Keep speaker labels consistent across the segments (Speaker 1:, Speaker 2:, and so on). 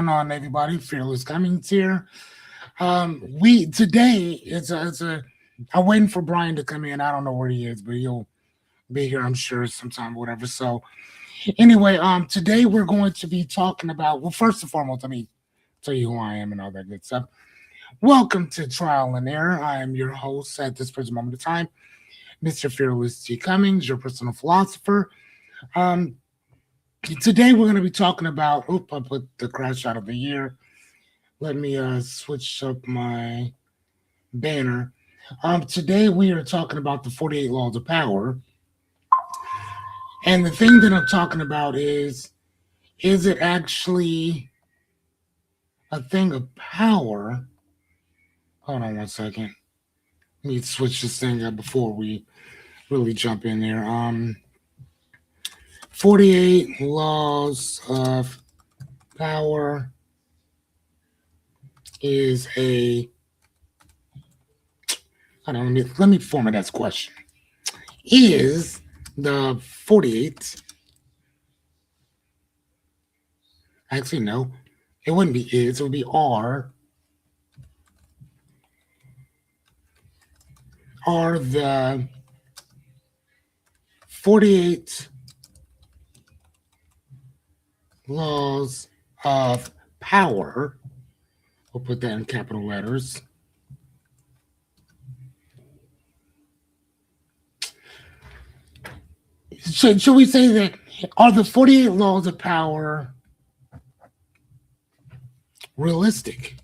Speaker 1: going on, everybody? Fearless Cummings here. We today it's a. I'm waiting for Brian to come in. I don't know where he is, but he'll be here, I'm sure, sometime, whatever. So anyway, today we're going to be talking about. Well, first and foremost, let me tell you who I am and all that good stuff. Welcome to Trial and Error. I am your host at this present moment of time, Mr. Fearless T. Cummings, your personal philosopher. Um, Today we're going to be talking about. Oop, I put the crash out of the year. Let me switch up my banner. Today we are talking about the 48 Laws of Power. And the thing that I'm talking about is it actually a thing of power? Hold on one second. Let me switch this thing up before we really jump in there. 48 Laws of Power is a. I don't know, let me format that question. Is the 48. Actually, no. It wouldn't be is, it would be are the 48 laws of power. We'll put that in capital letters. Should we say that are the 48 laws of power realistic?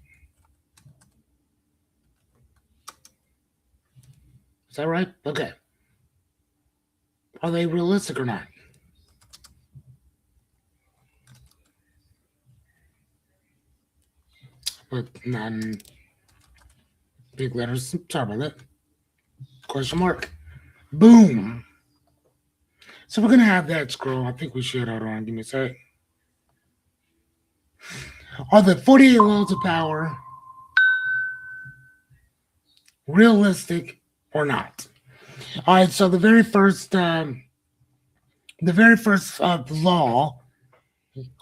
Speaker 1: Is that right? Okay. Are they realistic or not? But not in big letters. Sorry about that. Question mark. Boom. So we're gonna have that scroll. I think we should. Hold on. Give me a sec. Are the 48 laws of power realistic or not? All right. So the very first law,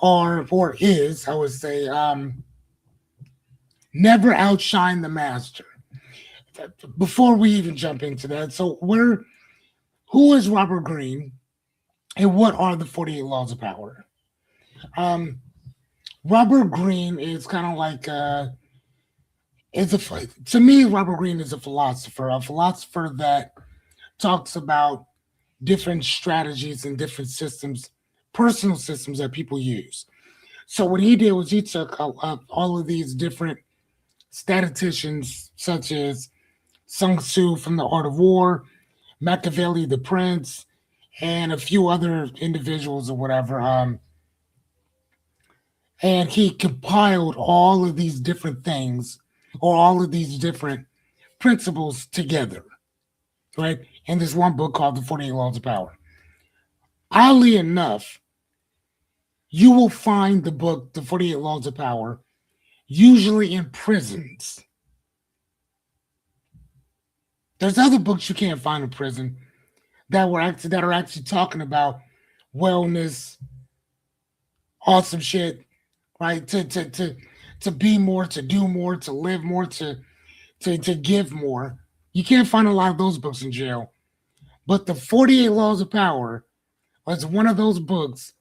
Speaker 1: or is, I would say, never outshine the master. Before we even jump into that, so who is Robert Greene, and what are the 48 laws of power? Robert Greene is kind of like to me, Robert Greene is a philosopher that talks about different strategies and different systems, personal systems that people use. So what he did was he took all of these different statisticians, such as Sun Tzu from The Art of War, Machiavelli the Prince, and a few other individuals or whatever. And he compiled all of these different things or all of these different principles together, right? In this one book called The 48 Laws of Power. Oddly enough, you will find the book, The 48 Laws of Power, usually in prisons. There's other books you can't find in prison that are actually talking about wellness, awesome shit, right? To be more, to do more, to live more, to give more. You can't find a lot of those books in jail. But the 48 Laws of Power was one of those books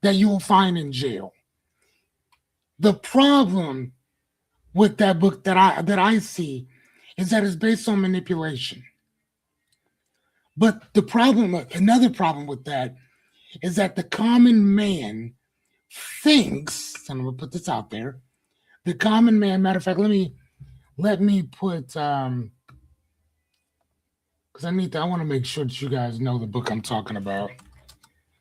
Speaker 1: that you will find in jail. The problem with that book that I see is that it's based on manipulation. But another problem with that is that the common man thinks, and I'm gonna put this out there, the common man, matter of fact, let me put because I want to make sure that you guys know the book I'm talking about.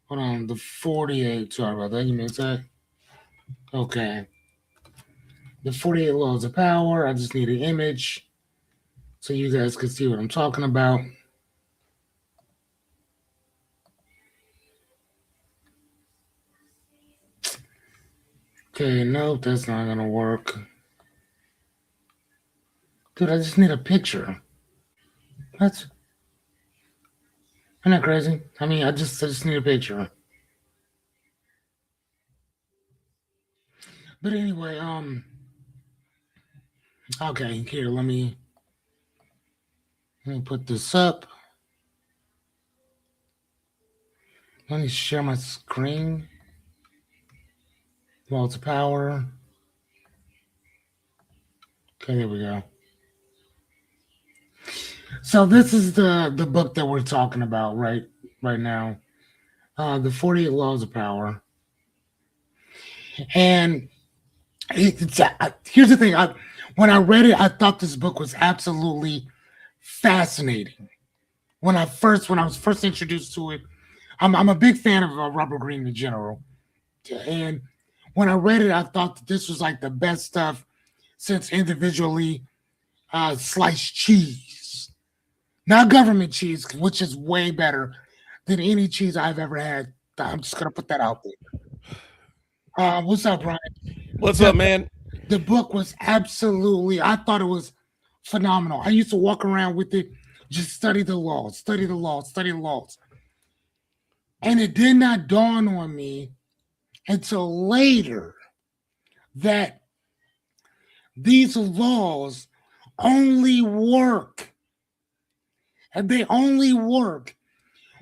Speaker 1: Hold on, the 48, sorry about that, give me a sec. Okay. The 48 Laws of Power. I just need an image so you guys can see what I'm talking about. Okay, nope, that's not gonna work. Dude, I just need a picture. Isn't that crazy? I mean, I just need a picture. But anyway, okay, here, let me put this up. Let me share my screen. Laws of power. Okay, there we go. So this is the book that we're talking about right now. The 48 Laws of Power. And here's the thing. When I read it, I thought this book was absolutely fascinating. When I was first introduced to it, I'm a big fan of Robert Greene in general. And when I read it, I thought that this was like the best stuff since individually sliced cheese, not government cheese, which is way better than any cheese I've ever had. I'm just gonna put that out there. What's up, Brian?
Speaker 2: What's
Speaker 1: The
Speaker 2: up, man?
Speaker 1: the book was absolutely. I thought it was phenomenal. I used to walk around with it, just study the laws, study the laws, study the laws, and it did not dawn on me until later that these laws only work, and they only work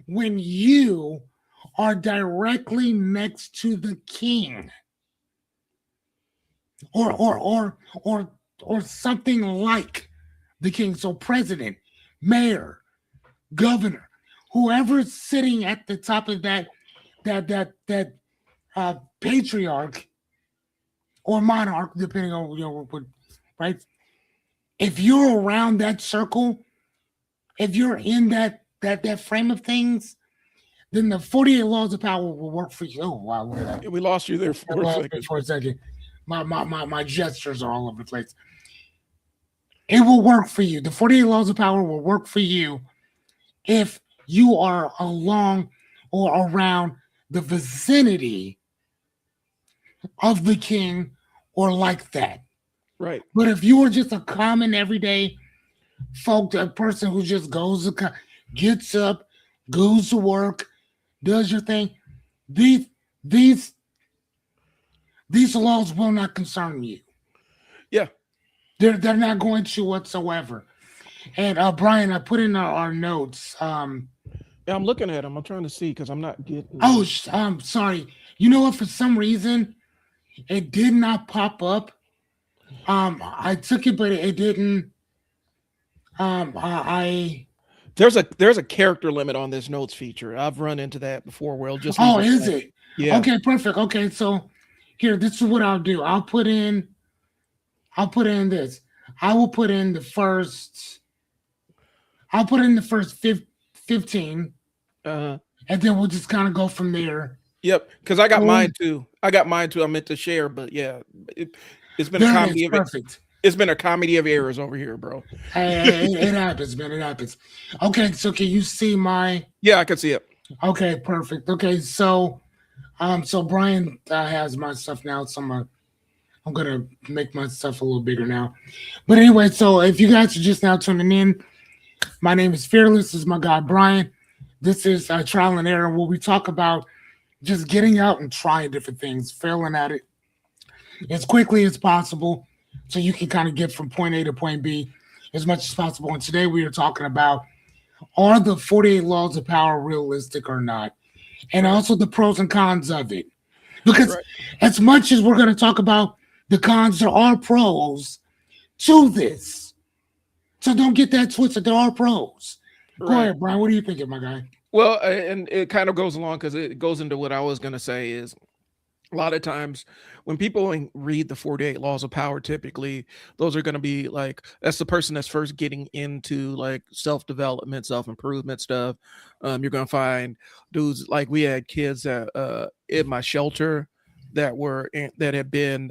Speaker 1: when you are directly next to the king or or or or or something like the king. So president, mayor, governor, whoever's sitting at the top of that patriarch or monarch, depending on what, right. If you're around that circle, if you're in that frame of things, then the 48 laws of power will work for you. Oh wow, look at that.
Speaker 2: We lost you there
Speaker 1: I
Speaker 2: for a
Speaker 1: lost it
Speaker 2: second.
Speaker 1: for a second. My gestures are all over the place. It will work for you. The 48 laws of power will work for you if you are along or around the vicinity of the king or like that.
Speaker 2: Right.
Speaker 1: But if you are just a common everyday folk, a person who just gets up, goes to work, does your thing, these these these laws will not concern you.
Speaker 2: Yeah.
Speaker 1: They're not going to whatsoever. And Brian, I put in our notes.
Speaker 2: Yeah, I'm looking at them. I'm trying to see because I'm not getting
Speaker 1: Oh,
Speaker 2: them.
Speaker 1: sorry. You know what? For some reason, it did not pop up. I took it, but it didn't. I
Speaker 2: There's a character limit on this notes feature. I've run into that before where it'll just leave
Speaker 1: oh,
Speaker 2: a
Speaker 1: is
Speaker 2: blank.
Speaker 1: it?
Speaker 2: Yeah.
Speaker 1: Okay, perfect. Okay, so here, this is what I'll do. I'll put in this. I will put in the first. I'll put in the first 15,
Speaker 2: Uh
Speaker 1: and then we'll just kind of go from there.
Speaker 2: yep. Because I got
Speaker 1: Cool.
Speaker 2: mine too. I got mine too. I meant to share, but yeah, it, it's been a
Speaker 1: There it is.
Speaker 2: comedy of it.
Speaker 1: Perfect.
Speaker 2: It's been a comedy of errors over here, bro.
Speaker 1: It happens, man. It happens. Okay, so can you see my?
Speaker 2: Yeah, I can see it.
Speaker 1: Okay, perfect. Okay, so Brian has my stuff now, so I'm gonna make my stuff a little bigger now. But anyway, so if you guys are just now tuning in, my name is Fearless. This is my guy Brian. This is trial and error, where we talk about just getting out and trying different things, failing at it as quickly as possible, so you can kind of get from point A to point B as much as possible. And today we are talking about, are the 48 laws of power realistic or not? And
Speaker 2: Right.
Speaker 1: also the pros and cons of it. Because
Speaker 2: Right.
Speaker 1: as much as we're going to talk about the cons, there are pros to this. So don't get that twisted. There are pros. Go
Speaker 2: Right.
Speaker 1: ahead, Brian. What are you thinking, my guy?
Speaker 2: Well, and it kind of goes along because it goes into what I was going to say is a lot of times when people read the 48 laws of power, typically those are going to be like, that's the person that's first getting into like self-development, self-improvement stuff. You're going to find dudes like we had kids that in my shelter that had been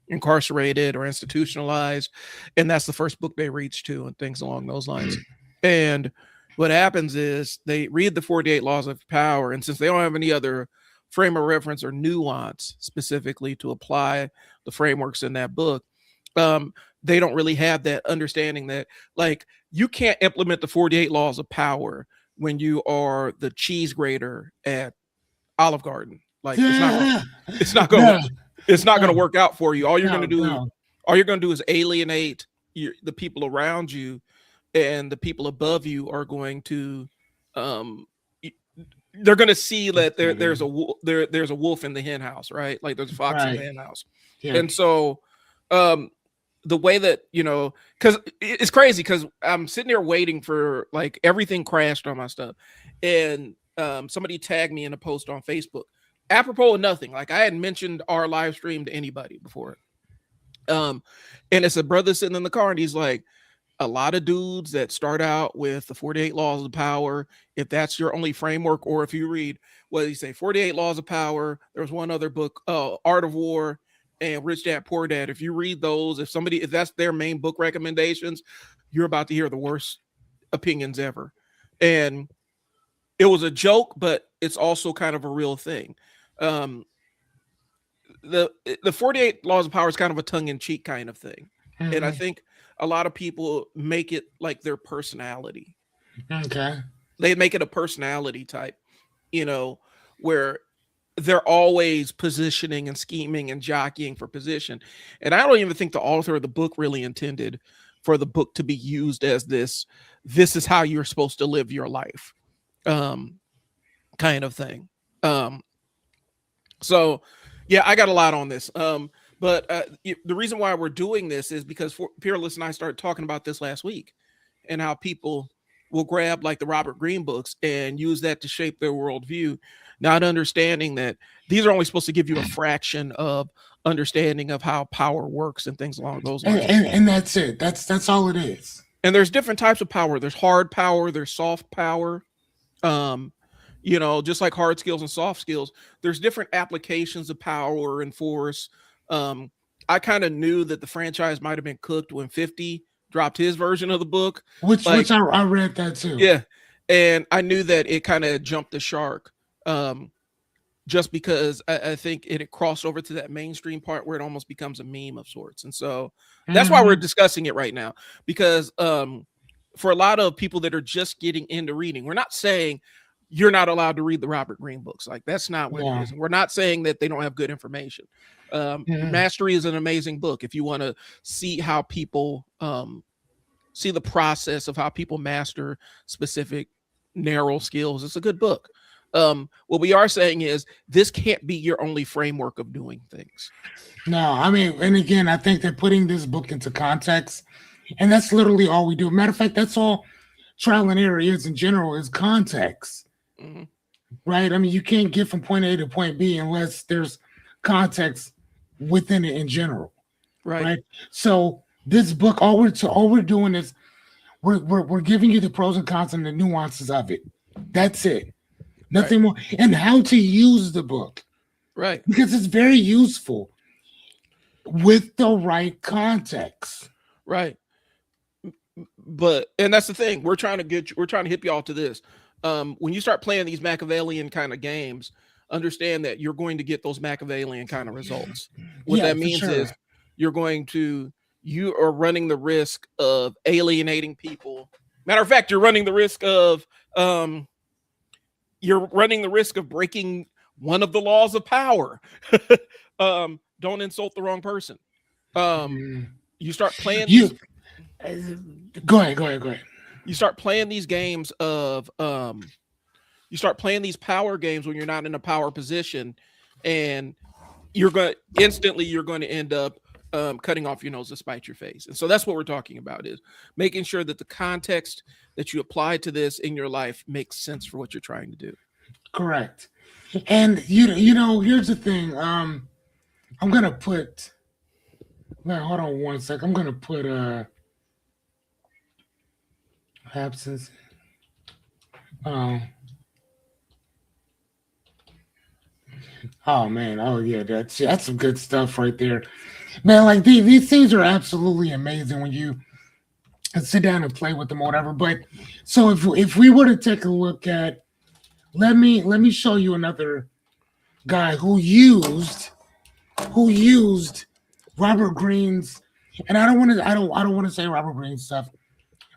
Speaker 2: incarcerated or institutionalized, and that's the first book they reach to and things along those lines. And what happens is they read the 48 laws of power, and since they don't have any other frame of reference or nuance specifically to apply the frameworks in that book, they don't really have that understanding that like you can't implement the 48 laws of power when you are the cheese grater at Olive Garden. Like it's not going
Speaker 1: Yeah.
Speaker 2: It's not going to
Speaker 1: No,
Speaker 2: work out for you.
Speaker 1: no, no.
Speaker 2: All you're going to do is alienate the people around you, and the people above you are going to, um, they're going to see that there's a wolf in the hen house, right? Like there's a fox in the
Speaker 1: Right.
Speaker 2: hen house,
Speaker 1: Yeah.
Speaker 2: and so, um, the way that because it's crazy because I'm sitting there waiting for like everything crashed on my stuff, and somebody tagged me in a post on Facebook, apropos of nothing. Like I hadn't mentioned our live stream to anybody before, um, and it's a brother sitting in the car, and he's like, a lot of dudes that start out with the 48 laws of power, if that's your only framework, or if you read what did he say, 48 laws of power, there was one other book, Art of War and Rich Dad Poor Dad. If you read those, if that's their main book recommendations, you're about to hear the worst opinions ever. And it was a joke, but it's also kind of a real thing. um the 48 laws of power is kind of a tongue-in-cheek kind of thing, and I
Speaker 1: Hmm.
Speaker 2: think a lot of people make it like their personality.
Speaker 1: Okay.
Speaker 2: They make it a personality type, you know, where they're always positioning and scheming and jockeying for position. And I don't even think the author of the book really intended for the book to be used as this is how you're supposed to live your life, um kind of thing. um So, yeah, I got a lot on this. But the reason why we're doing this is because Fearless and I started talking about this last week, and how people will grab like the Robert Greene books and use that to shape their worldview, not understanding that these are only supposed to give you a fraction of understanding of how power works and things along those
Speaker 1: And,
Speaker 2: lines.
Speaker 1: and that's it. That's all it is.
Speaker 2: And there's different types of power. There's hard power. There's soft power. um just like hard skills and soft skills, there's different applications of power and force. um I kind of knew that the franchise might have been cooked when 50 dropped his version of the book.
Speaker 1: Which
Speaker 2: Like,
Speaker 1: I read that too.
Speaker 2: yeah, and I knew that it kind of jumped the shark, um just because I think it had crossed over to that mainstream part where it almost becomes a meme of sorts. And so that's why we're
Speaker 1: Hmm.
Speaker 2: discussing it right now, because for a lot of people that are just getting into reading, we're not saying you're not allowed to read the Robert Greene books. Like, that's not what it
Speaker 1: Yeah.
Speaker 2: is. And we're not saying that they don't have good information.
Speaker 1: Hmm.
Speaker 2: Mastery is an amazing book if you want to see how people see the process of how people master specific narrow skills. It's a good book. What we are saying is this can't be your only framework of doing things.
Speaker 1: No, I mean, and again, I think that putting this book into context, and that's literally all we do. Matter of fact, that's all trial and error is in general is context,
Speaker 2: Hmm.
Speaker 1: right? I mean, you can't get from point A to point B unless there's context within it in general,
Speaker 2: Right.
Speaker 1: right? So this book, all we're doing is we're giving you the pros and cons and the nuances of it. That's it.
Speaker 2: Right.
Speaker 1: Nothing more. And how to use the book
Speaker 2: Right.
Speaker 1: because it's very useful with the right context.
Speaker 2: Right. But and that's the thing. We're trying to hip y'all to this. When you start playing these Machiavellian kind of games, understand that you're going to get those Machiavellian kind of results. What
Speaker 1: Yeah,
Speaker 2: that
Speaker 1: for
Speaker 2: means
Speaker 1: sure.
Speaker 2: is you are running the risk of alienating people. Matter of fact, um you're running the risk of breaking one of the laws of power. Don't insult the wrong person. Um
Speaker 1: Mm.
Speaker 2: you start playing
Speaker 1: You
Speaker 2: these
Speaker 1: uh, go ahead, go ahead, go ahead.
Speaker 2: you start playing these games of you start playing these power games when you're not in a power position, and you're going to end up cutting off your nose to spite your face. And so that's what we're talking about, is making sure that the context that you apply to this in your life makes sense for what you're trying to do.
Speaker 1: Correct. And you know, here's the thing. I'm gonna put. Now, hold on one sec. I'm gonna put absence. Oh, oh man. Oh yeah, that's some good stuff right there, man. Like these things are absolutely amazing when you sit down and play with them or whatever. But so if we were to take a look at, let me show you another guy who used Robert Greene's, and I don't want to say Robert Greene stuff,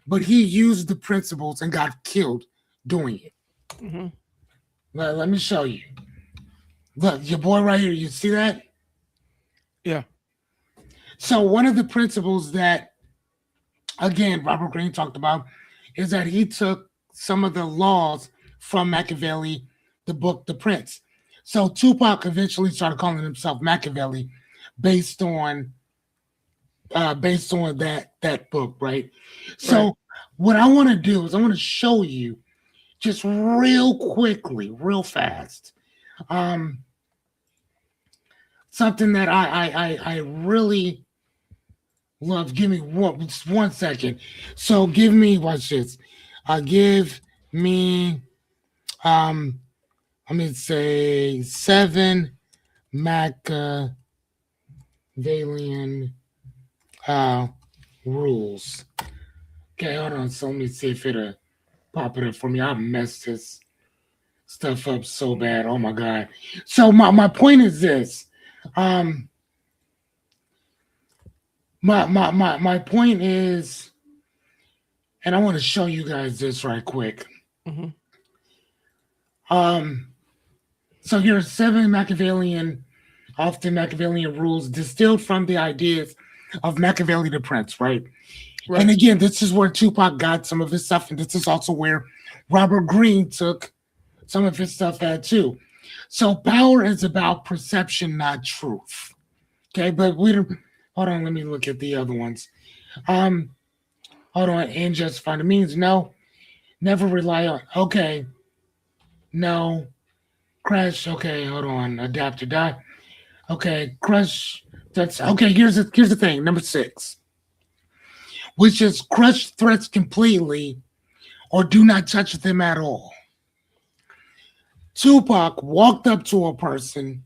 Speaker 1: but he used the principles and got killed doing it.
Speaker 2: Hmm.
Speaker 1: Let me show you. Look, your boy right here. You see that?
Speaker 2: Yeah.
Speaker 1: So one of the principles that, again, Robert Greene talked about is that he took some of the laws from Machiavelli, the book The Prince. So Tupac eventually started calling himself Machiavelli based on that book, right?
Speaker 2: Right.
Speaker 1: So what I want to do is I want to show you just real quickly, real fast, um, something that I really love. Give me just 1 second. So give me watch this. Give me um let me say 7 Machiavellian uh rules. Okay, hold on. So let me see if it'll pop it up for me. I messed this stuff up so bad. Oh my god. So my point is this. Um my point is, and I want to show you guys this right quick.
Speaker 2: Mm-hmm.
Speaker 1: Um so here's 7 often Machiavellian rules distilled from the ideas of Machiavelli the Prince, right? And
Speaker 2: Right.
Speaker 1: again, this is where Tupac got some of his stuff, and this is also where Robert Greene took some of his stuff at too. So power is about perception, not truth. Okay, but we don't. Hold on, let me look at the other ones. Um, hold on, and justify the means. No, never rely on. Okay, no, crash. Okay, hold on, adapt or die. Okay, crush. That's okay. Here's the thing. Number 6, which is crush threats completely or do not touch them at all. Tupac walked up to a person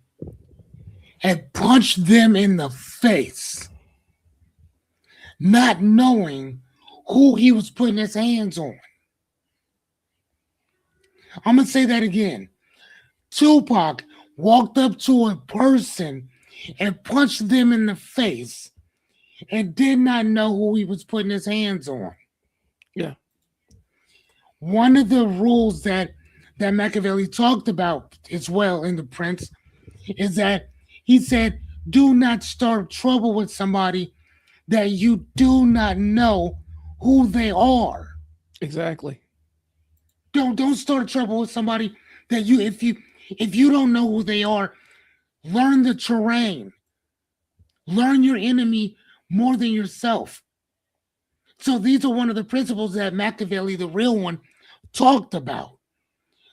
Speaker 1: and punched them in the face, not knowing who he was putting his hands on. I'm gonna say that again. Tupac walked up to a person and punched them in the face and did not know who he was putting his hands on.
Speaker 2: Yeah.
Speaker 1: One of the rules that Machiavelli talked about as well in The Prince is that he said, "Do not start trouble with somebody that you do not know who they are.
Speaker 2: Exactly.
Speaker 1: Don't start trouble with somebody that if you don't know who they are, learn the terrain, learn your enemy more than yourself." So these are one of the principles that Machiavelli, the real one, talked about,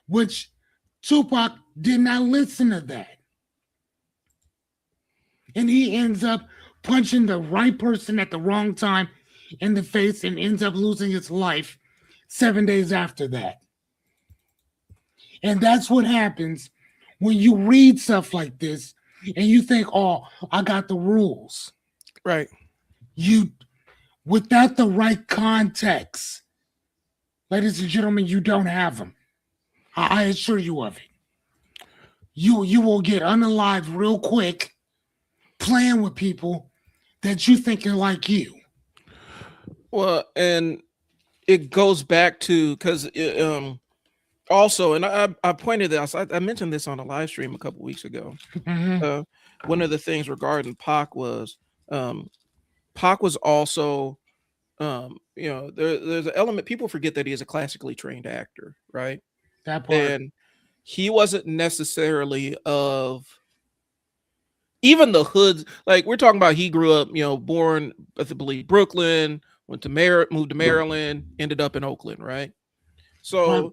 Speaker 1: which Tupac did not listen to that. And he ends up punching the right person at the wrong time in the face and ends up losing his life 7 days after that. And that's what happens when you read stuff like this and you think, oh, I got the rules.
Speaker 2: Right.
Speaker 1: You, without the right context, ladies and gentlemen, you don't have them. I assure you of it. You will get unalived real quick playing with people that you think are like you.
Speaker 2: Well, and it goes back to because also, and I pointed this, I mentioned this on a live stream a couple weeks ago.
Speaker 1: Mhm.
Speaker 2: Uh, one of the things regarding um, Pac was also, there's an element people forget that he is a classically trained actor, right?
Speaker 1: That part.
Speaker 2: And he wasn't necessarily of even the hoods. Like we're talking about, he grew up, born, I believe, Brooklyn, moved to Maryland, ended up in Oakland, right?
Speaker 1: Right.
Speaker 2: So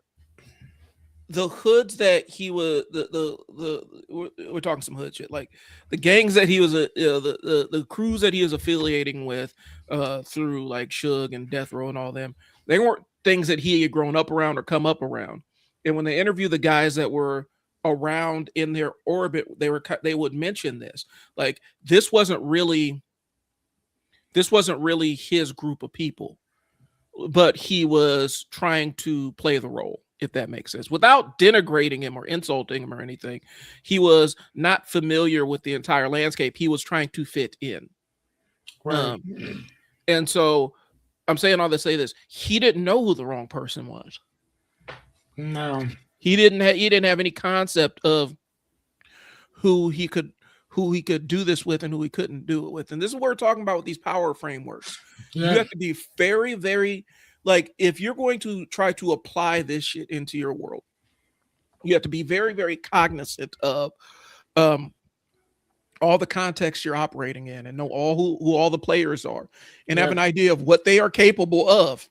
Speaker 2: the hoods that he was we're talking some hood shit, like the gangs that he was the crews that he was affiliating with through like Suge and Death Row and all them, they weren't things that he had grown up around or come up around. And when they interview the guys that were around in their orbit, they would mention this, like this wasn't really his group of people, but he was trying to play the role, if that makes sense, without denigrating him or insulting him or anything. He was not familiar with the entire landscape. He was trying to fit in.
Speaker 1: Right.
Speaker 2: Um, and so I'm saying all to say this: he didn't know who the wrong person was.
Speaker 1: No.
Speaker 2: He didn't have any concept of who who he could do this with and who he couldn't do it with. And this is what we're talking about with these power frameworks. You
Speaker 1: Yeah.
Speaker 2: have to be very, very, like, if you're going to try to apply this shit into your world, you have to be very, very cognizant of um, all the context you're operating in, and know all who all the players are, and have
Speaker 1: Yeah.
Speaker 2: an idea of what they are capable of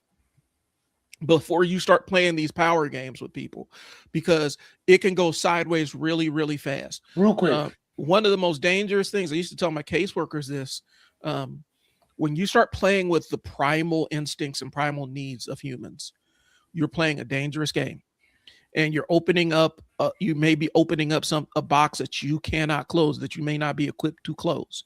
Speaker 2: before you start playing these power games with people, because it can go sideways really, really fast.
Speaker 1: Real quick.
Speaker 2: One of the most dangerous things, I used to tell my caseworkers this, um, when you start playing with the primal instincts and primal needs of humans, you're playing a dangerous game, and you're opening up you may be opening up a box that you cannot close, that you may not be equipped to close.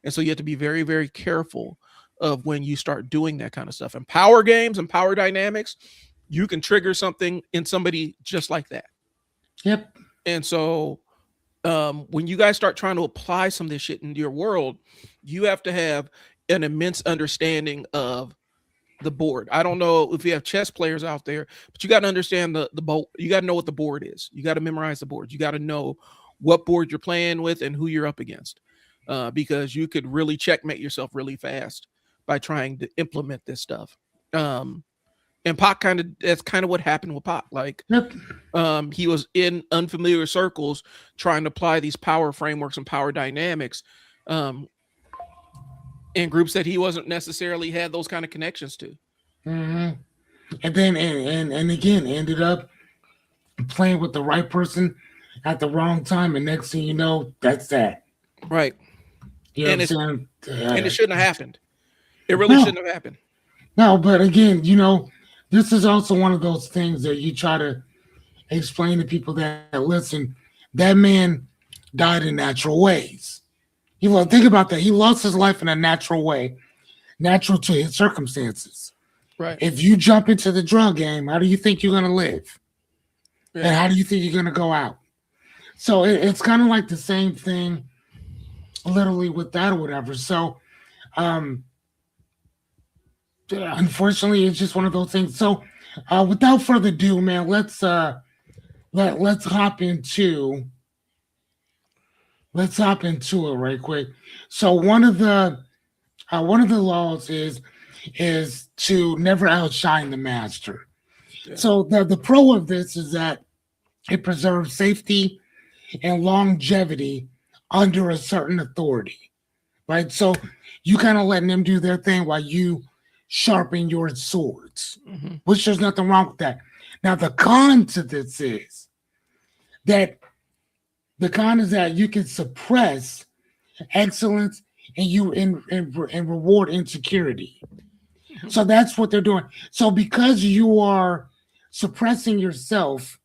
Speaker 2: And so you have to be very, very careful of when you start doing that kind of stuff. And power games and power dynamics, you can trigger something in somebody just like that.
Speaker 1: Yep.
Speaker 2: And so when you guys start trying to apply some of this shit into your world, you have to have an immense understanding of the board. I don't know if you have chess players out there, but you got to understand the board. You got to know what the board is. You got to memorize the board. You got to know what board you're playing with and who you're up against, because you could really checkmate yourself really fast by trying to implement this stuff. And Pac that's kind of what happened with Pac. Like,
Speaker 1: Yep.
Speaker 2: he was in unfamiliar circles trying to apply these power frameworks and power dynamics in groups that he wasn't necessarily had those kind of connections to.
Speaker 1: Mm-hmm. And then and again ended up playing with the right person at the wrong time, and next thing you know, that's that.
Speaker 2: Right.
Speaker 1: You know
Speaker 2: And
Speaker 1: what I'm saying?
Speaker 2: And it shouldn't have happened. It really shouldn't have happened.
Speaker 1: No, but again, this is also one of those things that you try to explain to people that listen. That man died in natural ways. Think about that. He lost his life in a natural way, natural to his circumstances.
Speaker 2: Right.
Speaker 1: If you jump into the drug game, how do you think you're going to live?
Speaker 2: Yeah.
Speaker 1: And how do you think you're going to go out? So it's kind of like the same thing, literally, with that or whatever. So, unfortunately, it's just one of those things. So, without further ado, man, let's hop into it right quick. So one of the laws is to never outshine the master. Yeah. So the pro of this is that it preserves safety and longevity under a certain authority, right? So you kind of letting them do their thing while you sharpen your swords, which there's nothing wrong with that. Now the con to this is that you can suppress excellence and reward insecurity. So that's what they're doing. So because you are suppressing yourself,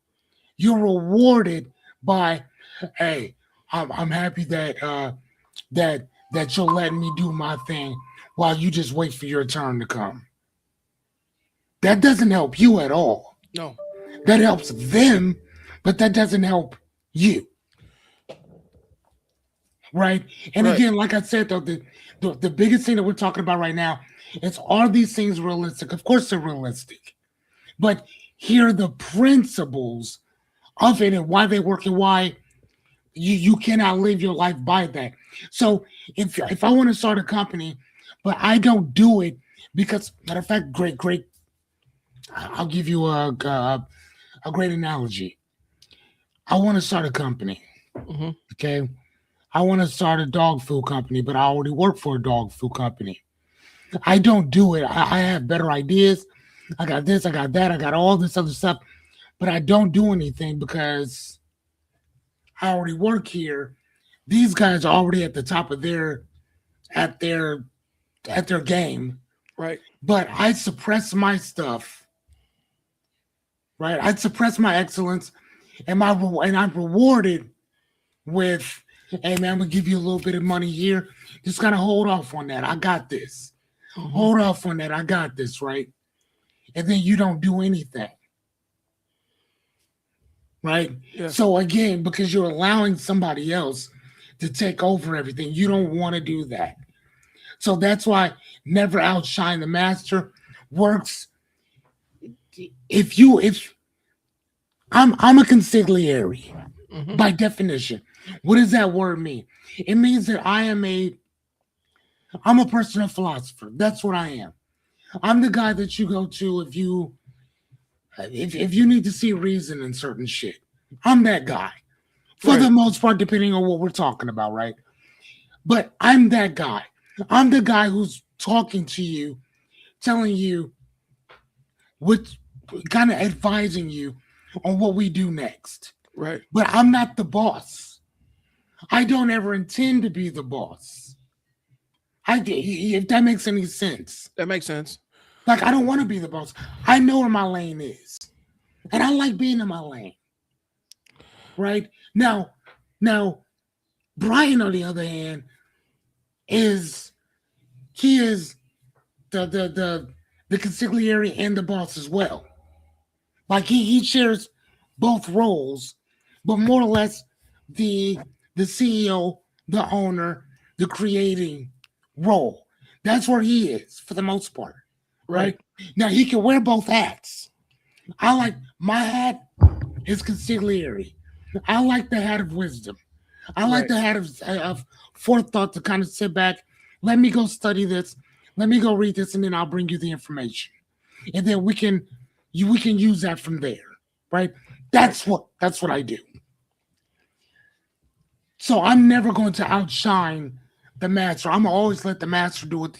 Speaker 1: you're rewarded by, hey, I'm happy that you're letting me do my thing while you just wait for your turn to come. That doesn't help you at all.
Speaker 2: No.
Speaker 1: That helps them, but that doesn't help you. Right? And again, like I said, though, the biggest thing that we're talking about right now is, are these things realistic? Of course they're realistic. But here are the principles of it and why they work and why you cannot live your life by that. So if I want to start a company, but I don't do it because, matter of fact, great. I'll give you a great analogy. I want to start a company. Okay. I want to start a dog food company, but I already work for a dog food company. I don't do it. I have better ideas. I got this, I got that, I got all this other stuff, but I don't do anything because I already work here. These guys are already at the top of their game.
Speaker 2: Right.
Speaker 1: But I suppress my stuff. Right. I suppress my excellence and I'm rewarded with, hey man, I'm gonna give you a little bit of money here. Just gotta hold off on that. I got this. Hold off on that. I got this, right? And then you don't do anything. Right? Yeah. So again, because you're allowing somebody else to take over everything, you don't want to do that. So that's why never outshine the master works. If I'm a consigliere by definition. What does that word mean? It means that I'm a personal philosopher. That's what I am. I'm the guy that you go to if you need to see reason in certain shit. I'm that guy. For the
Speaker 2: Right.
Speaker 1: most part, depending on what we're talking about, right? But I'm that guy. I'm the guy who's talking to you, telling you what kind of advising you on what we do next.
Speaker 2: Right.
Speaker 1: But I'm not the boss. I don't ever intend to be the boss. If that makes any sense.
Speaker 2: That makes sense.
Speaker 1: Like I don't want to be the boss. I know where my lane is. And I like being in my lane. Right? Now, Brian, on the other hand, is he is the consigliere and the boss as well. Like he shares both roles, but more or less the the CEO, the owner, the creating role. That's where he is for the most part.
Speaker 2: Right.
Speaker 1: Right? Now he can wear both hats. I like my hat is consigliere. I like the hat of wisdom. I like
Speaker 2: Right.
Speaker 1: the hat of forethought to kind of sit back. Let me go study this. Let me go read this, and then I'll bring you the information, and then we can use that from there, right?
Speaker 2: Right.
Speaker 1: That's what I do. So I'm never going to outshine the master. I'm gonna always let the master do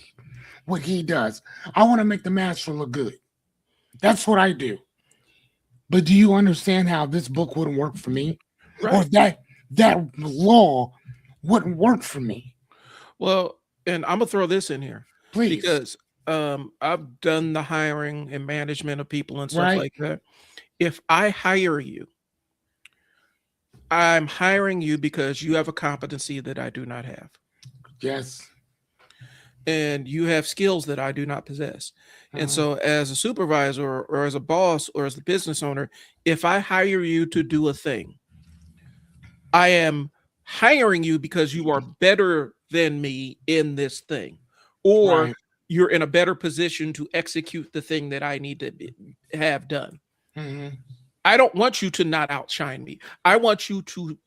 Speaker 1: what he does. I want to make the master look good. That's what I do. But do you understand how this book wouldn't work for me, or
Speaker 2: Right.
Speaker 1: that law wouldn't work for me?
Speaker 2: Well, and I'm gonna throw this in here
Speaker 1: Please,
Speaker 2: because I've done the hiring and management of people and stuff
Speaker 1: right?
Speaker 2: like that. If I hire you, I'm hiring you because you have a competency that I do not have,
Speaker 1: Yes.
Speaker 2: and you have skills that I do not possess. And
Speaker 1: Uh,
Speaker 2: so, as a supervisor or as a boss or as the business owner, if I hire you to do a thing, I am hiring you because you are better than me in this thing, or
Speaker 1: right.
Speaker 2: you're in a better position to execute the thing that I need to have done.
Speaker 1: Hmm.
Speaker 2: I don't want you to not outshine me. I want you to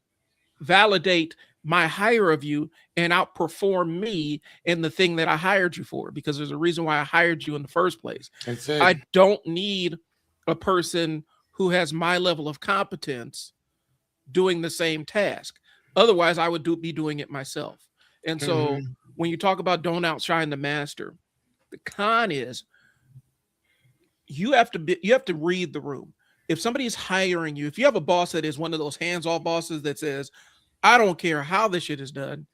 Speaker 2: validate my hire of you and outperform me in the thing that I hired you for, because there's a reason why I hired you in the first place.
Speaker 1: That's it.
Speaker 2: I don't need a person who has my level of competence doing the same task. Otherwise, I would be doing it myself. And so
Speaker 1: Hmm.
Speaker 2: when you talk about don't outshine the master, the con is you have to read the room. If somebody's hiring you, if you have a boss that is one of those hands-off bosses that says, I don't care how this shit is done,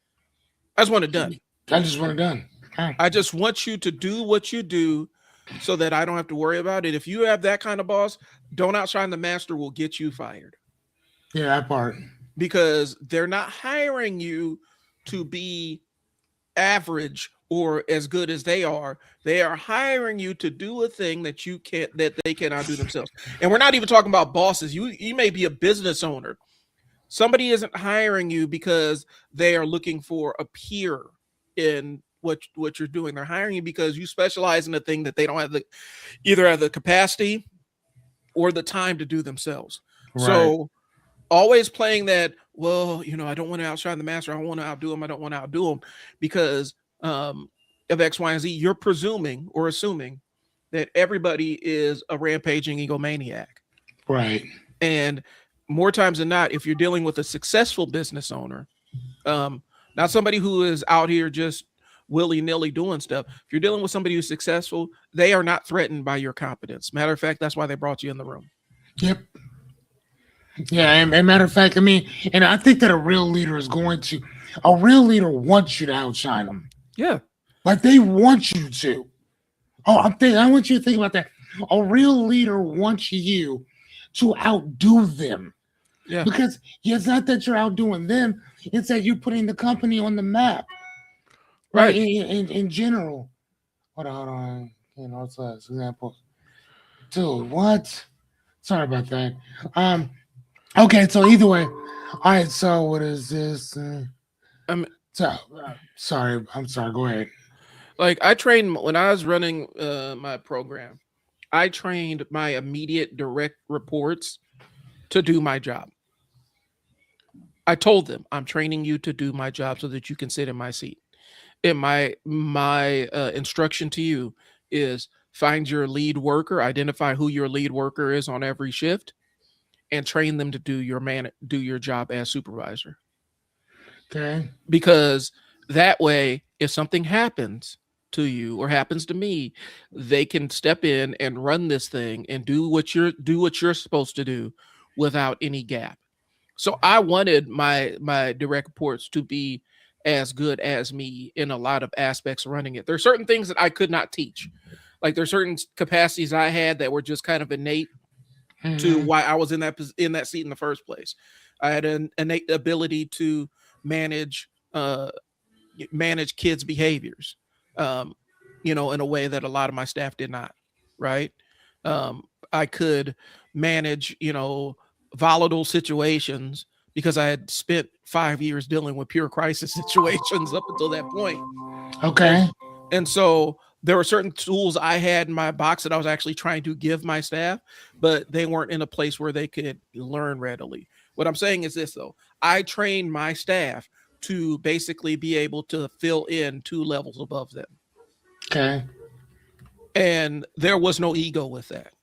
Speaker 2: I just want it done.
Speaker 1: I just want it done. Ah,
Speaker 2: I just want you to do what you do so that I don't have to worry about it. If you have that kind of boss, don't outshine the master will get you fired,
Speaker 1: yeah, that part.
Speaker 2: because they're not hiring you to be average or as good as they are. They are hiring you to do a thing that they cannot do themselves. And we're not even talking about bosses. You may be a business owner. Somebody isn't hiring you because they are looking for a peer in what you're doing. They're hiring you because you specialize in a thing that they don't have either have the capacity or the time to do themselves.
Speaker 1: Right.
Speaker 2: So always playing that, well, I don't want to outshine the master, I don't want to outdo him, I don't want to outdo him because of X, Y, and Z. You're presuming or assuming that everybody is a rampaging egomaniac.
Speaker 1: Right.
Speaker 2: And more times than not, if you're dealing with a successful business owner, um, not somebody who is out here just willy-nilly doing stuff, if you're dealing with somebody who's successful, they are not threatened by your competence. Matter of fact, that's why they brought you in the room.
Speaker 1: Yep. Yeah, and matter of fact, I mean, and I think that a real leader wants you to outshine them.
Speaker 2: Yeah.
Speaker 1: Like they want you to. I want you to think about that. A real leader wants you to outdo them.
Speaker 2: Yeah.
Speaker 1: Because it's not that you're outdoing them, it's that you're putting the company on the map, right?
Speaker 2: Right.
Speaker 1: In general. Hold on. It's an example. Dude, what? Sorry about that. Um, okay, so either way. All right, so what is this?
Speaker 2: um
Speaker 1: Sorry, I'm sorry. Go ahead.
Speaker 2: like I trained when I was running my program, I trained my immediate direct reports to do my job. I told them, I'm training you to do my job so that you can sit in my seat. And my instruction to you is find your lead worker, identify who your lead worker is on every shift, and train them to do your job as supervisor.
Speaker 1: Okay.
Speaker 2: Because that way, if something happens to you or happens to me, they can step in and run this thing and do what you're supposed to do without any gap. So I wanted my direct reports to be as good as me in a lot of aspects running it. There's certain things that I could not teach. Like there's certain capacities I had that were just kind of innate to
Speaker 1: Hmm.
Speaker 2: why I was in that seat in the first place. I had an innate ability to manage manage kids' behaviors, um, in a way that a lot of my staff did not. Right? I could manage, volatile situations because I had spent 5 years dealing with pure crisis situations up until that point. And
Speaker 1: Okay.
Speaker 2: and so there were certain tools I had in my box that I was actually trying to give my staff, but they weren't in a place where they could learn readily. What I'm saying is this though, I trained my staff to basically be able to fill in two levels above them.
Speaker 1: Okay.
Speaker 2: And there was no ego with that.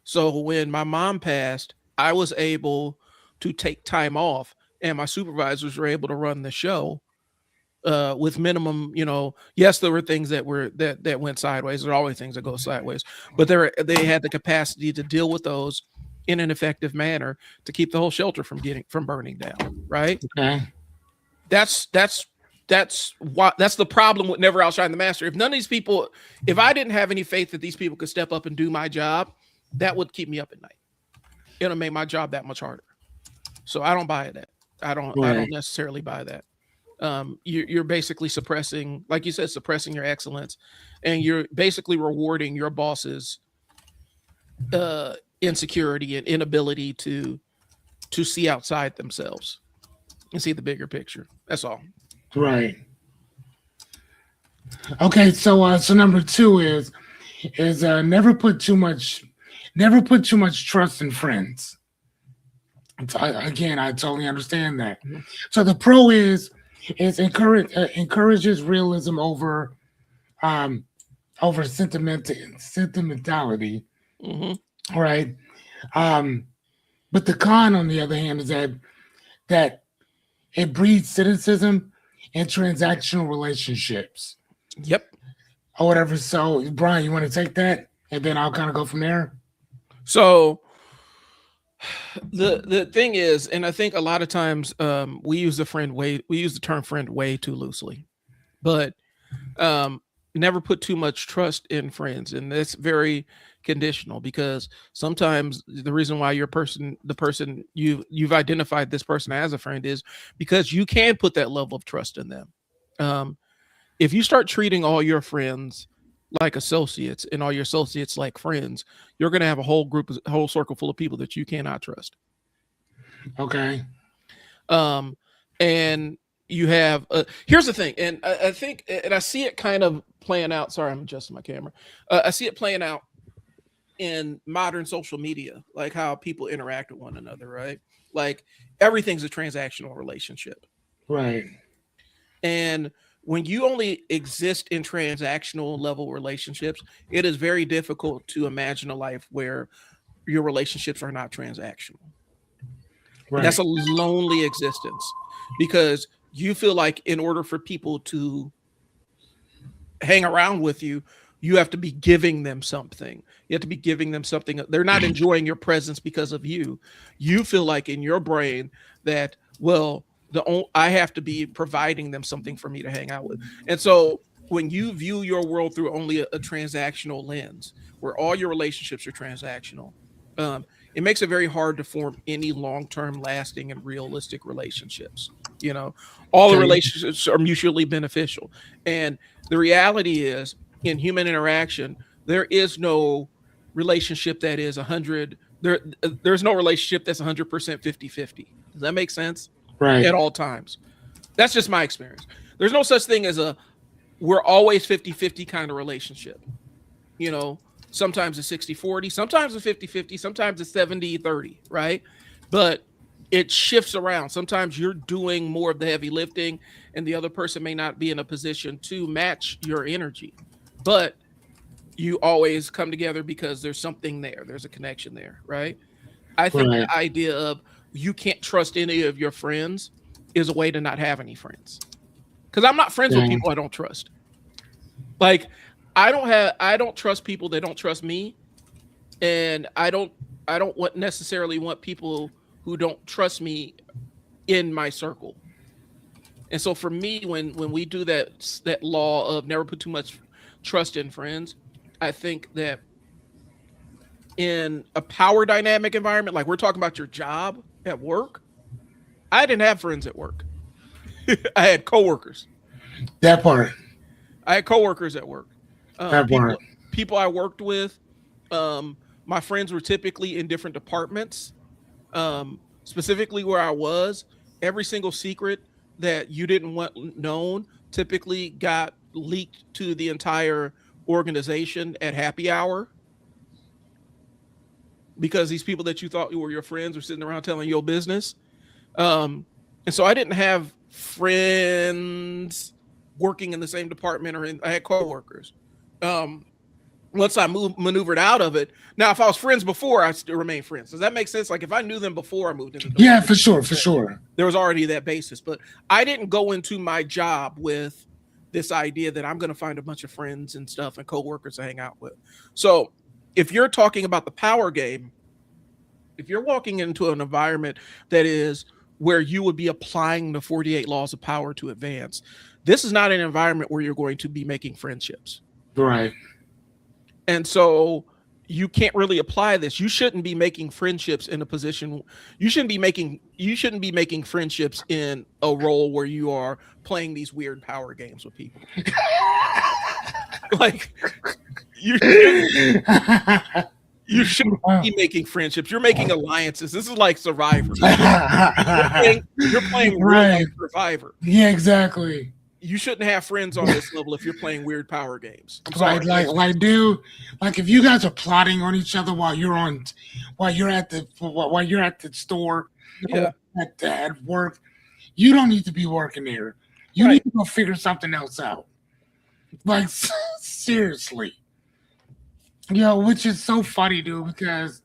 Speaker 2: So when my mom passed, I was able to take time off and my supervisors were able to run the show with minimum, yes, there were things that went sideways. There are always things that go sideways, but they had the capacity to deal with those in an effective manner to keep the whole shelter from burning down. Right.
Speaker 1: Okay.
Speaker 2: That's the problem with never outshine the master. If none of these people, if I didn't have any faith that these people could step up and do my job, that would keep me up at night. It'll make my job that much harder. So I don't buy that. I don't
Speaker 1: Right.
Speaker 2: necessarily buy that. You're basically suppressing, like you said, suppressing your excellence, and you're basically rewarding your boss's insecurity and inability to see outside themselves and see the bigger picture. That's all.
Speaker 1: Right. Okay. So number two is never put too much trust in friends. Again, I totally understand that.
Speaker 2: Mhm.
Speaker 1: So the pro is encourages realism um over sentimentality,
Speaker 2: Mhm.
Speaker 1: right? Um, but the con, on the other hand, is that it breeds cynicism and transactional relationships
Speaker 2: Yep.
Speaker 1: or whatever. So, Brian, you want to take that, and then I'll kind of go from there.
Speaker 2: So the thing is, and I think a lot of times we use the term friend way too loosely, but um, never put too much trust in friends, and that's very conditional because sometimes the reason why the person you've identified this person as a friend is because you can put that level of trust in them. Um, if you start treating all your friends like associates and all your associates like friends, you're going to have a whole circle full of people that you cannot trust.
Speaker 1: Okay.
Speaker 2: Um, and you have here's the thing, and I think, and I see it kind of playing out. Sorry, I'm adjusting my camera. I see it playing out in modern social media, like how people interact with one another, right? Like everything's a transactional relationship.
Speaker 1: Right.
Speaker 2: And when you only exist in transactional level relationships, it is very difficult to imagine a life where your relationships are not transactional. And that's
Speaker 1: Right.
Speaker 2: a lonely existence because you feel like in order for people to hang around with you, you have to be giving them something. You have to be giving them something. They're not enjoying your presence because of you. You feel like in your brain that, well, I have to be providing them something for me to hang out with. And so when you view your world through only a transactional lens, where all your relationships are transactional, it makes it very hard to form any long-term, lasting, and realistic relationships. You know, all the
Speaker 1: Okay.
Speaker 2: relationships are mutually beneficial, and the reality is, in human interaction, there is no relationship that is 100. There's no relationship that's 100% 50-50. Does that make sense?
Speaker 1: Right.
Speaker 2: At all times. That's just my experience. There's no such thing as we're always 50-50 kind of relationship. You know, sometimes it's 60-40, sometimes it's 50-50, sometimes it's 70-30, right? But it shifts around. Sometimes you're doing more of the heavy lifting and the other person may not be in a position to match your energy. But you always come together because there's something there. There's a connection there, right? I think
Speaker 1: Right.
Speaker 2: the idea of you can't trust any of your friends is a way to not have any friends. Because I'm not friends with
Speaker 1: Dang.
Speaker 2: people I don't trust. Like I don't trust people that don't trust me, and I don't want necessarily want people who don't trust me in my circle. And so for me, when we do that law of never put too much trust in friends, I think that in a power dynamic environment, like we're talking about your job at work, I didn't have friends at work. I had coworkers.
Speaker 1: That part.
Speaker 2: I had coworkers at work.
Speaker 1: That part.
Speaker 2: People I worked with. My friends were typically in different departments. Specifically where I was, every single secret that you didn't want known typically got leaked to the entire organization at happy hour because these people that you thought were your friends were sitting around telling your business. And so I didn't have friends working in the same department I had coworkers. Once I maneuvered out of it. Now, if I was friends before, I still remain friends. Does that make sense? Like if I knew them before I moved into the
Speaker 1: Yeah, for sure, for sure.
Speaker 2: There was already that basis. But I didn't go into my job with this idea that I'm going to find a bunch of friends and stuff and coworkers to hang out with. So if you're talking about the power game, if you're walking into an environment that is where you would be applying the 48 laws of power to advance, this is not an environment where you're going to be making friendships.
Speaker 1: Right.
Speaker 2: And so you can't really apply this. You shouldn't be making friendships in a position. You shouldn't be making friendships in a role where you are playing these weird power games with people. Like you shouldn't be making friendships. You're making alliances. This is like Survivor. You're playing right. Survivor.
Speaker 1: Yeah, exactly.
Speaker 2: You shouldn't have friends on this level if you're playing weird power games.
Speaker 1: Like, dude, like if you guys are plotting on each other while you're at the store,
Speaker 2: yeah,
Speaker 1: at work, you don't need to be working there. You need to go figure something else out. Like seriously, which is so funny, dude, because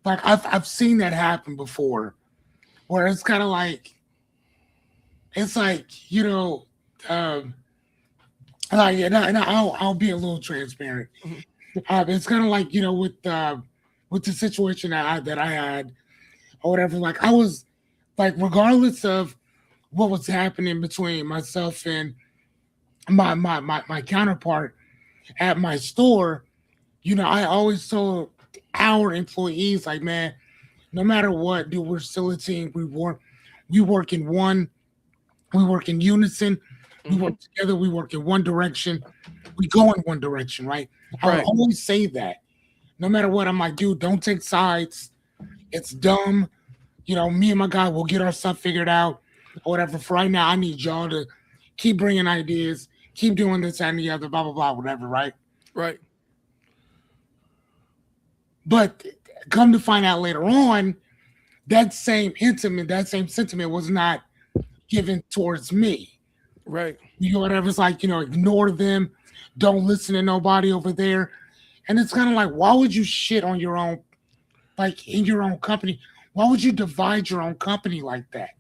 Speaker 1: like I've seen that happen before, where it's kind of like, and I'll be a little transparent. Mm-hmm. It's kind of like with the situation that I had or whatever. Like I was like, regardless of what was happening between myself and my counterpart at my store, I always told our employees, like, man, no matter what, dude, we're still a team. We work in unison. We work together. We work in one direction. We go in one direction, right? I would always say that. No matter what, I'm like, dude, don't take sides. It's dumb. Me and my guy will get our stuff figured out or whatever. For right now, I need y'all to keep bringing ideas, keep doing this and the other, blah, blah, blah, whatever, right?
Speaker 2: Right.
Speaker 1: But come to find out later on, that same sentiment was not given towards me.
Speaker 2: Right.
Speaker 1: Whatever. It's like, ignore them. Don't listen to nobody over there. And it's kind of like, why would you shit on your own, like in your own company? Why would you divide your own company like that?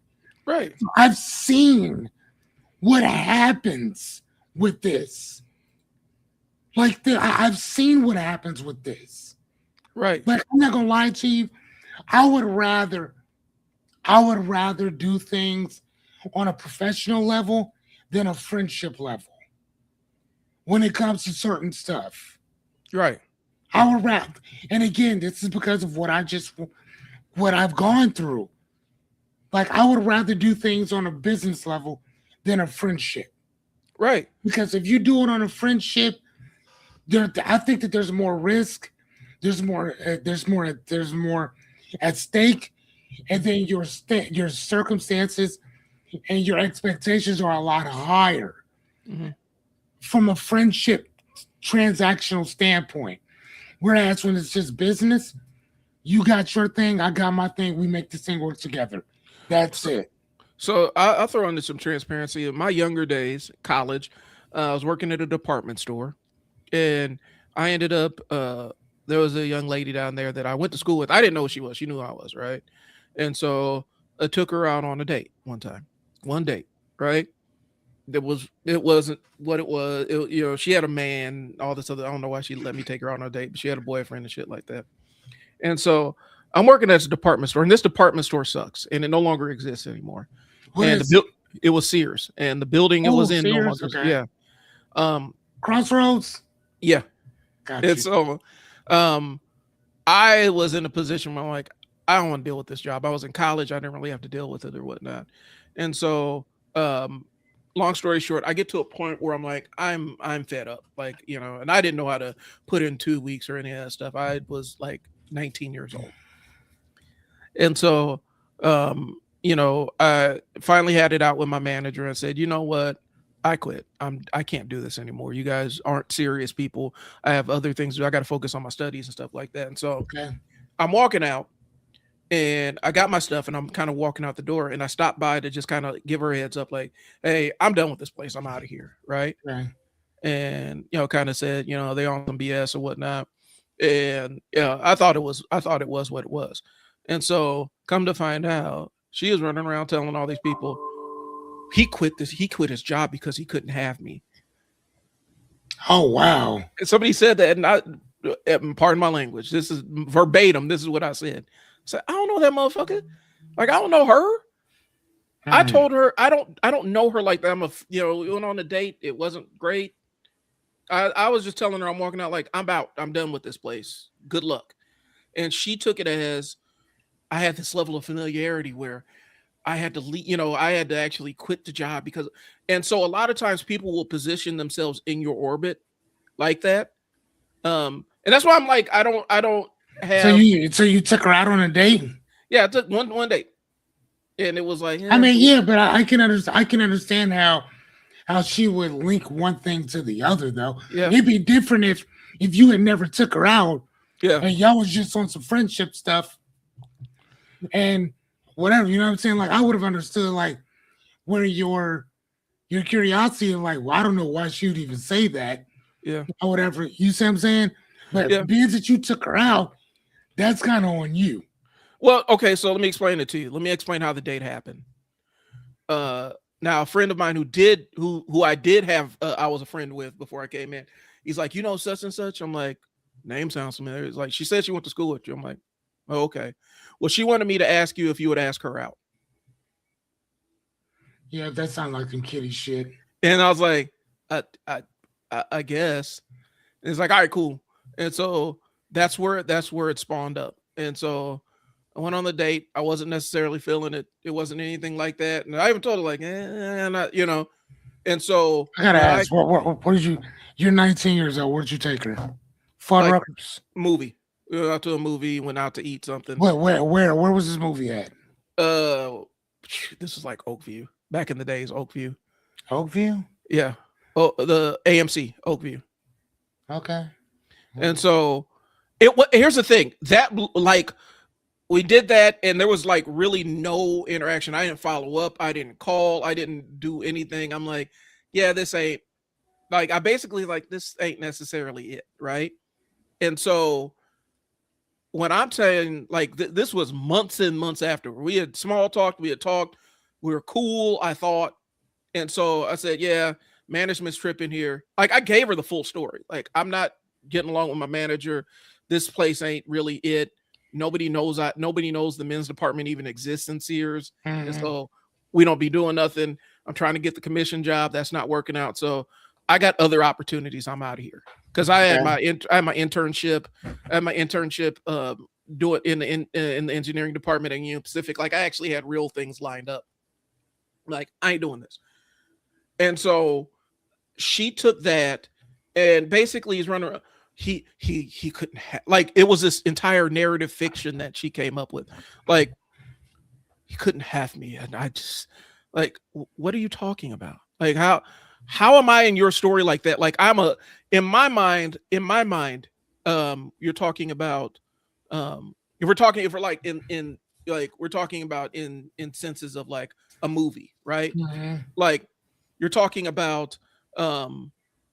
Speaker 2: Right.
Speaker 1: I've seen what happens with this. Like, I've seen what happens with this.
Speaker 2: Right.
Speaker 1: Like, I'm not going to lie to you. I would rather do things on a professional level than a friendship level when it comes to certain stuff.
Speaker 2: Right.
Speaker 1: I would rather, and again, this is because of what I've gone through. Like, I would rather do things on a business level than a friendship.
Speaker 2: Right.
Speaker 1: Because if you do it on a friendship, I think that there's more risk. There's more at stake, and then your circumstances and your expectations are a lot higher from a friendship transactional standpoint. Whereas when it's just business, you got your thing, I got my thing, we make this thing work together. That's it.
Speaker 2: So I'll throw into some transparency. In my younger days, college, I was working at a department store, and I ended up. There was a young lady down there that I went to school with. I didn't know who she was. She knew who I was, right? And so I took her out on a date one time, one date, right? It wasn't what it was. She had a man, all this other. I don't know why she let me take her out on a date, but she had a boyfriend and shit like that. And so I'm working at a department store, and this department store sucks, and it no longer exists anymore.
Speaker 1: What
Speaker 2: And
Speaker 1: is?
Speaker 2: it was Sears, and the building it
Speaker 1: Oh,
Speaker 2: was in no
Speaker 1: Sears.
Speaker 2: longer.
Speaker 1: Okay.
Speaker 2: Yeah, um,
Speaker 1: Crossroads.
Speaker 2: yeah.
Speaker 1: Got
Speaker 2: And
Speaker 1: you.
Speaker 2: so, um, I was in a position where I'm like, I don't want to deal with this job. I was in college, I didn't really have to deal with it or whatnot. And so, um, long story short, I get to a point where I'm like, I'm fed up, like and I didn't know how to put in 2 weeks or any of that stuff. I was like 19 years old. And so, I finally had it out with my manager and said, you know what? I quit. I can't do this anymore. You guys aren't serious people. I have other things to do. I got to focus on my studies and stuff like that. And so
Speaker 1: Okay.
Speaker 2: I'm walking out and I got my stuff and I'm kind of walking out the door and I stopped by to just kind of give her a heads up, like, hey, I'm done with this place. I'm out of here. Right.
Speaker 1: Okay.
Speaker 2: And, kind of said, they on some BS or whatnot. And yeah, I thought it was what it was. And so come to find out, she was running around telling all these people he quit his job because he couldn't have me.
Speaker 1: Oh wow.
Speaker 2: And somebody said that, and pardon my language, this is verbatim, this is what I said. I said, I don't know that motherfucker. Like, I don't know her. I told her I don't know her like that. We went on a date. It wasn't great. I was just telling her I'm walking out like I'm out. I'm done with this place. Good luck. And she took it as I had this level of familiarity where I had to leave, I had to actually quit the job and so a lot of times people will position themselves in your orbit like that. And that's why I'm like, I don't have.
Speaker 1: So you took her out on a date?
Speaker 2: Yeah, I took one date, and it was like,
Speaker 1: I
Speaker 2: yeah,
Speaker 1: mean, yeah, but I can understand. I can understand how she would link one thing to the other, though.
Speaker 2: yeah,
Speaker 1: It'd be different if you had never took her out
Speaker 2: yeah,
Speaker 1: and y'all was just on some friendship stuff and whatever. You know what I'm saying? Like I would have understood like where your curiosity of like, well, I don't know why she would even say that
Speaker 2: yeah,
Speaker 1: or whatever. You see what I'm saying? But
Speaker 2: yeah.
Speaker 1: being that you took her out, that's kind of on you.
Speaker 2: Well, okay, so let me explain it to you. Let me explain how the date happened. Now a friend of mine who I did have, I was a friend with before I came in. He's like, such and such. I'm like, name sounds familiar. It's like she said she went to school with you. I'm like, oh, okay. Well, she wanted me to ask you if you would ask her out.
Speaker 1: Yeah, that sounds like some kitty shit.
Speaker 2: And I was like, I, I, I guess. And it's like, all right, cool. And so that's where it spawned up. And so I went on the date. I wasn't necessarily feeling it. It wasn't anything like that. And I even told her like, not. And so
Speaker 1: I gotta ask, what did you? You're 19 years old. Where did you take her? Fun
Speaker 2: like
Speaker 1: Rutgers.
Speaker 2: movie. We went out to a movie. Went out to eat something.
Speaker 1: Where was this movie at?
Speaker 2: Uh, this was like Oakview back in the days. Oakview.
Speaker 1: Oakview.
Speaker 2: Yeah. Oh, the AMC Oakview.
Speaker 1: Okay.
Speaker 2: And so here's the thing that like we did that and there was like really no interaction. I didn't follow up. I didn't call. I didn't do anything. I'm like, yeah, this ain't like, I basically like, this ain't necessarily it. Right. And so when I'm saying like, this was months and months after we had small talked, we had talked, we were cool, I thought. And so I said, yeah, management's tripping here. Like I gave her the full story. Like I'm not getting along with my manager. This place ain't really it. Nobody knows the men's department even exists in Sears.
Speaker 1: Mm-hmm.
Speaker 2: And so we don't be doing nothing. I'm trying to get the commission job. That's not working out. So I got other opportunities. I'm out of here. Because I had my internship. I had my internship do it in the engineering department at Union Pacific. Like I actually had real things lined up. Like I ain't doing this. And so she took that and basically he's running around. He couldn't have, like, it was this entire narrative fiction that she came up with. Like, he couldn't have me. And I just like, what are you talking about? Like, how am I in your story like that? Like in my mind, you're talking about, if we're like in like we're talking about in senses of like a movie, right?
Speaker 1: Mhm.
Speaker 2: Like you're talking about um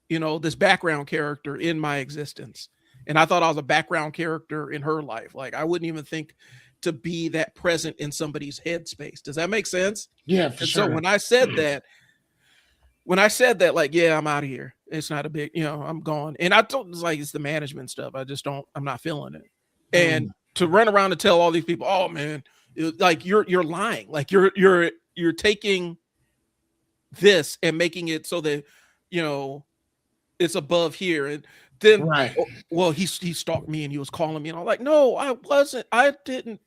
Speaker 2: this background character in my existence, and I thought I was a background character in her life. Like I wouldn't even think to be that present in somebody's headspace. Does that make sense?
Speaker 1: Yeah, for
Speaker 2: And so
Speaker 1: sure.
Speaker 2: when I said that, like, yeah, I'm out of here. It's not a big, I'm gone. And I told it's like it's the management stuff. I'm not feeling it. And
Speaker 1: Mm.
Speaker 2: to run around and tell all these people, oh man, like you're lying. Like you're taking this and making it so that you know it's above here. And then,
Speaker 1: Right.
Speaker 2: oh, well, he stalked me and he was calling me, and I'm like, no, I wasn't. I didn't.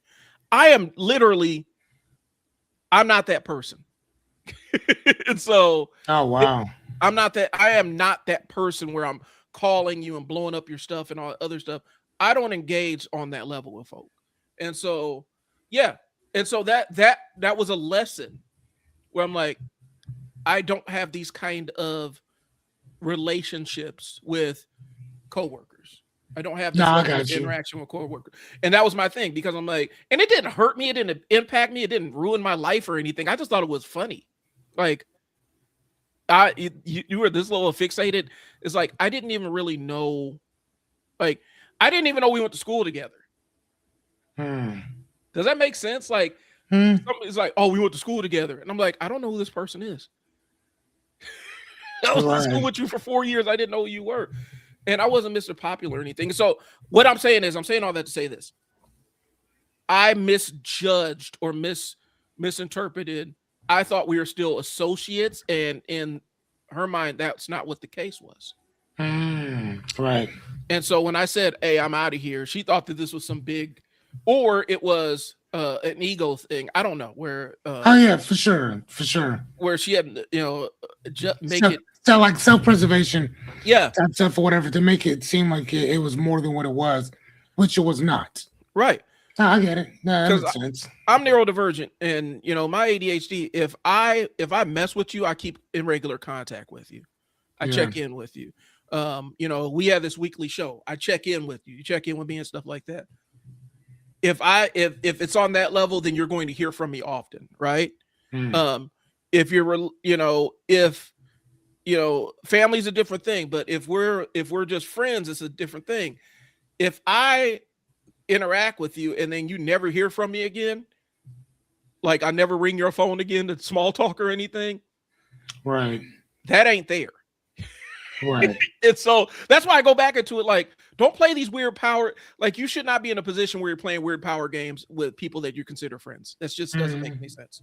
Speaker 2: I am literally, I'm not that person. And so
Speaker 1: Oh
Speaker 2: it,
Speaker 1: wow.
Speaker 2: I am not that person where I'm calling you and blowing up your stuff and all that other stuff. I don't engage on that level with folk. And so, yeah. And so that was a lesson where I'm like, I don't have these kind of relationships with coworkers. I don't have
Speaker 1: No,
Speaker 2: this
Speaker 1: I
Speaker 2: level of
Speaker 1: got you.
Speaker 2: interaction with coworkers. And that was my thing because I'm like, and it didn't hurt me, it didn't impact me, it didn't ruin my life or anything. I just thought it was funny. Like you were this little fixated. It's like I didn't even really know, like I didn't even know we went to school together.
Speaker 1: Hmm.
Speaker 2: Does that make sense? Like
Speaker 1: Hmm.
Speaker 2: it's like, oh, we went to school together. And I'm like, I don't know who this person is. I was in school
Speaker 1: Right.
Speaker 2: with you for 4 years. I didn't know who you were. And I wasn't Mr. Popular or anything. So what I'm saying is I'm saying all that to say this. I misjudged or misinterpreted. I thought we were still associates, and in her mind, that's not what the case was.
Speaker 1: Hmm. Right.
Speaker 2: And so when I said, "Hey, I'm out of here," she thought that this was some big, or it was an ego thing. I don't know
Speaker 1: Oh yeah, for sure. For sure.
Speaker 2: where she had just make
Speaker 1: So,
Speaker 2: it.
Speaker 1: so like self-preservation
Speaker 2: Yeah,
Speaker 1: type stuff or whatever to make it seem like it was more than what it was, which it was not.
Speaker 2: right.
Speaker 1: No, I get it. No, that
Speaker 2: Because
Speaker 1: makes sense.
Speaker 2: I'm neurodivergent, and my ADHD. If I mess with you, I keep in regular contact with you. I
Speaker 1: Yeah.
Speaker 2: check in with you. We have this weekly show. I check in with you. You check in with me and stuff like that. If it's on that level, then you're going to hear from me often, right?
Speaker 1: Hmm.
Speaker 2: Um, if you're if family's a different thing, but if we're just friends, it's a different thing. If I interact with you and then you never hear from me again, like I never ring your phone again to small talk or anything,
Speaker 1: Right.
Speaker 2: that ain't there.
Speaker 1: Right.
Speaker 2: And so that's why I go back into it. Like, don't play these weird power. Like, you should not be in a position where you're playing weird power games with people that you consider friends. That just doesn't make any
Speaker 1: Mhm.
Speaker 2: sense.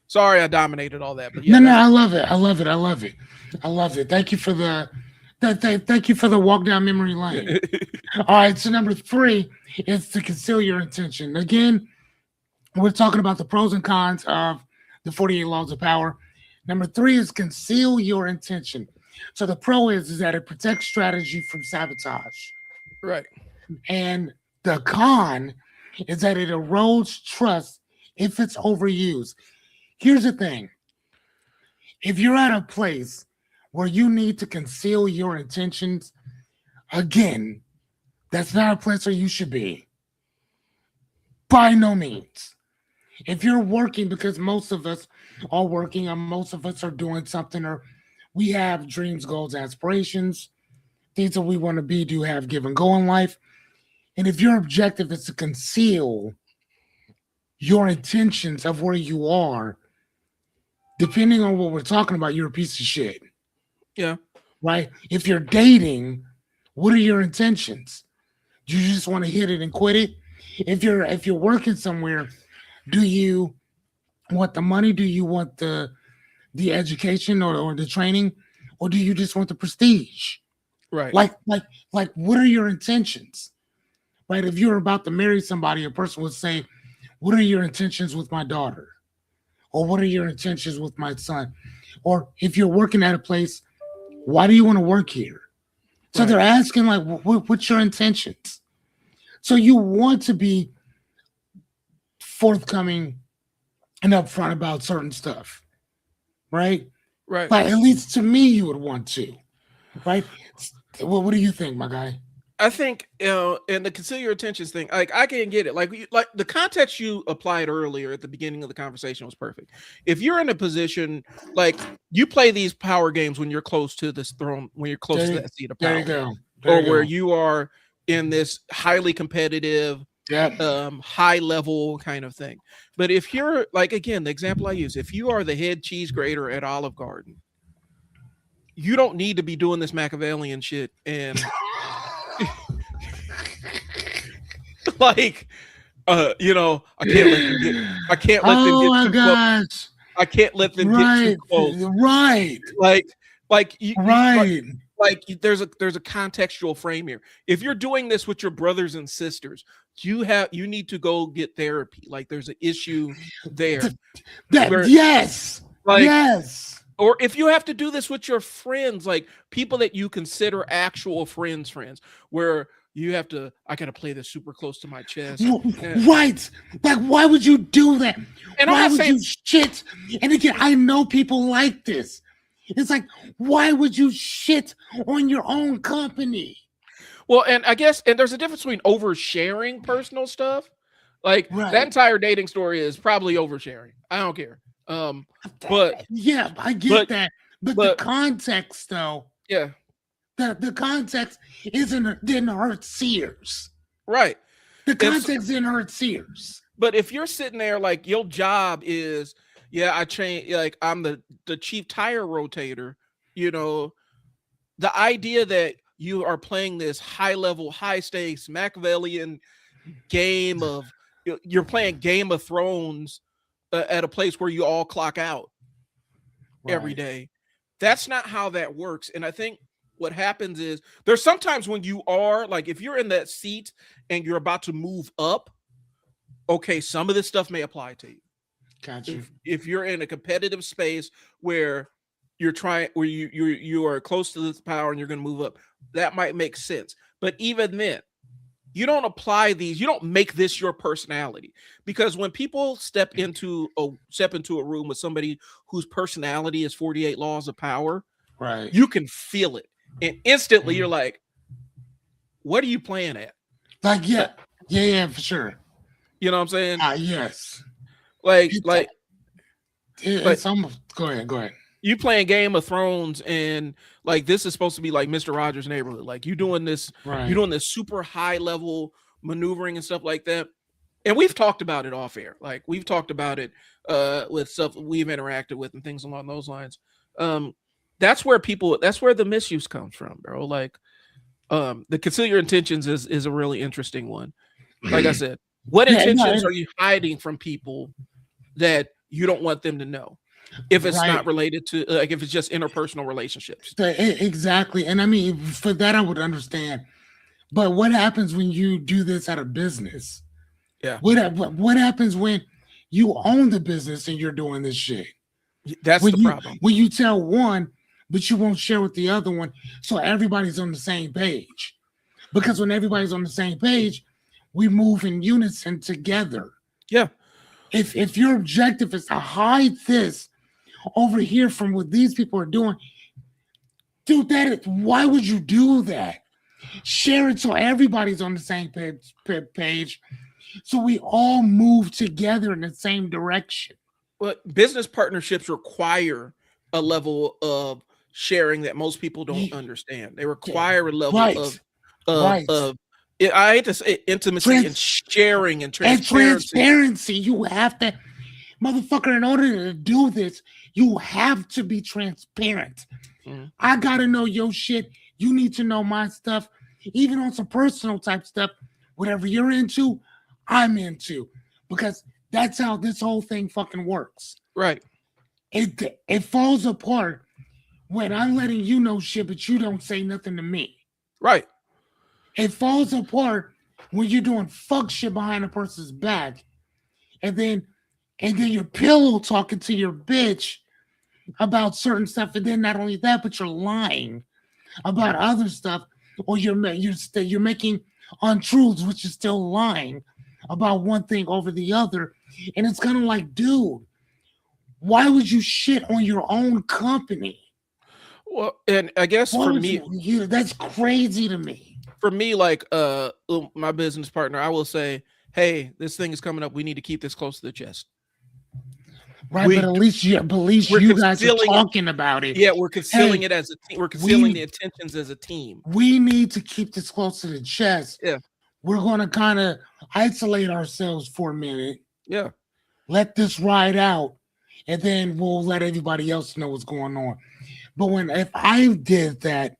Speaker 2: Sorry, I dominated all that, but yeah,
Speaker 1: No, no,
Speaker 2: that's
Speaker 1: I love it. I love it. I love it. I love it. Thank you for thank you for the walk down memory lane. All right, so number 3 is to conceal your intention. Again, we're talking about the pros and cons of the 48 laws of power. Number 3 is conceal your intention. So the pro is that it protects strategy from sabotage.
Speaker 2: right,
Speaker 1: And the con is that it erodes trust if it's overused. Here's the thing. If you're at a place where you need to conceal your intentions, again, that's not a place where you should be. By no means. If you're working, because most of us are working, or most of us are doing something, or we have dreams, goals, aspirations, things that we want to be, do, have, give, and go in life. And if your objective is to conceal your intentions of where you are, depending on what we're talking about, you're a piece of shit,
Speaker 2: yeah,
Speaker 1: right? If you're dating, what are your intentions? Do you just want to hit it and quit it? If you're working somewhere, do you want the money? Do you want the education or the training, or do you just want the prestige?
Speaker 2: right,
Speaker 1: Like what are your intentions? Right? If you're about to marry somebody, a person would say, "What are your intentions with my daughter?" Or "What are your intentions with my son?" Or if you're working at a place, "Why do you want to work here?" So
Speaker 2: right,
Speaker 1: they're asking like, "What's your intentions?" So you want to be forthcoming and upfront about certain stuff, right?
Speaker 2: right.
Speaker 1: Like at least to me, you would want to, right? What do you think, my guy?
Speaker 2: I think, and the conceal your intentions thing, like I can get it. Like the context you applied earlier at the beginning of the conversation was perfect. If you're in a position like you play these power games when you're close to this throne, when you're close to
Speaker 1: There,
Speaker 2: that seat of
Speaker 1: there you
Speaker 2: power,
Speaker 1: go. There
Speaker 2: or
Speaker 1: you
Speaker 2: where
Speaker 1: go.
Speaker 2: you are in this highly competitive,
Speaker 1: Yep.
Speaker 2: high level kind of thing. But if you're like, again, the example I use, if you are the head cheese grater at Olive Garden, you don't need to be doing this Machiavellian shit and like I can't let them
Speaker 1: Oh
Speaker 2: get
Speaker 1: my
Speaker 2: too close.
Speaker 1: gosh.
Speaker 2: I can't let them get too
Speaker 1: Right.
Speaker 2: close.
Speaker 1: Right.
Speaker 2: Like you
Speaker 1: Right.
Speaker 2: there's a contextual frame here. If you're doing this with your brothers and sisters, you need to go get therapy. Like there's an issue there
Speaker 1: That
Speaker 2: where
Speaker 1: yes.
Speaker 2: like
Speaker 1: Yes.
Speaker 2: or if you have to do this with your friends, like people that you consider actual friends, where you have to, I gotta play this super close to my chest.
Speaker 1: Right. Like, why would you do that?
Speaker 2: And I'm
Speaker 1: Why
Speaker 2: not
Speaker 1: would
Speaker 2: saying
Speaker 1: you shit? And again, I know people like this. It's like, why would you shit on your own company?
Speaker 2: well, and I guess, and there's a difference between oversharing personal stuff. Like that
Speaker 1: Right.
Speaker 2: entire dating story is probably oversharing. I don't care. But
Speaker 1: Yeah, I get
Speaker 2: but
Speaker 1: that. But the
Speaker 2: but
Speaker 1: context, though,
Speaker 2: yeah,
Speaker 1: the context didn't hurt Sears.
Speaker 2: right.
Speaker 1: The
Speaker 2: If
Speaker 1: context didn't hurt Sears.
Speaker 2: but if you're sitting there like your job is, yeah, I train like I'm the chief tire rotator, you know, the idea that you are playing this high level, high stakes Machiavellian game of you're playing Game of Thrones at a place where you all clock out every
Speaker 1: Right.
Speaker 2: day. That's not how that works. And I think what happens is there's sometimes when you are like, if you're in that seat and you're about to move up, okay, some of this stuff may apply to you.
Speaker 1: Gotcha.
Speaker 2: If you're in a competitive space where you're trying where you are close to this power and you're going to move up, that might make sense. But even then, you don't apply these, you don't make this your personality, because when people step into a room with somebody whose personality is 48 laws of power,
Speaker 1: Right.
Speaker 2: you can feel it, and instantly
Speaker 1: Mhm.
Speaker 2: you're like, what are you playing at?
Speaker 1: Like, yeah, for sure.
Speaker 2: You know what I'm saying?
Speaker 1: Yes.
Speaker 2: like
Speaker 1: It's,
Speaker 2: like like
Speaker 1: it's almost. Go ahead. Go ahead.
Speaker 2: you playing Game of Thrones, and like this is supposed to be like Mr. Rogers' Neighborhood. Like you doing this,
Speaker 1: Right.
Speaker 2: you're doing this super high level maneuvering and stuff like that. And we've talked about it off air. Like we've talked about it with stuff we've interacted with and things along those lines. That's where the misuse comes from, bro. Like the conceal your intentions is a really interesting one. Like I said, what
Speaker 1: Yeah, no,
Speaker 2: intentions are you hiding from people that you don't want them to know? If it's
Speaker 1: right.
Speaker 2: not related to like if it's just interpersonal relationships.
Speaker 1: Exactly. And I mean, for that, I would understand. But what happens when you do this out of business?
Speaker 2: Yeah.
Speaker 1: What happens when you own the business and you're doing this shit?
Speaker 2: That's
Speaker 1: When
Speaker 2: the
Speaker 1: you
Speaker 2: problem.
Speaker 1: when you tell one, but you won't share with the other one, so everybody's on the same page. Because when everybody's on the same page, we move in unison together.
Speaker 2: Yeah.
Speaker 1: If your objective is to hide this over here from what these people are doing, dude, why would you do that? Share it so everybody's on the same page, so we all move together in the same direction.
Speaker 2: But business partnerships require a level of sharing that most people don't understand. They require a level
Speaker 1: Right.
Speaker 2: of I hate to say intimacy and sharing and transparency.
Speaker 1: You have to, motherfucker, in order to do this, you have to be transparent.
Speaker 2: Mhm.
Speaker 1: I gotta know your shit. You need to know my stuff, even on some personal type stuff. Whatever you're into, I'm into, because that's how this whole thing fucking works.
Speaker 2: Right.
Speaker 1: It falls apart when I'm letting you know shit, but you don't say nothing to me.
Speaker 2: Right.
Speaker 1: It falls apart when you're doing fuck shit behind a person's back, and then you're pillow talking to your bitch about certain stuff, and then not only that, but you're lying about other stuff, or you're making untruths, which is still lying about one thing over the other, and it's kind of like, dude, why would you shit on your own company?
Speaker 2: Well, and I guess for me,
Speaker 1: that's crazy to me.
Speaker 2: for me, like my business partner, I will say, hey, this thing is coming up. We need to keep this close to the chest.
Speaker 1: Right, but at least
Speaker 2: We're
Speaker 1: you guys are
Speaker 2: concealing it.
Speaker 1: talking about it.
Speaker 2: Yeah, we're concealing
Speaker 1: Hey,
Speaker 2: it as a team. We're concealing the
Speaker 1: we
Speaker 2: intentions as a team.
Speaker 1: we need to keep this close to the chest.
Speaker 2: Yeah,
Speaker 1: We're going to kind of isolate ourselves for a minute,
Speaker 2: yeah,
Speaker 1: let this ride out, and then we'll let everybody else know what's going on. But if I did that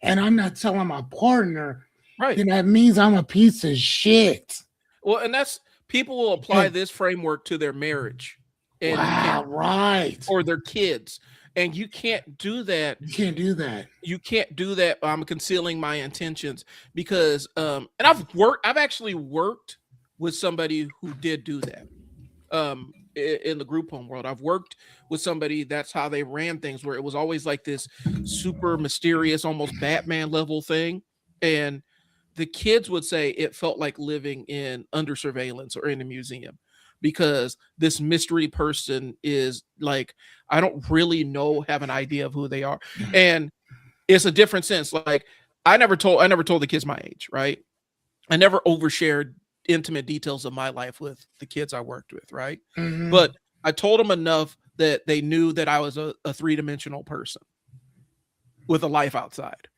Speaker 1: and I'm not telling my partner,
Speaker 2: right.
Speaker 1: then that means I'm a piece of shit.
Speaker 2: Well, and that's people will apply this framework to their marriage, and you can't,
Speaker 1: right,
Speaker 2: or their kids, and you can't do that.
Speaker 1: You can't do that.
Speaker 2: You can't do that. I'm concealing my intentions because, and I've actually worked with somebody who did do that. In the group home world, I've worked with somebody that's how they ran things, where it was always like this super mysterious, almost Batman level thing, and the kids would say it felt like living in under surveillance or in a museum because this mystery person is like, I don't really have an idea of who they are, and it's a different sense. Like I never told the kids my age, right? I never overshared intimate details of my life with the kids I worked with, right?
Speaker 1: Mm-hmm.
Speaker 2: But I told them enough that they knew that I was a three-dimensional person with a life outside.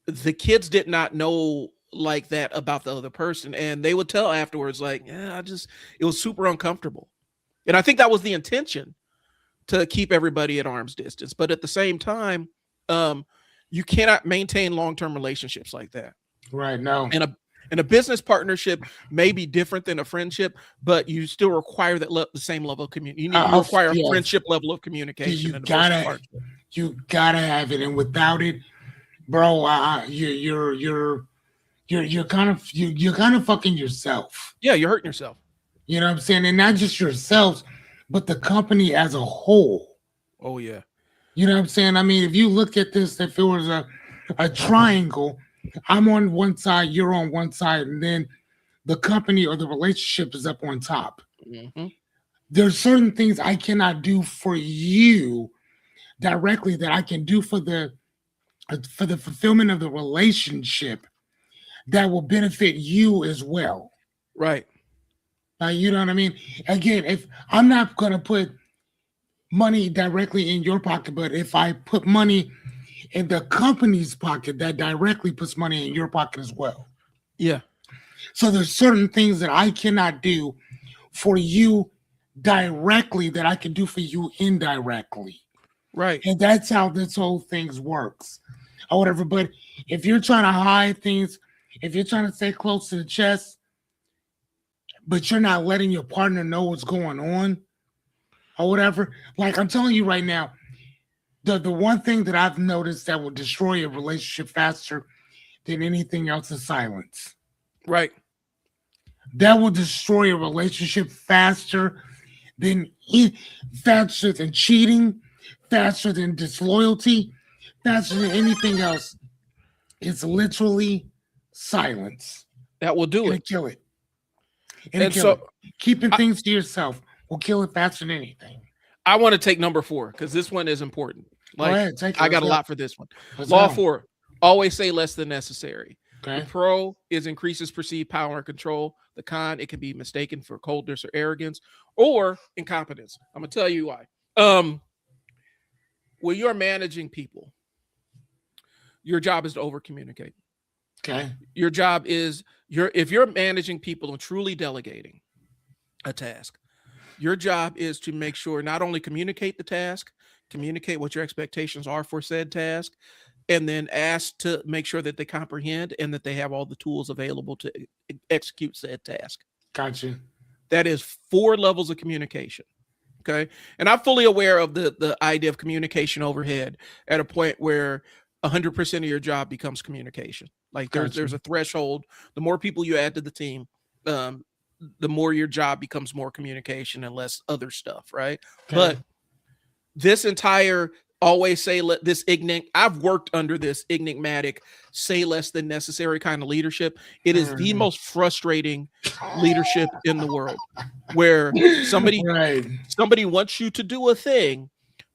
Speaker 2: The kids did not know like that about the other person, and they would tell afterwards, like, yeah, it was super uncomfortable. And I think that was the intention, to keep everybody at arm's distance. But at the same time, you cannot maintain long-term relationships like that.
Speaker 1: Right. No.
Speaker 2: And a business partnership may be different than a friendship, but you still require the same level of communication. You require a friendship level of communication.
Speaker 1: You gotta have it, and without it, bro, you're kind of fucking yourself.
Speaker 2: Yeah, you're hurting yourself.
Speaker 1: You know what I'm saying? And not just yourselves, but the company as a whole.
Speaker 2: Oh yeah.
Speaker 1: You know what I'm saying? I mean, if you look at this, if it was a triangle, I'm on one side, you're on one side, and then the company or the relationship is up on top.
Speaker 2: Mm-hmm.
Speaker 1: There's certain things I cannot do for you directly that I can do for the fulfillment of the relationship that will benefit you as well.
Speaker 2: Right.
Speaker 1: You know what I mean? Again, if I'm not going to put money directly in your pocket, but if I put money in the company's pocket, that directly puts money in your pocket as well.
Speaker 2: Yeah.
Speaker 1: So there's certain things that I cannot do for you directly that I can do for you indirectly.
Speaker 2: Right.
Speaker 1: And that's how this whole thing works or whatever. But if you're trying to hide things, if you're trying to stay close to the chest, but you're not letting your partner know what's going on or whatever, like I'm telling you right now, the one thing that I've noticed that will destroy a relationship faster than anything else is silence.
Speaker 2: Right.
Speaker 1: That will destroy a relationship faster than cheating, faster than disloyalty, faster than anything else. It's literally silence.
Speaker 2: That will do it.
Speaker 1: Kill it. And so it. Keeping things to yourself will kill it faster than anything.
Speaker 2: I want to take number 4 because this one is important. Like, I got a lot for this one. Law 4, always say less than necessary. Okay. The pro is increases perceived power and control. The con, it can be mistaken for coldness or arrogance or incompetence. I'm going to tell you why. When you're managing people, your job is to over communicate.
Speaker 1: Okay.
Speaker 2: Your job is if you're managing people and truly delegating a task, your job is to make sure not only communicate the task, communicate what your expectations are for said task, and then ask to make sure that they comprehend and that they have all the tools available to execute said task.
Speaker 1: Gotcha.
Speaker 2: That is 4 levels of communication. Okay. And I'm fully aware of the idea of communication overhead at a point where 100% of your job becomes communication. Like there's a threshold. The more people you add to the team, the more your job becomes more communication and less other stuff, right? Okay. But this entire always say I've worked under this enigmatic say less than necessary kind of leadership. It is the most frustrating leadership in the world, where somebody wants you to do a thing,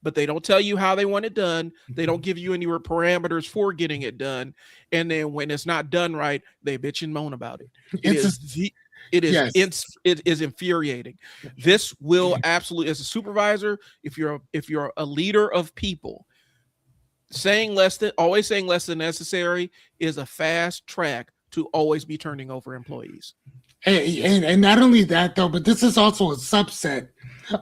Speaker 2: but they don't tell you how they want it done. They don't give you any parameters for getting it done. And then when it's not done right, they bitch and moan about it. It
Speaker 1: It's a
Speaker 2: is
Speaker 1: yes.
Speaker 2: it is infuriating. This will absolutely, as a supervisor, if you're a leader of people, always saying less than necessary is a fast track to always be turning over employees.
Speaker 1: And not only that though, but this is also a subset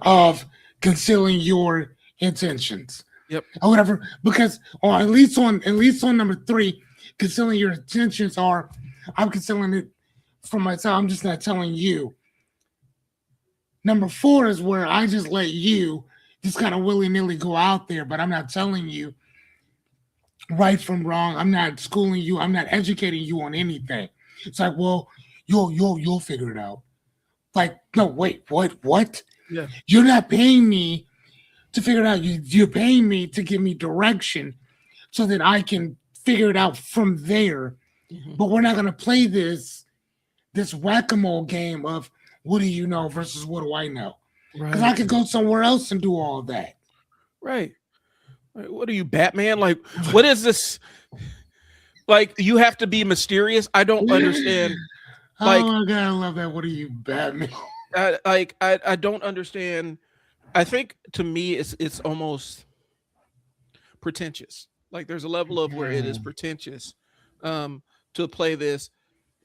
Speaker 1: of concealing your intentions
Speaker 2: Yep.
Speaker 1: or whatever. Because, or at least on number 3, concealing your intentions are, I'm concealing it from myself. I'm just not telling you. Number 4 is where I just let you just kind of willy nilly go out there, but I'm not telling you right from wrong. I'm not schooling you. I'm not educating you on anything. It's like, well, you'll figure it out. Like, no, wait, what?
Speaker 2: Yeah.
Speaker 1: You're not paying me to figure it out. You're paying me to give me direction so that I can figure it out from there.
Speaker 2: Mhm.
Speaker 1: But we're not gonna play this whack-a-mole game of what do you know versus what do I know? Because I
Speaker 2: Right.
Speaker 1: could go somewhere else and do all of that.
Speaker 2: Right. Like, what are you, Batman? Like, what is this? Like, you have to be mysterious. I don't understand. Like,
Speaker 1: Oh my god, I love that. What are you, Batman?
Speaker 2: I don't understand. I think to me it's almost pretentious. Like there's a level of where it is pretentious to play this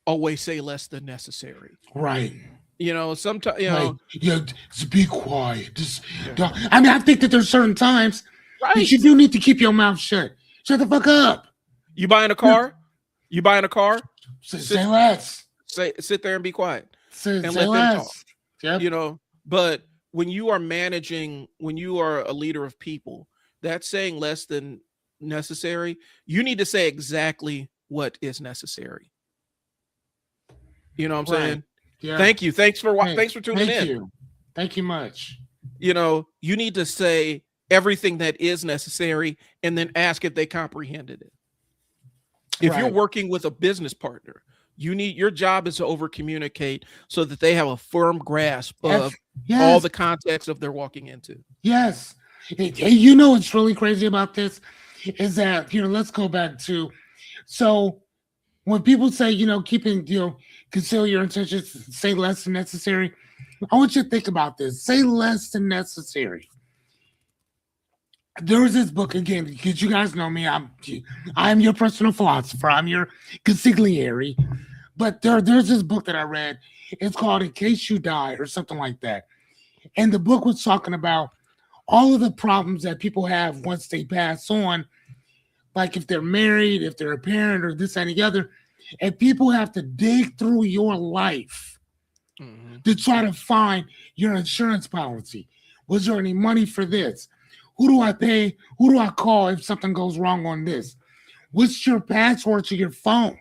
Speaker 2: always say less than necessary.
Speaker 1: Right.
Speaker 2: Sometimes
Speaker 1: Like, yeah, just be quiet. Just
Speaker 2: yeah.
Speaker 1: don't. I mean, I think that there's certain times that
Speaker 2: Right.
Speaker 1: you do need to keep your mouth shut. Shut the fuck up.
Speaker 2: You buying a car? You buying a car?
Speaker 1: Say less.
Speaker 2: Sit there and be quiet
Speaker 1: Say
Speaker 2: and let them
Speaker 1: less.
Speaker 2: talk.
Speaker 1: Yep.
Speaker 2: But when you are when you are a leader of people, that's saying less than necessary. You need to say exactly what is necessary. You know what I'm
Speaker 1: Right.
Speaker 2: saying?
Speaker 1: Yeah.
Speaker 2: Thank you. Thanks for
Speaker 1: Hey,
Speaker 2: thanks for tuning
Speaker 1: thank
Speaker 2: in.
Speaker 1: you. Thank you much.
Speaker 2: You need to say everything that is necessary and then ask if they comprehended it. If you're
Speaker 1: Right.
Speaker 2: working with a business partner, your job is to over communicate so that they have a firm grasp of
Speaker 1: Yes.
Speaker 2: all the context of they're walking into.
Speaker 1: Yes. You know what's really crazy about this is that, let's go back to, so when people say, keeping, conceal your intentions, say less than necessary, I want you to think about this. Say less than necessary. There was this book again, because you guys know me. I'm your personal philosopher. I'm your consigliere. But there's this book that I read. It's called In Case You Die or something like that. And the book was talking about all of the problems that people have once they pass on, like if they're married, if they're a parent, or this and the other. And people have to dig through your life to try to find your insurance policy. Was there any money for this? Who do I pay? Who do I call if something goes wrong on this? What's your password to your phone?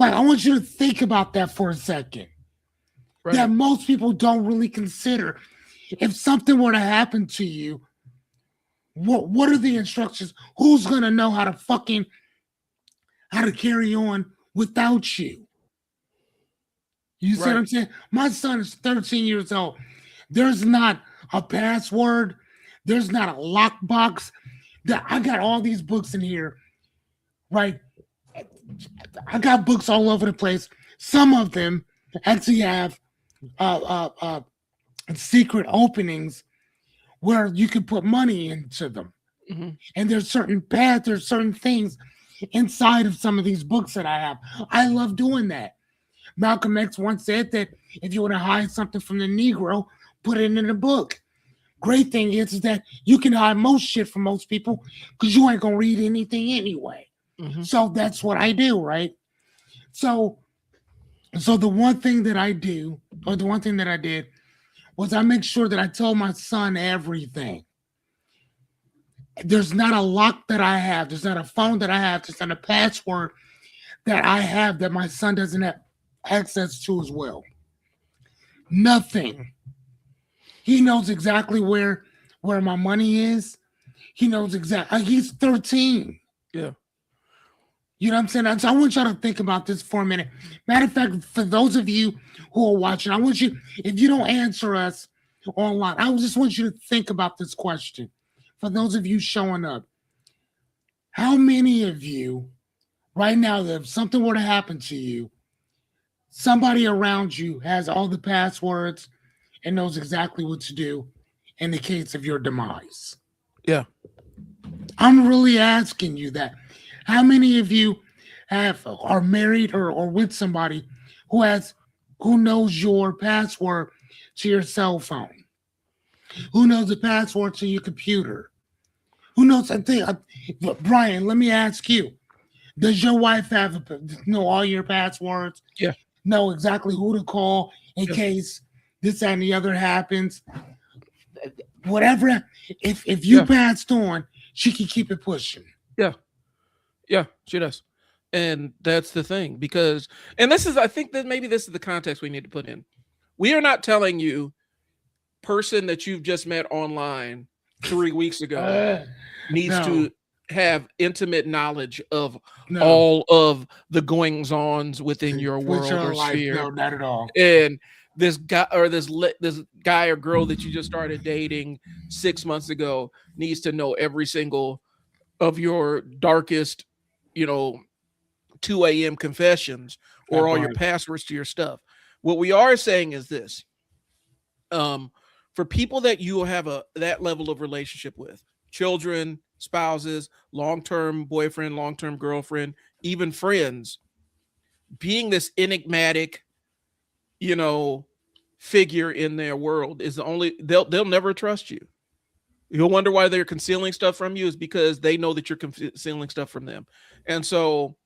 Speaker 1: Like, I want you to think about that for a second.
Speaker 2: Right.
Speaker 1: That most people don't really consider. If something were to happen to you, what are the instructions? Who's gonna know how to carry on without you? You see what I'm saying? My son is 13 years old. There's not a password. There's not a lockbox. I got all these books in here, right? I got books all over the place. Some of them actually have secret openings where you can put money into them.
Speaker 2: Mm-hmm.
Speaker 1: And there's certain paths, there's certain things inside of some of these books that I have. I love doing that. Malcolm X once said that if you want to hide something from the Negro, put it in the book. Great thing is that you can hide most shit from most people because you ain't gonna read anything anyway.
Speaker 2: Mm-hmm.
Speaker 1: So that's what I do, right? So the one thing that I do, or the one thing that I did, was I make sure that I tell my son everything. There's not a lock that I have. There's not a phone that I have. There's not a password that I have that my son doesn't have access to as well. Nothing. He knows exactly where my money is. He knows exactly. He's 13.
Speaker 2: Yeah.
Speaker 1: You know what I'm saying? So I want y'all to think about this for a minute. Matter of fact, for those of you who are watching, I want you, if you don't answer us online. I just want you to think about this question. For those of you showing up, how many of you right now, if something were to happen to you, somebody around you has all the passwords and knows exactly what to do in the case of your demise?
Speaker 2: Yeah.
Speaker 1: I'm really asking you that. How many of you are married or with somebody who has who knows your password to your cell phone? Who knows the password to your computer? Who knows? Brian, let me ask you: does your wife know all your passwords?
Speaker 2: Yeah.
Speaker 1: Know exactly who to call in
Speaker 2: Yeah.
Speaker 1: case this and the other happens? Whatever. If you
Speaker 2: Yeah.
Speaker 1: passed on, she can keep it pushing.
Speaker 2: Yeah. Yeah. She does. And that's the thing, because, and this is, I think that maybe this is the context we need to put in. We are not telling you, person that you've just met online 3 weeks ago needs
Speaker 1: No,
Speaker 2: to have intimate knowledge of
Speaker 1: no.
Speaker 2: all of the goings ons within your
Speaker 1: With
Speaker 2: world
Speaker 1: your
Speaker 2: or
Speaker 1: life,
Speaker 2: sphere.
Speaker 1: no, not at all.
Speaker 2: And this guy or this guy or girl that you just started dating 6 months ago needs to know every single of your darkest, you know, 2 a.m. confessions or
Speaker 1: That
Speaker 2: all your
Speaker 1: part.
Speaker 2: passwords to your stuff. What we are saying is this: for people that you have that level of relationship with, children, spouses, long-term boyfriend, long-term girlfriend, even friends, being this enigmatic, you know, figure in their world is the only, they'll never trust you. You'll wonder why they're concealing stuff from you, is because they know that you're concealing stuff from them. And so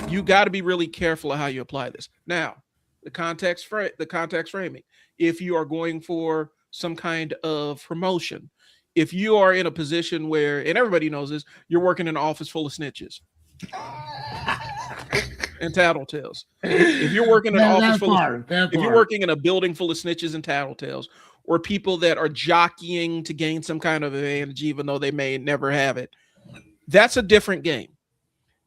Speaker 2: you got to be really careful of how you apply this. Now, the context framing. If you are going for some kind of promotion, if you are in a position where, and everybody knows this, you're working in an office full of snitches and tattletales. If you're working in an office full of, if you're working in a building full of snitches and tattletales, or people that are jockeying to gain some kind of advantage, even though they may never have it, that's a different game.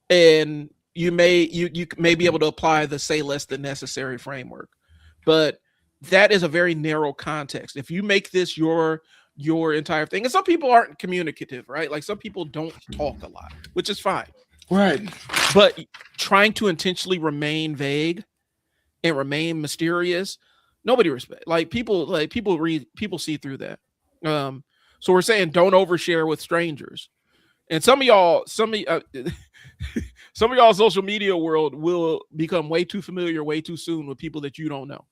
Speaker 2: And you may be able to apply the say less than necessary framework, but that is a very narrow context. If you make this your entire thing, and some people aren't communicative, right? Like some people don't talk a lot, which is fine,
Speaker 1: right?
Speaker 2: But trying to intentionally remain vague and remain mysterious, nobody respect. People see through that. So we're saying don't overshare with strangers. And some of y'all social media world will become way too familiar way too soon with people that you don't know.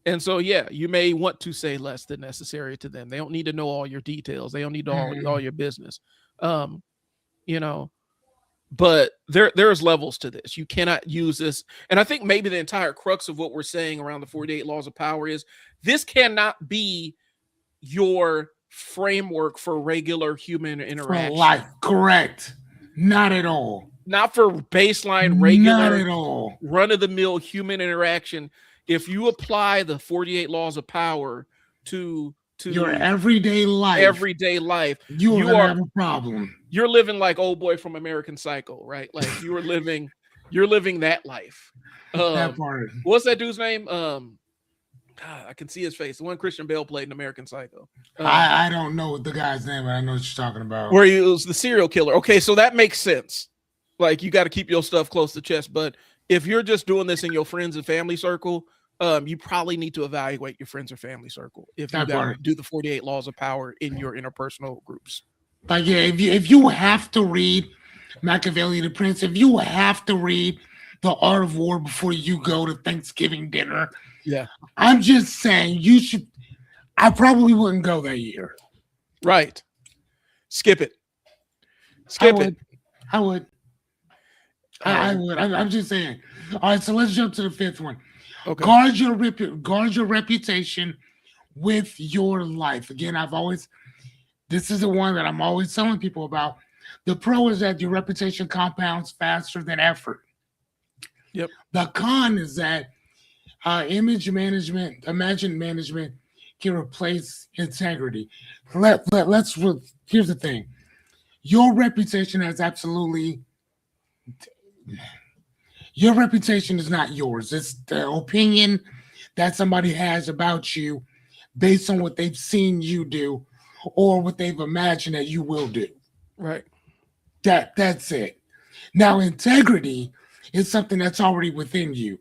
Speaker 2: And so, yeah, you may want to say less than necessary to them. They don't need to know all your details. They don't need all your business. You know, but there's levels to this. You cannot use this. And I think maybe the entire crux of what we're saying around the 48 laws of power is this cannot be your framework for regular human interaction.
Speaker 1: For life, correct. Not at all.
Speaker 2: Not for baseline, regular,
Speaker 1: not at all,
Speaker 2: run-of-the-mill human interaction. If you apply the 48 laws of power to
Speaker 1: your everyday life,
Speaker 2: you
Speaker 1: are have a problem.
Speaker 2: You're living like old boy from American Psycho, right? Like you're living that life.
Speaker 1: That part.
Speaker 2: What's that dude's name? God, I can see his face. The one Christian Bale played in American Psycho.
Speaker 1: I don't know the guy's name, but I know what you're talking about.
Speaker 2: Where he was the serial killer. Okay, so that makes sense. Like you got to keep your stuff close to chest. But if you're just doing this in your friends and family circle, you probably need to evaluate your friends or family circle if you got to do the 48 laws of power in your interpersonal groups.
Speaker 1: Like, yeah, if you have to read Machiavelli the Prince, if you have to read The Art of War before you go to Thanksgiving dinner,
Speaker 2: yeah,
Speaker 1: I'm just saying you should. I probably wouldn't go that year.
Speaker 2: Right. Skip it. Skip it.
Speaker 1: I would. I would. I'm just saying. All right, so let's jump to the fifth one. Okay. Guard your reputation with your life. Again, this is the one that I'm always telling people about. The pro is that your reputation compounds faster than effort.
Speaker 2: Yep.
Speaker 1: The con is that image management can replace integrity. Here's the thing. Your reputation is not yours. It's the opinion that somebody has about you based on what they've seen you do or what they've imagined that you will do.
Speaker 2: Right.
Speaker 1: That's it. Now, integrity is something that's already within you.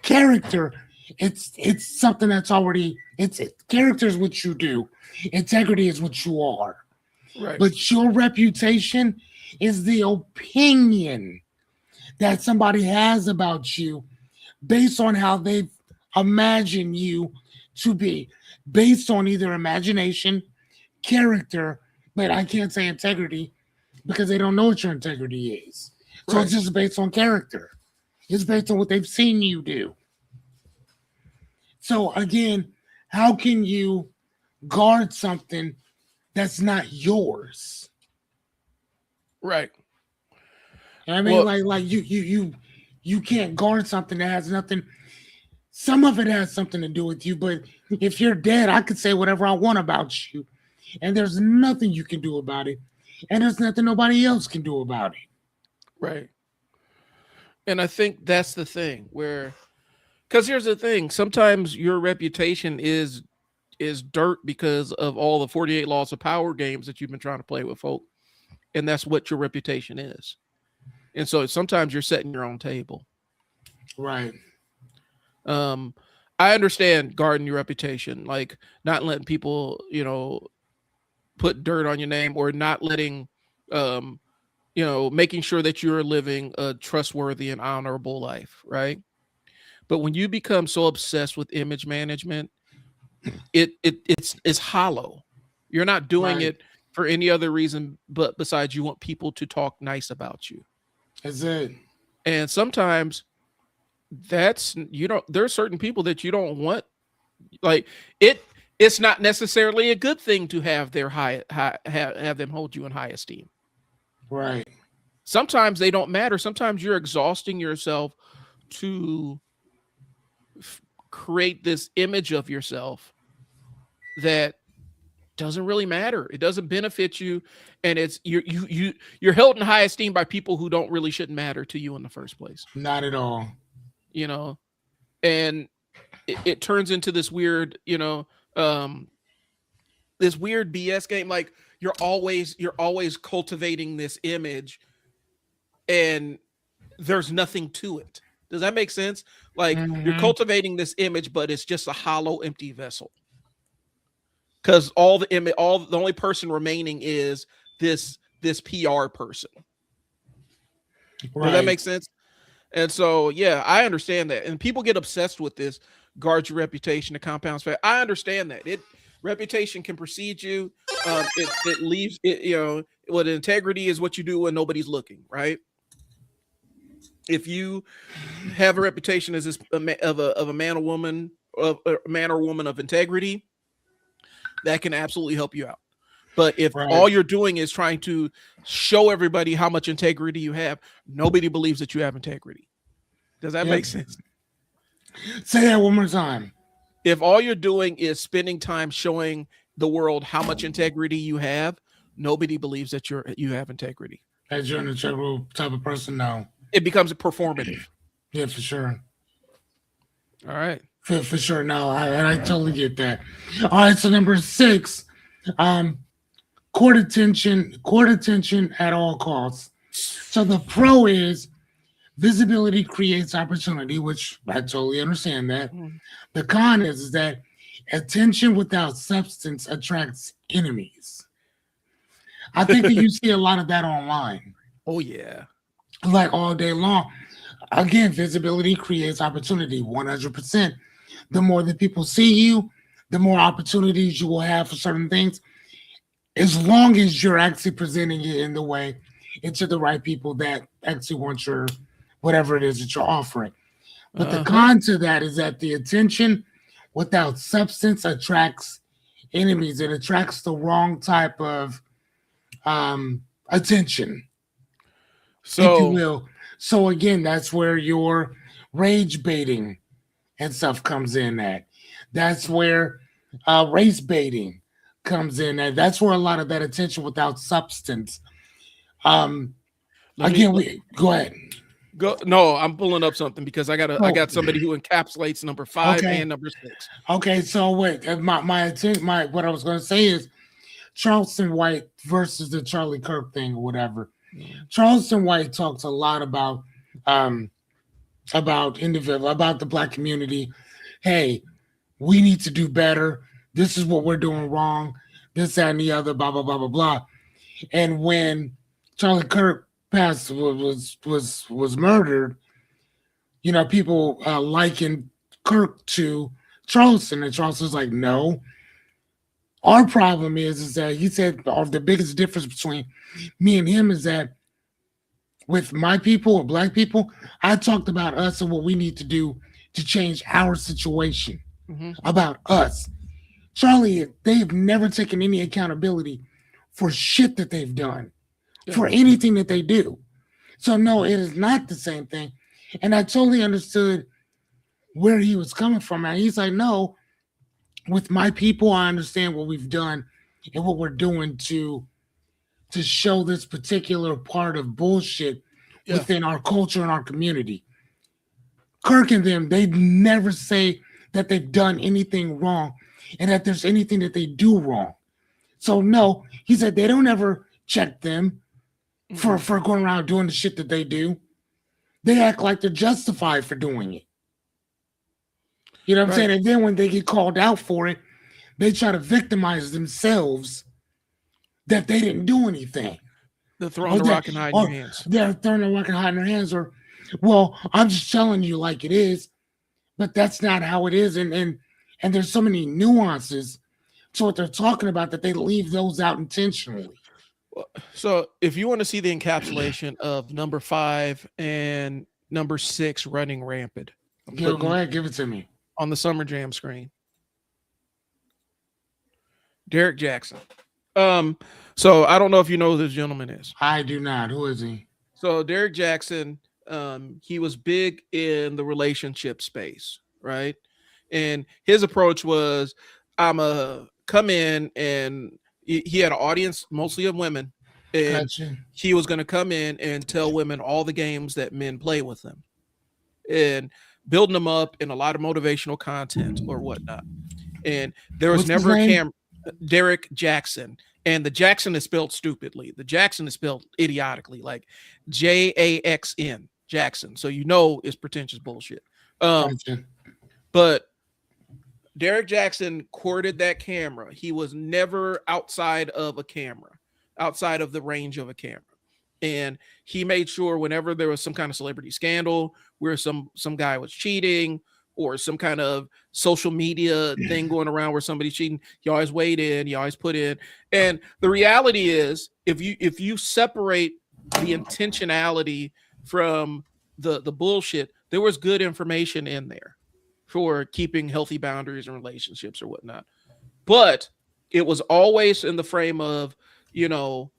Speaker 1: Character, it's something that's already character is what you do. Integrity is what you are.
Speaker 2: Right.
Speaker 1: But your reputation is the opinion that somebody has about you based on how they've imagined you to be, based on either imagination, character, but I can't say integrity because they don't know what your integrity is. So
Speaker 2: Right.
Speaker 1: it's just based on character. It's based on what they've seen you do. So again, how can you guard something that's not yours?
Speaker 2: Right.
Speaker 1: I mean,
Speaker 2: Well,
Speaker 1: like you can't guard something that has nothing. Some of it has something to do with you, but if you're dead, I could say whatever I want about you, and there's nothing you can do about it, and there's nothing nobody else can do about it.
Speaker 2: right. And I think that's the thing where, because here's the thing, sometimes your reputation is dirt because of all the 48 laws of power games that you've been trying to play with folk, and that's what your reputation is. And so sometimes you're setting your own table.
Speaker 1: Right,
Speaker 2: Um, I understand guarding your reputation, like not letting people, put dirt on your name, or not letting, um, making sure that you're living a trustworthy and honorable life, right? But when you become so obsessed with image management, it's hollow. You're not doing
Speaker 1: right.
Speaker 2: it for any other reason but besides you want people to talk nice about you.
Speaker 1: That's it.
Speaker 2: And sometimes that's there are certain people that you don't want, like it's not necessarily a good thing to have their have them hold you in high esteem.
Speaker 1: Right,
Speaker 2: Sometimes they don't matter. Sometimes you're exhausting yourself to create this image of yourself that doesn't really matter. It doesn't benefit you, and you're held in high esteem by people who don't really shouldn't matter to you in the first place.
Speaker 1: not at all.
Speaker 2: You know, and it turns into um, this weird BS game. Like you're always cultivating this image, and there's nothing to it. Does that make sense? Like you're
Speaker 1: Hmm.
Speaker 2: cultivating this image, but it's just a hollow, empty vessel. Because all the only person remaining is this PR person. Does that
Speaker 1: Right.
Speaker 2: make sense? And so, yeah, I understand that. And people get obsessed with this guard your reputation, the compounds fat. I understand that. Reputation can precede you. It leaves it, what integrity is what you do when nobody's looking, right? If you have a reputation as of a man or woman of a man or woman of integrity, that can absolutely help you out. But if
Speaker 1: Right.
Speaker 2: all you're doing is trying to show everybody how much integrity you have, nobody believes that you have integrity. Does that
Speaker 1: Yep.
Speaker 2: make sense?
Speaker 1: Say that one more time.
Speaker 2: If all you're doing is spending time showing the world how much integrity you have, nobody believes that you have integrity.
Speaker 1: As you're an integral type of person, no.
Speaker 2: It becomes performative.
Speaker 1: Yeah, for sure.
Speaker 2: All right.
Speaker 1: For sure. No, I totally get that. All right. So number 6, um, court attention at all costs. So the pro is visibility creates opportunity, which I totally understand that.
Speaker 2: Mm.
Speaker 1: The con is that attention without substance attracts enemies. I think that you see a lot of that online,
Speaker 2: Oh yeah.
Speaker 1: like all day long. Again, visibility creates opportunity 100%. The more that people see you, the more opportunities you will have for certain things, as long as you're actually presenting it in the way into the right people that actually want your whatever it is that you're offering. But the
Speaker 2: Uh-huh.
Speaker 1: con to that is that the attention without substance attracts enemies. It attracts the wrong type of attention, if you
Speaker 2: So
Speaker 1: will. So again, that's where your rage baiting and stuff comes in at. That's where race baiting comes in at. That's where a lot of that attention without substance. Um,
Speaker 2: let me
Speaker 1: again, we go ahead.
Speaker 2: Go. No, I'm pulling up something because I
Speaker 1: Oh,
Speaker 2: got somebody who encapsulates number 5
Speaker 1: okay.
Speaker 2: and number 6.
Speaker 1: Okay, so wait, my what I was going to say is Charleston White versus the Charlie Kirk thing or whatever.
Speaker 2: Mm.
Speaker 1: Charleston White talks a lot um about the black community. Hey, we need to do better. This is what we're doing wrong. This, that, and the other, blah blah blah blah blah. And when Charlie Kirk passed was murdered, people likened Kirk to Charleston, and Charleston's like, no. Our problem is that he said the biggest difference between me and him is that with my people or black people, I talked about us and what we need to do to change our situation
Speaker 2: Hmm.
Speaker 1: about us. Charlie, they've never taken any accountability for shit that they've done,
Speaker 2: Yeah.
Speaker 1: for anything that they do. So no, it is not the same thing. And I totally understood where he was coming from. And he's like, no, with my people, I understand what we've done and what we're doing to show this particular part of bullshit
Speaker 2: Yeah.
Speaker 1: within our culture and our community. Kirk and them, they never say that they've done anything wrong and that there's anything that they do wrong. So no, he said they don't ever check them
Speaker 2: Mm-mm.
Speaker 1: for going around doing the shit that they do. They act like they're justified for doing it. You know what I'm
Speaker 2: Right.
Speaker 1: saying? And then when they get called out for it, they try to victimize themselves that they didn't do anything.
Speaker 2: They're throwing
Speaker 1: Or
Speaker 2: the
Speaker 1: that
Speaker 2: rock and hiding your
Speaker 1: or
Speaker 2: hands.
Speaker 1: they're throwing a rock and hiding their hands, or well, I'm just telling you like it is, but that's not how it is. And there's so many nuances to what they're talking about that they leave those out intentionally.
Speaker 2: So if you want to see the encapsulation of number 5 and number 6 running rampant, I'm
Speaker 1: Go
Speaker 2: putting
Speaker 1: ahead, give it to me.
Speaker 2: on the Summer Jam screen. Derek Jackson. Um, so I don't know if you know who this gentleman is.
Speaker 1: I do not. Who is he?
Speaker 2: So Derek Jackson, he was big in the relationship space, right? And his approach was, I'm a come in, and he had an audience mostly of women, and
Speaker 1: Gotcha.
Speaker 2: he was going to come in and tell women all the games that men play with them, and building them up in a lot of motivational content or whatnot. And there was
Speaker 1: What's his
Speaker 2: never a
Speaker 1: name?
Speaker 2: Derek Jackson. And the Jackson is spelled stupidly. The Jackson is spelled idiotically, like Jaxn Jackson. So you know it's pretentious bullshit. Um,
Speaker 1: Gotcha.
Speaker 2: but Derek Jackson courted that camera. He was never outside of a camera, outside of the range of a camera. And he made sure whenever there was some kind of celebrity scandal where some guy was cheating or some kind of social media thing going around where somebody's cheating, he always weighed in, he always put in. And the reality is, if you separate the intentionality from the bullshit, there was good information in there for keeping healthy boundaries and relationships or whatnot. But it was always in the frame of, you know,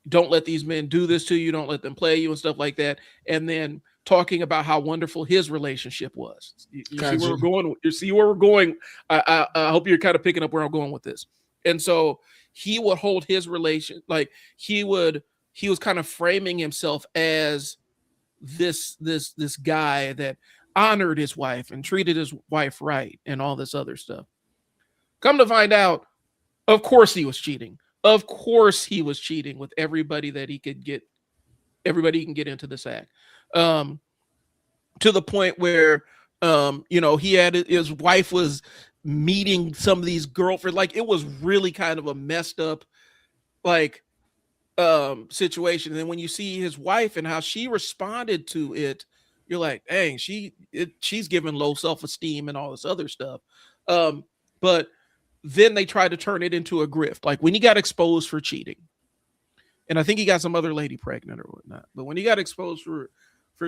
Speaker 2: don't let these men do this to you, don't let them play you and stuff like that. And then talking about how wonderful his relationship was. You see where
Speaker 1: Gotcha.
Speaker 2: we're going. You see where we're going. I hope you're kind of picking up where I'm going with this. And so he would hold his relation, like he was kind of framing himself as this guy that honored his wife and treated his wife right and all this other stuff. Come to find out, of course he was cheating. Of course he was cheating with everybody that he could get, everybody he can get into this act. Um, to the point where he had his wife was meeting some of these girlfriends. Like it was really kind of a messed up like situation. And then when you see his wife and how she responded to it, you're like, dang, she's given low self-esteem and all this other stuff. But then they tried to turn it into a grift. Like when he got exposed for cheating, and I think he got some other lady pregnant or whatnot. But when he got exposed for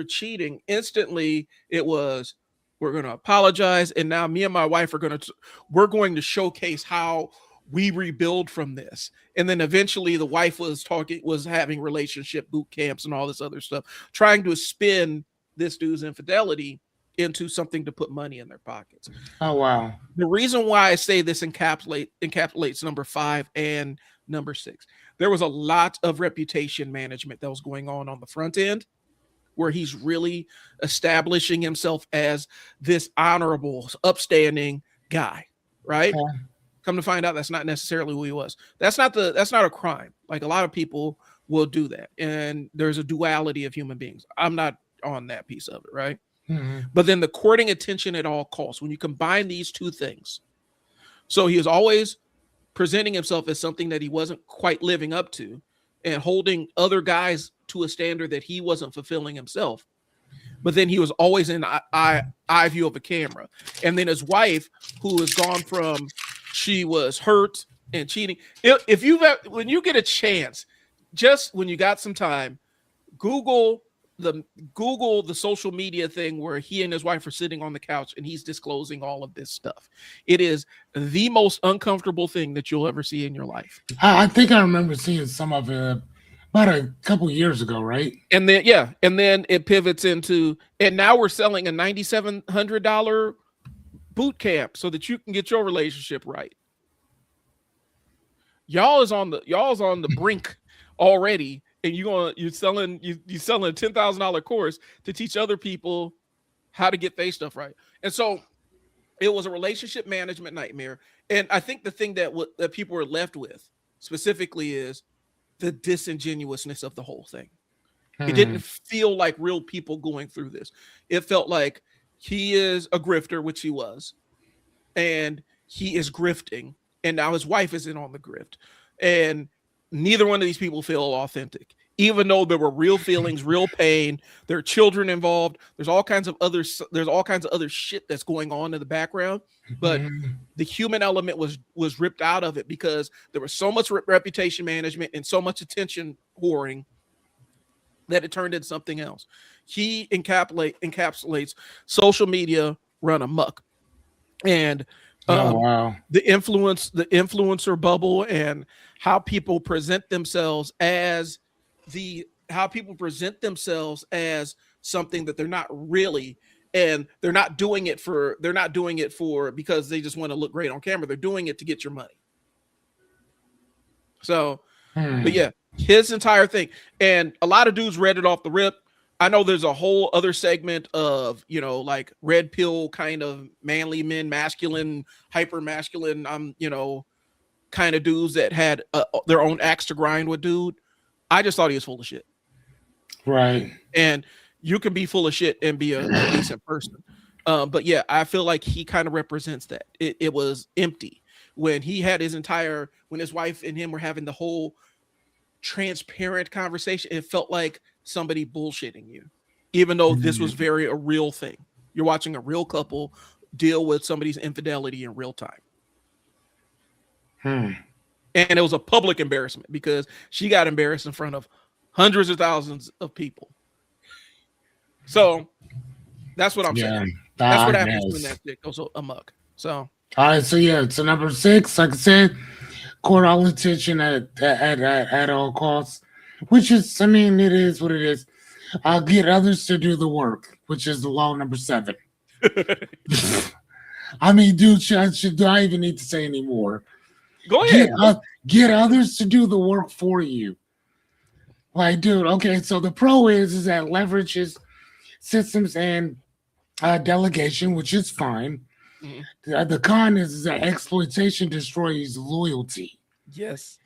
Speaker 2: cheating, instantly it was, we're going to apologize, and now me and my wife we're going to showcase how we rebuild from this. And then eventually the wife was having relationship boot camps and all this other stuff, trying to spin this dude's infidelity into something to put money in their pockets.
Speaker 1: Oh wow.
Speaker 2: The reason why I say this encapsulates number 5 and number 6, there was a lot of reputation management that was going on the front end where he's really establishing himself as this honorable, upstanding guy, right?
Speaker 1: Okay.
Speaker 2: Come to find out that's not necessarily who he was. That's not a crime. Like a lot of people will do that. And there's a duality of human beings. I'm not on that piece of it, right?
Speaker 1: Mhm.
Speaker 2: But then the courting attention at all costs, when you combine these two things. So he was always presenting himself as something that he wasn't quite living up to and holding other guys to a standard that he wasn't fulfilling himself. But then he was always in eye view of a camera. And then his wife, who has gone from she was hurt and cheating. If you've when you get a chance, just when you got some time, Google the social media thing where he and his wife are sitting on the couch and he's disclosing all of this stuff. It is the most uncomfortable thing that you'll ever see in your life.
Speaker 1: I think I remember seeing some of it about a couple years ago, right?
Speaker 2: And then it pivots into, and now we're selling a $9,700 boot camp so that you can get your relationship right. Y'all is on the brink already, and you're selling a $10,000 course to teach other people how to get their stuff right. And so it was a relationship management nightmare. And I think the thing that people were left with specifically is the disingenuousness of the whole thing. It didn't feel like real people going through this. It felt like he is a grifter, which he was, and he is grifting, and now his wife is in on the grift. And neither one of these people feel authentic, even though there were real feelings, real pain. There are children involved. There's all kinds of other shit that's going on in the background. But the human element was ripped out of it because there was so much reputation management and so much attention whoring that it turned into something else. He encapsulates social media run amok. And
Speaker 1: wow.
Speaker 2: the influencer bubble, and how people present themselves as something that they're not really, and they're not doing it for because they just want to look great on camera. They're doing it to get your money. So, but yeah, his entire thing, and a lot of dudes read it off the rip. I know there's a whole other segment of, like red pill kind of manly men, masculine, hyper masculine, kind of dudes that had their own axe to grind with dude. I just thought he was full of shit.
Speaker 1: Right.
Speaker 2: And you can be full of shit and be a decent person. But yeah, I feel like he kind of represents that. It was empty when he had when his wife and him were having the whole transparent conversation. It felt like somebody bullshitting you, even though this was a real thing. You're watching a real couple deal with somebody's infidelity in real time. And it was a public embarrassment because she got embarrassed in front of hundreds of thousands of people. So that's what I'm saying. That's what happens when that shit goes amok. So
Speaker 1: all right, so yeah, so number 6, like I said, court all attention at all costs, which is, I mean, it is what it is. I'll get others to do the work, which is the law number 7. I mean, dude, do I even need to say anymore?
Speaker 2: Go ahead.
Speaker 1: Get others to do the work for you. Like, dude, okay, so the pro is that leverages systems and delegation, which is fine. The con is that exploitation destroys loyalty.
Speaker 2: Yes.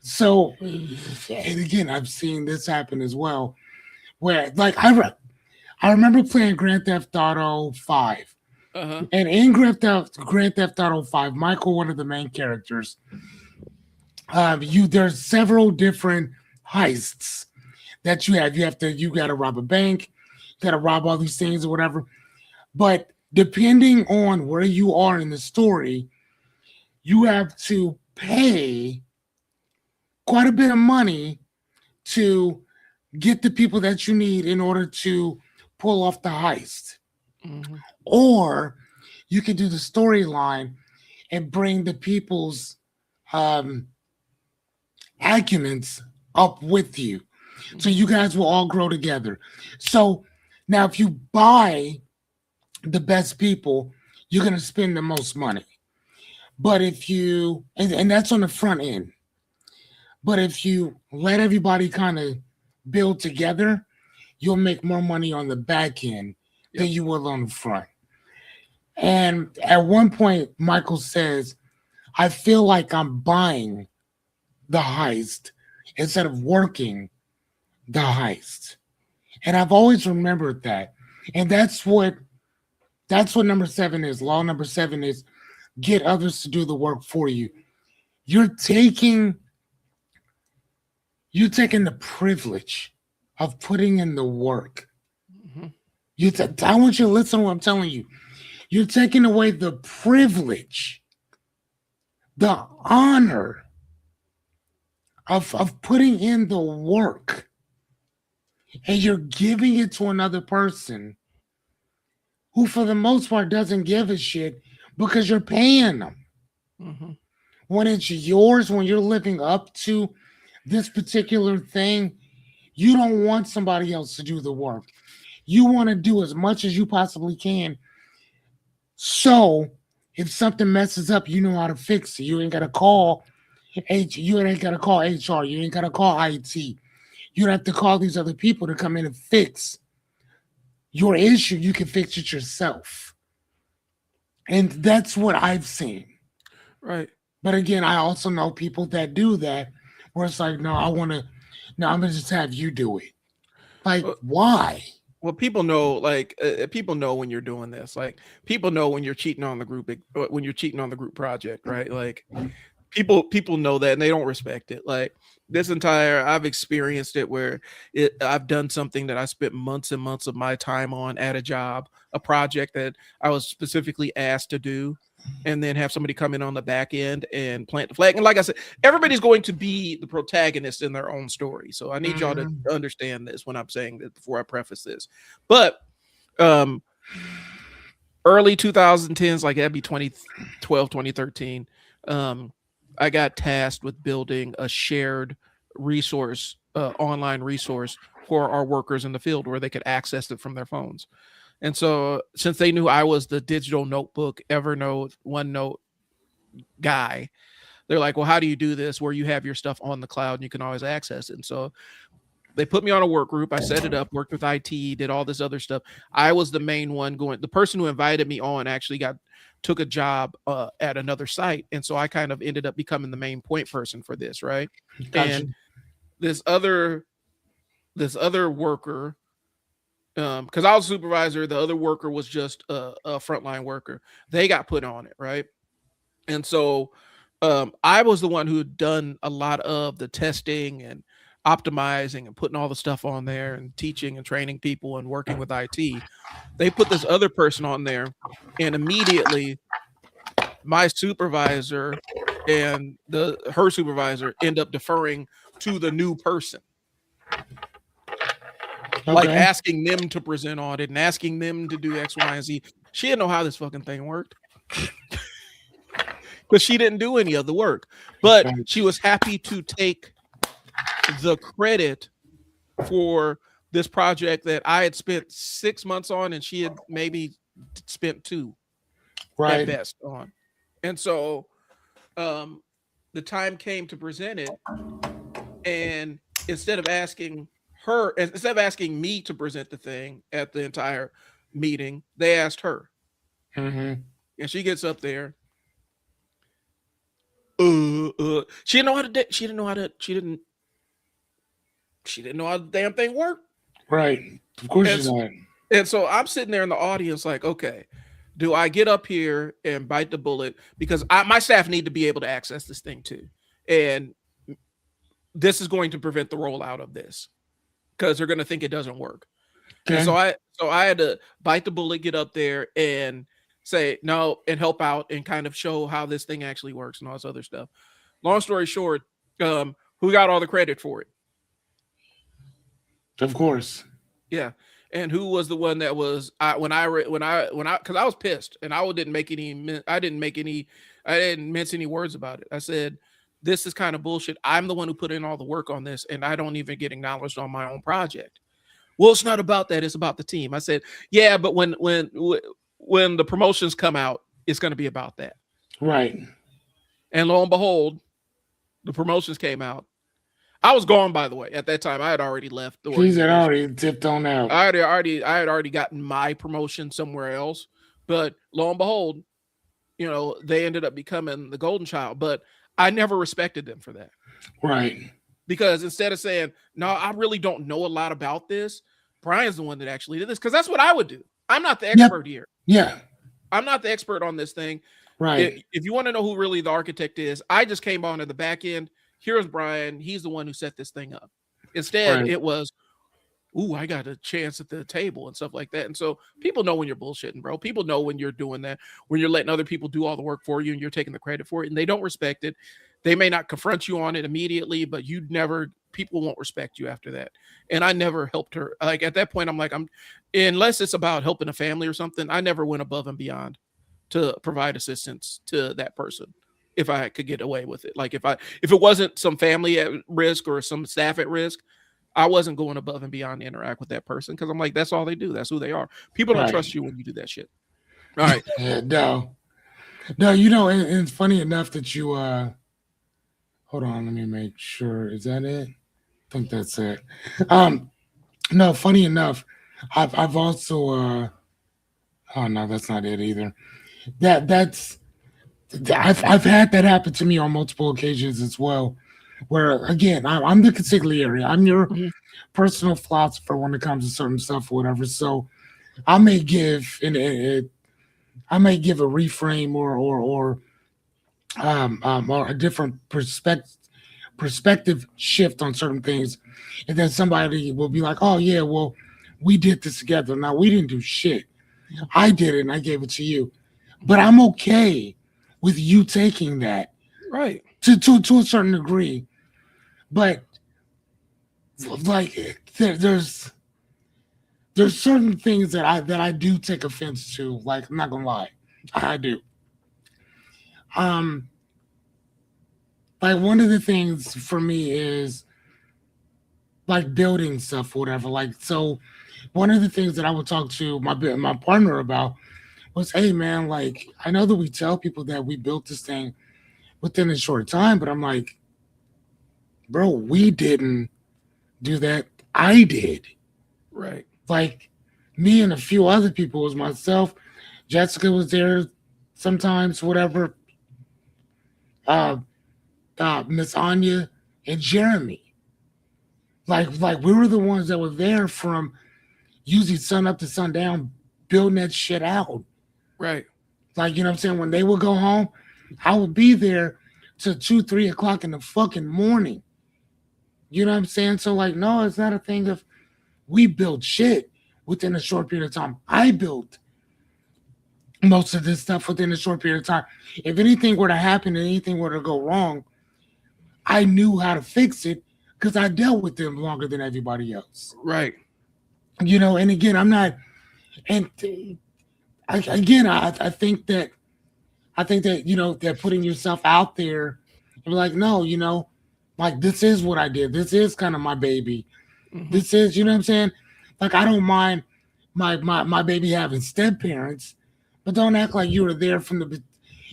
Speaker 1: So, and again, I've seen this happen as well, where like I remember playing Grand Theft Auto 5, and in Grand Theft Auto 5, Michael, one of the main characters, there's several different heists that you have. You got to rob a bank, you got to rob all these things or whatever, but depending on where you are in the story, you have to pay quite a bit of money to get the people that you need in order to pull off the heist. Or you can do the storyline and bring the people's arguments up with you. So you guys will all grow together. So now if you buy the best people, you're going to spend the most money. But if you, and that's on the front end. But if you let everybody kind of build together, you'll make more money on the back end than
Speaker 2: Yep.
Speaker 1: you will on the front. And at one point, Michael says, I feel like I'm buying the heist instead of working the heist. And I've always remembered that. And that's what number 7 is. Law number 7 is get others to do the work for you. You're taking the privilege of putting in the work.
Speaker 2: Mhm.
Speaker 1: I want you to listen to what I'm telling you. You're taking away the privilege, the honor of putting in the work, and you're giving it to another person who, for the most part, doesn't give a shit because you're paying them.
Speaker 2: Mhm.
Speaker 1: When it's yours, when you're living up to this particular thing, you don't want somebody else to do the work. You want to do as much as you possibly can. So if something messes up, you know how to fix it. You ain't gotta call you ain't gotta call HR. You ain't gotta call IT. You don't have to call these other people to come in and fix your issue. You can fix it yourself. And that's what I've seen.
Speaker 2: Right.
Speaker 1: But again, I also know people that do that where it's like, no, I'm gonna just have you do it. Like,
Speaker 2: Uh,
Speaker 1: why?
Speaker 2: Well, people know, like, people know when you're doing this. Like, people know when you're cheating on the group, when you're cheating on the group project, right? Like, people know that and they don't respect it. Like I've experienced it where I've done something that I spent months and months of my time on at a job, a project that I was specifically asked to do, and then have somebody come in on the back end and plant the flag. And like I said, everybody's going to be the protagonist in their own story. So I need y'all to
Speaker 1: Mhm.
Speaker 2: understand this when I'm saying that before I preface this. But um early 2010s, like that'd be 2012, 2013. I got tasked with building a shared resource, online resource for our workers in the field where they could access it from their phones. And so, since they knew I was the digital notebook, Evernote, OneNote guy, they're like, well, how do you do this where you have your stuff on the cloud and you can always access it? And so, they put me on a work group. I set it up, worked with IT, did all this other stuff. I was the main one going. The person who invited me on actually took a job at another site, and so I kind of ended up becoming the main point person for this, right?
Speaker 1: Gotcha.
Speaker 2: And this other worker, because I was a supervisor, the other worker was just a frontline worker. They got put on it, right? And so I was the one who had done a lot of the testing and optimizing and putting all the stuff on there and teaching and training people and working with IT. They put this other person on there, and immediately my supervisor and her supervisor end up deferring to the new person, like
Speaker 1: Okay.
Speaker 2: asking them to present on it and asking them to do X, Y, and Z. She didn't know how this fucking thing worked because she didn't do any of the work, but she was happy to take the credit for this project that I had spent 6 months on and she had maybe spent 2 at
Speaker 1: Right.
Speaker 2: best on. And so um the time came to present it, and instead of asking me to present the thing at the entire meeting, they asked her.
Speaker 1: Mm-hmm.
Speaker 2: And she gets up there. She didn't know how to she didn't know how the damn thing worked.
Speaker 1: Right. Of course
Speaker 2: And
Speaker 1: you're not.
Speaker 2: And so I'm sitting there in the audience like, okay, do I get up here and bite the bullet? Because my staff need to be able to access this thing too. And this is going to prevent the rollout of this because they're going to think it doesn't work. And
Speaker 1: Okay.
Speaker 2: so I had to bite the bullet, get up there and say no and help out and kind of show how this thing actually works and all this other stuff. Long story short, who got all the credit for it?
Speaker 1: Of course.
Speaker 2: Yeah. And who was the one that was because I was pissed and I didn't mince any words about it. I said, this is kind of bullshit. I'm the one who put in all the work on this and I don't even get acknowledged on my own project. Well, it's not about that. It's about the team. I said, yeah, but when the promotions come out, it's going to be about that.
Speaker 1: Right.
Speaker 2: And lo and behold, the promotions came out. I was gone, by the way. At that time, I had already left the
Speaker 1: He's had
Speaker 2: organization.
Speaker 1: already tipped on out.
Speaker 2: I had already gotten my promotion somewhere else. But lo and behold, they ended up becoming the golden child. But I never respected them for that.
Speaker 1: Right.
Speaker 2: Because instead of saying, no, I really don't know a lot about this, Brian's the one that actually did this. Because that's what I would do. I'm not the
Speaker 1: Yep.
Speaker 2: expert here.
Speaker 1: Yeah.
Speaker 2: I'm not the expert on this thing.
Speaker 1: Right.
Speaker 2: If you want to know who really the architect is, I just came on at the back end. Here's Brian. He's the one who set this thing up. Instead,
Speaker 1: Right.
Speaker 2: it was, ooh, I got a chance at the table and stuff like that. And so people know when you're bullshitting, bro. People know when you're doing that, when you're letting other people do all the work for you and you're taking the credit for it, and they don't respect it. They may not confront you on it immediately, but people won't respect you after that. And I never helped her. Like at that point, unless it's about helping a family or something, I never went above and beyond to provide assistance to that person if I could get away with it. Like if it wasn't some family at risk or some staff at risk, I wasn't going above and beyond to interact with that person because I'm like, that's all they do. That's who they are. People don't
Speaker 1: Right.
Speaker 2: trust you when you do that shit. All right.
Speaker 1: Yeah, no. No, and it's funny enough that you hold on, let me make sure. Is that it? I think that's it. Um no, funny enough, I've also oh no, that's not it either. That's I've had that happen to me on multiple occasions as well. Where again, I'm the consigliere. I'm your
Speaker 2: Mhm.
Speaker 1: personal philosopher when it comes to certain stuff or whatever. So I may give I may give a reframe or a different perspective shift on certain things, and then somebody will be like, "Oh yeah, well, we did this together. Now we didn't do shit. I did it, and I gave it to you." But I'm okay with you taking that
Speaker 2: Right.
Speaker 1: to a certain degree. But like there's certain things that I do take offense to. Like I'm not gonna lie, I do. Um, like one of the things for me is like building stuff or whatever. Like so, one of the things that I would talk to my partner about was, hey man, like I know that we tell people that we built this thing within a short time, but I'm like, bro, we didn't do that. I did.
Speaker 2: Right.
Speaker 1: Like me and a few other people, it was myself. Jessica was there sometimes, whatever. Uh, Miss Anya and Jeremy. Like we were the ones that were there from usually sun up to sundown, building that shit out.
Speaker 2: Right.
Speaker 1: Like you know what I'm saying? When they would go home, I would be there till 2, 3 o'clock in the fucking morning. You know what I'm saying? So like, no, it's not a thing of we built shit within a short period of time. I built most of this stuff within a short period of time. If anything were to happen and anything were to go wrong, I knew how to fix it because I dealt with them longer than everybody else.
Speaker 2: Right.
Speaker 1: And again, I'm not, and I think that that putting yourself out there and be like, no, like this is what I did. This is kind of my baby.
Speaker 2: Mhm.
Speaker 1: This is, you know what I'm saying? Like I don't mind my baby having step parents, but don't act like you were there from the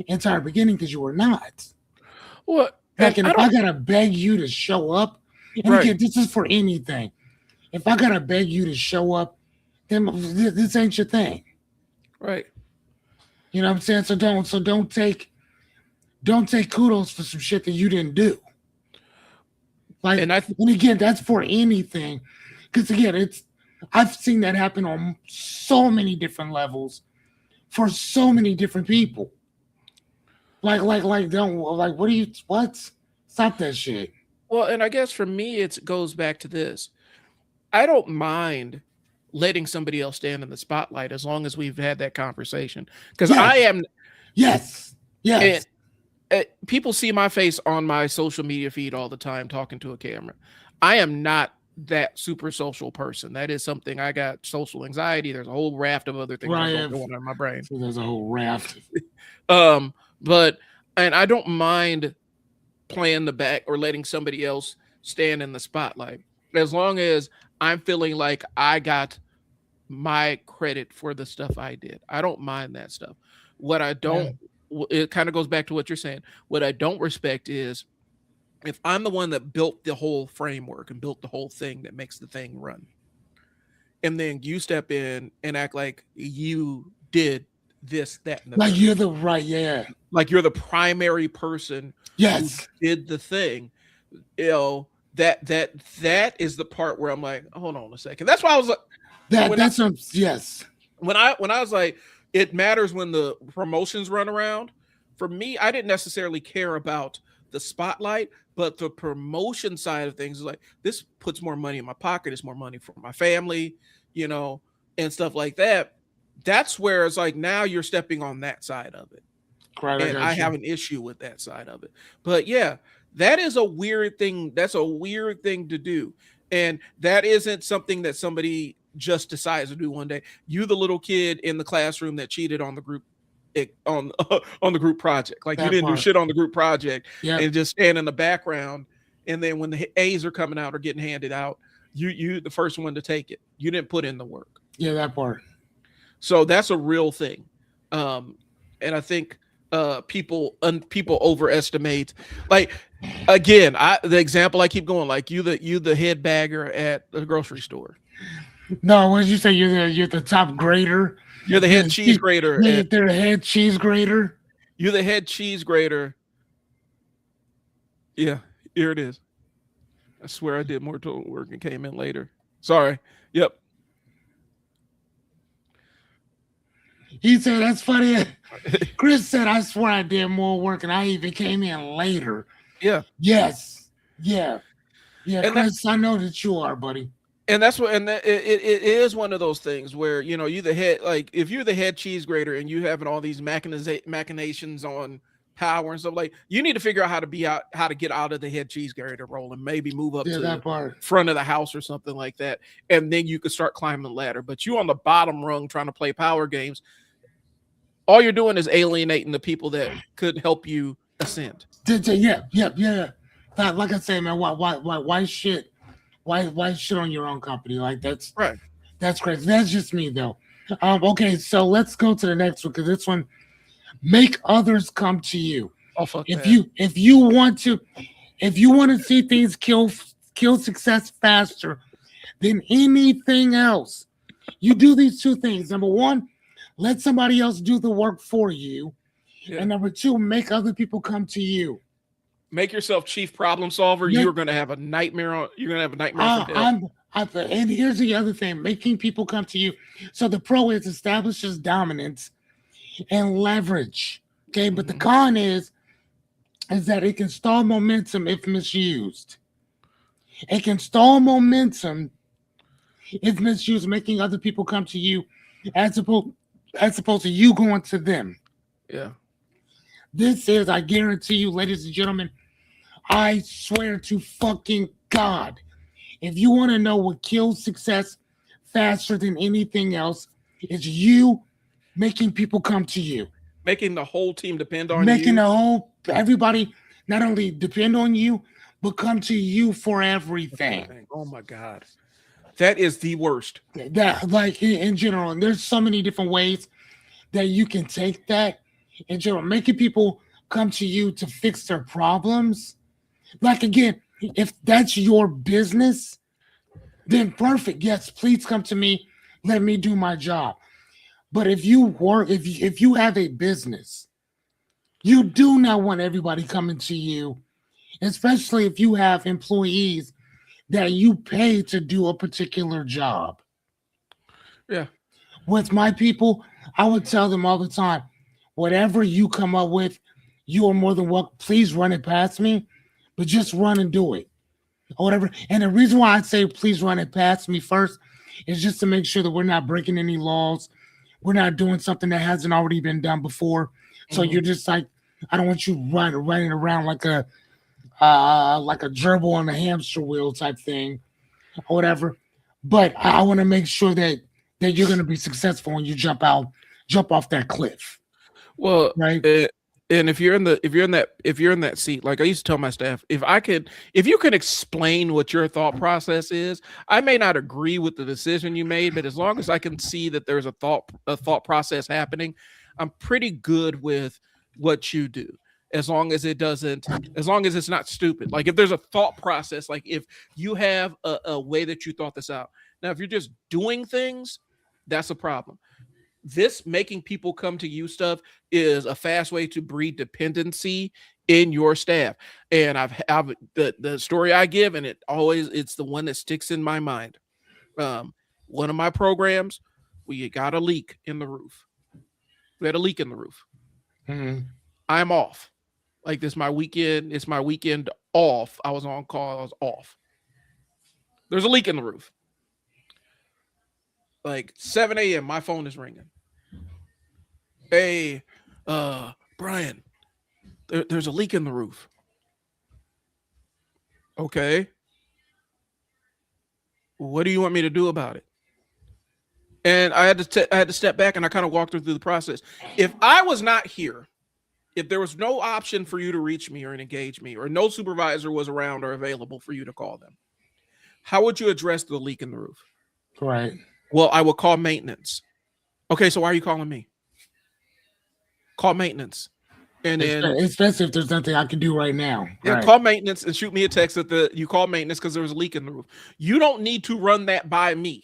Speaker 1: entire beginning because you were not.
Speaker 2: Well,
Speaker 1: Like,
Speaker 2: and
Speaker 1: and
Speaker 2: I
Speaker 1: if I
Speaker 2: don't.
Speaker 1: gotta beg you to show up, and
Speaker 2: Right.
Speaker 1: again, this is for anything. If I gotta beg you to show up, then this ain't your thing.
Speaker 2: Right.
Speaker 1: You know what I'm saying? So don't take kudos for some shit that you didn't do. Like,
Speaker 2: And I
Speaker 1: and again, that's for anything. Because again, I've seen that happen on so many different levels for so many different people. Don't like what do you what? Stop that shit.
Speaker 2: well, and I guess for me, it goes back to this. I don't mind letting somebody else stand in the spotlight as long as we've had that conversation. Because I
Speaker 1: Yes,
Speaker 2: am,
Speaker 1: yes,
Speaker 2: and
Speaker 1: yes.
Speaker 2: people see my face on my social media feed all the time talking to a camera. I am not that super social person. That is something I got social anxiety. There's a whole raft of other things I got
Speaker 1: Right.
Speaker 2: going on in my brain.
Speaker 1: So there's a whole raft.
Speaker 2: Um, but and I don't mind playing the back or letting somebody else stand in the spotlight as long as I'm feeling like I got my credit for the stuff I did. I don't mind that stuff. What I
Speaker 1: Yeah.
Speaker 2: don't, it kind of goes back to what you're saying. What I don't respect is if I'm the one that built the whole framework and built the whole thing that makes the thing run, and then you step in and act like you did this, that, and the
Speaker 1: Like
Speaker 2: third,
Speaker 1: you're the right, yeah.
Speaker 2: like you're the primary person who
Speaker 1: Yes.
Speaker 2: did the thing, you know, that is the part where I'm like, hold on a second. That's why I was like, when I
Speaker 1: Yes.
Speaker 2: when I was like, it matters when the promotions run around. For me, I didn't necessarily care about the spotlight, but the promotion side of things is like, this puts more money in my pocket, it's more money for my family, you know, and stuff like that. That's where it's like now you're stepping on that side of it.
Speaker 1: Right, I
Speaker 2: And I
Speaker 1: got
Speaker 2: have
Speaker 1: you.
Speaker 2: an issue with that side of it. But yeah, that is a weird thing. That's a weird thing to do. And that isn't something that somebody just decides to do one day. You, the little kid in the classroom that cheated on the group on on the group project. Like you
Speaker 1: That
Speaker 2: didn't do
Speaker 1: part.
Speaker 2: shit on the group project
Speaker 1: Yep.
Speaker 2: and just stand in the background. And then when the A's are coming out or getting handed out, you the first one to take it. You didn't put in the work.
Speaker 1: Yeah, that part.
Speaker 2: So that's a real thing. And I think people overestimate, like, again, the example I keep going, like you the head bagger at the grocery store.
Speaker 1: No, what did you say? You're the top grader.
Speaker 2: You're the head
Speaker 1: The,
Speaker 2: cheese grater at
Speaker 1: they're the head cheese grader.
Speaker 2: you're the head cheese grater. Yeah, here it is. I swear I did more total work and came in later. Sorry. Yep.
Speaker 1: He said that's funny. Chris said, I swear I did more work and I even came in later.
Speaker 2: Yeah.
Speaker 1: Yes. Yeah. Yeah,
Speaker 2: And that
Speaker 1: Chris, I know that you are, buddy.
Speaker 2: and that's what and that, it is one of those things where you the head, like if you're the head cheese grater and you having all these machinations on power and stuff, like you need to figure out how to get out of the head cheese grater role and maybe move up
Speaker 1: Yeah,
Speaker 2: to
Speaker 1: that part.
Speaker 2: front of the house or something like that, and then you could start climbing the ladder. But you on the bottom rung trying to play power games, all you're doing is alienating the people that could help you ascend.
Speaker 1: Yeah. Like I say, man, why shit? Why shit on your own company? Like
Speaker 2: Right.
Speaker 1: that's crazy. That's just me though. Okay, so let's go to the next one because this one, make others come to you.
Speaker 2: Oh, fuck
Speaker 1: If
Speaker 2: that.
Speaker 1: you want to see things kill success faster than anything else, you do these two things. Number one, let somebody else do the work for you.
Speaker 2: Yeah.
Speaker 1: And number two, make other people come to you.
Speaker 2: Make yourself chief problem solver.
Speaker 1: Yeah.
Speaker 2: You're gonna have a nightmare on. You're gonna have a nightmare
Speaker 1: Uh,
Speaker 2: for days.
Speaker 1: and here's the other thing, making people come to you. So the pro is establishes dominance and leverage. Okay, but the
Speaker 2: Mhm.
Speaker 1: con is that it can stall momentum if misused. It can stall momentum if misused, making other people come to you as opposed to you going to them.
Speaker 2: Yeah.
Speaker 1: This is, I guarantee you, ladies and gentlemen, I swear to fucking God, if you want to know what kills success faster than anything else, it's you making people come to you.
Speaker 2: Making the whole team depend on
Speaker 1: Making
Speaker 2: you.
Speaker 1: the whole everybody not only depend on you, but come to you for everything.
Speaker 2: Oh my god, that is the worst.
Speaker 1: That like in general, and there's so many different ways that you can take that in general, making people come to you to fix their problems. Like again, if that's your business, then perfect. Yes, please come to me. Let me do my job. But if you have a business, you do not want everybody coming to you, especially if you have employees that you pay to do a particular job.
Speaker 2: Yeah.
Speaker 1: With my people, I would tell them all the time, whatever you come up with, you are more than welcome. Please run it past me, but just run and do it. Or whatever. And the reason why I say please run it past me first is just to make sure that we're not breaking any laws. We're not doing something that hasn't already been done before. So
Speaker 2: Mhm.
Speaker 1: you're just like, I don't want you running around like a gerbil on a hamster wheel type thing or whatever. But I want to make sure that you're going to be successful when you jump off that cliff,
Speaker 2: Well,
Speaker 1: right?
Speaker 2: and if you're in that seat, like I used to tell my staff, if you can explain what your thought process is, I may not agree with the decision you made, but as long as I can see that there's a thought process happening, I'm pretty good with what you do. as long as it doesn't, as long as it's not stupid. Like if there's a thought process, like if you have a way that you thought this out. Now, if you're just doing things, that's a problem. This making people come to you stuff is a fast way to breed dependency in your staff. And I've the story I give, and it's the one that sticks in my mind. One of my programs, we got a leak in the roof. We had a leak in the roof.
Speaker 1: Mm-hmm.
Speaker 2: I'm off. Like this, my weekend. It's my weekend off. I was on call. I was off. There's a leak in the roof. Like 7 a.m. My phone is ringing. Hey, Brian, there's a leak in the roof. Okay. What do you want me to do about it? And I had to step back, and I kind of walked her through the process. If I was not here, if there was no option for you to reach me or engage me, or no supervisor was around or available for you to call them, how would you address the leak in the roof?
Speaker 1: Right.
Speaker 2: Well, I would call maintenance. Okay, so why are you calling me? Call maintenance. And then,
Speaker 1: especially if there's nothing I can do right now.
Speaker 2: Yeah,
Speaker 1: right.
Speaker 2: Call maintenance and shoot me a text that you call maintenance because there was a leak in the roof. You don't need to run that by me,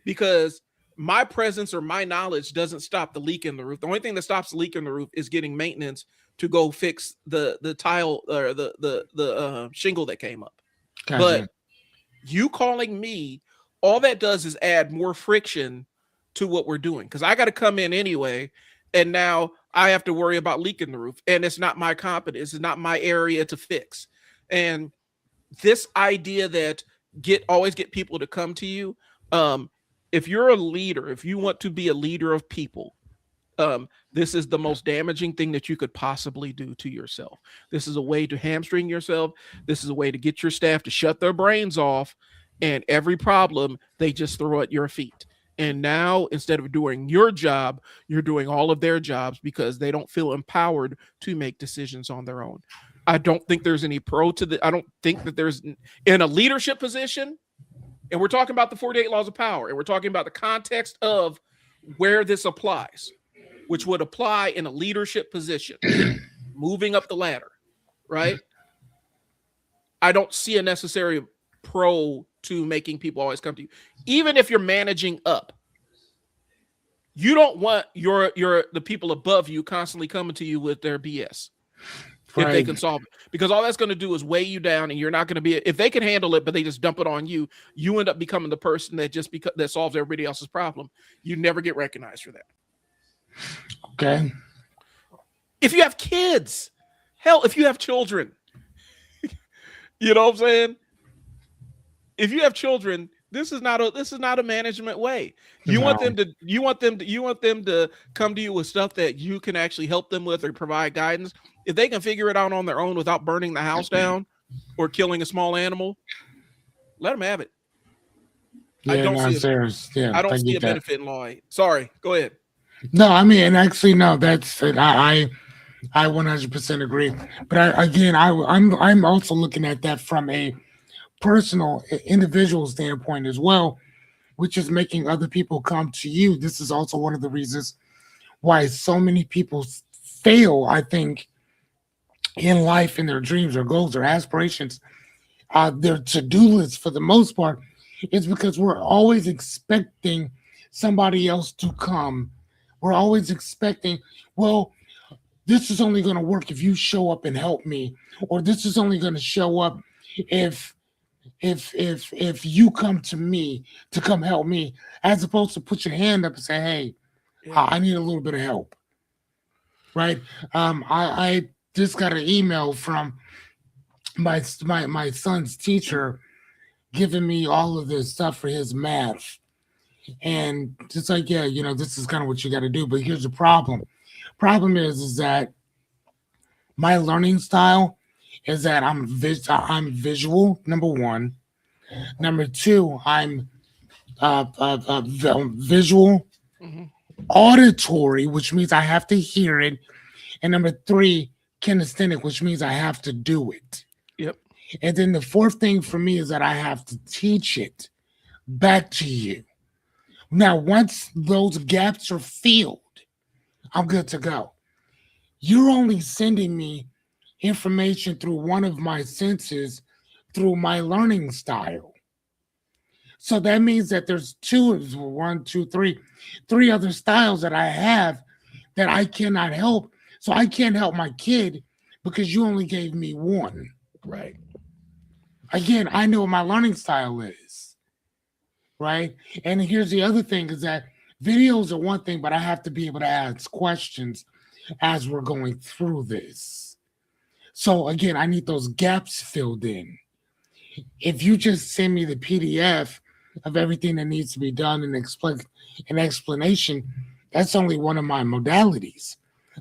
Speaker 2: because my presence or my knowledge doesn't stop the leak in the roof. The only thing that stops the leak in the roof is getting maintenance to go fix the tile or the shingle that came up.
Speaker 1: Gotcha.
Speaker 2: But you calling me, all that does is add more friction to what we're doing, because I got to come in anyway, and now I have to worry about leaking the roof, and it's not my competence, it's not my area to fix. And this idea that always get people to come to you, if you're a leader, if you want to be a leader of people, this is the most damaging thing that you could possibly do to yourself. This is a way to hamstring yourself. This is a way to get your staff to shut their brains off, and every problem they just throw at your feet. And now, instead of doing your job, you're doing all of their jobs, because they don't feel empowered to make decisions on their own. I don't think there's any pro to the. I don't think that there's in a leadership position. And we're talking about the 48 laws of power, and we're talking about the context of where this applies, which would apply in a leadership position, moving up the ladder, right? I don't see a necessary pro to making people always come to you. Even if you're managing up, you don't want the people above you constantly coming to you with their BS. Right. If they can solve it, because all that's going to do is weigh you down, and you're not going to be, if they can handle it, but they just dump it on you, you end up becoming the person that that solves everybody else's problem. You never get recognized for that.
Speaker 1: Okay.
Speaker 2: If you have kids, hell, if you have children, you know what I'm saying? If you have children, this is not a management way. You want them to come to you with stuff that you can actually help them with or provide guidance. If they can figure it out on their own without burning the house down or killing a small animal, let them have it.
Speaker 1: Yeah, I don't
Speaker 2: see a benefit in law. Sorry, go ahead.
Speaker 1: No, I mean, and actually, no, that's I 100% agree. But I'm also looking at that from a personal, individual standpoint as well, which is making other people come to you. This is also one of the reasons why so many people fail, I think, in life, in their dreams or goals or aspirations, their to-do list for the most part, is because we're always expecting somebody else to come. We're always expecting, well, this is only going to work if you show up and help me, or this is only going to show up if you come to me to come help me, as opposed to put your hand up and say, hey, I need a little bit of help. Right. I just got an email from my son's teacher giving me all of this stuff for his math. And it's like, yeah, this is kind of what you got to do. But here's the problem. Problem is that my learning style is that I'm visual, number one. Number two, I'm visual, auditory, which means I have to hear it. And number three, kinesthetic, which means I have to do it.
Speaker 2: Yep.
Speaker 1: And then the fourth thing for me is that I have to teach it back to you. Now, once those gaps are filled, I'm good to go. you're only sending me information through one of my senses through my learning style. So that means that there's one, two, three other styles that I have that I cannot help. So I can't help my kid because you only gave me one.
Speaker 2: Right.
Speaker 1: Again, I know what my learning style is, right? And here's the other thing is that videos are one thing, but I have to be able to ask questions as we're going through this. So again, I need those gaps filled in. If you just send me the PDF of everything that needs to be done and explain an explanation, that's only one of my modalities.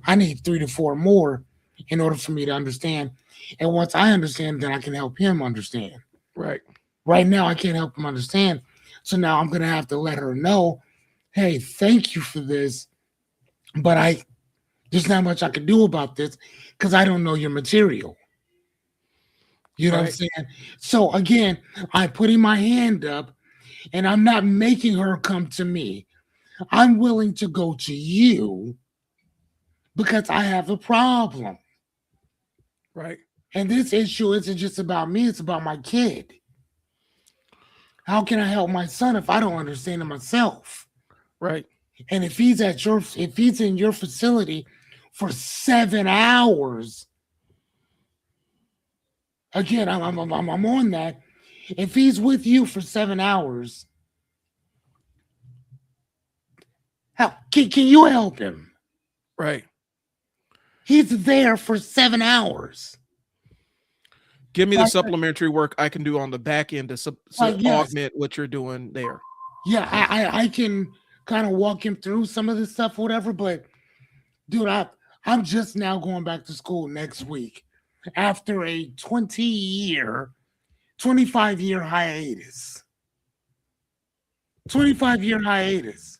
Speaker 1: I need 3 to 4 more in order for me to understand. And once I understand, then I can help him understand.
Speaker 2: Right.
Speaker 1: Right now, I can't help him understand. So now I'm going to have to let her know, hey, thank you for this, but there's not much I can do about this because I don't know your material. You know what I'm saying? So again, I'm putting my hand up and I'm not making her come to me. I'm willing to go to you because I have a problem.
Speaker 2: Right.
Speaker 1: And this issue isn't just about me, it's about my kid. How can I help my son if I don't understand it myself?
Speaker 2: Right.
Speaker 1: And if he's in your facility for 7 hours, again, I'm on that. If he's with you for 7 hours, how can you help him?
Speaker 2: Right.
Speaker 1: He's there for 7 hours.
Speaker 2: Give me the supplementary work I can do on the back end to augment what you're doing there.
Speaker 1: Yeah, I can kind of walk him through some of this stuff, whatever. But dude, I'm just now going back to school next week after a 25-year hiatus. 25-year hiatus.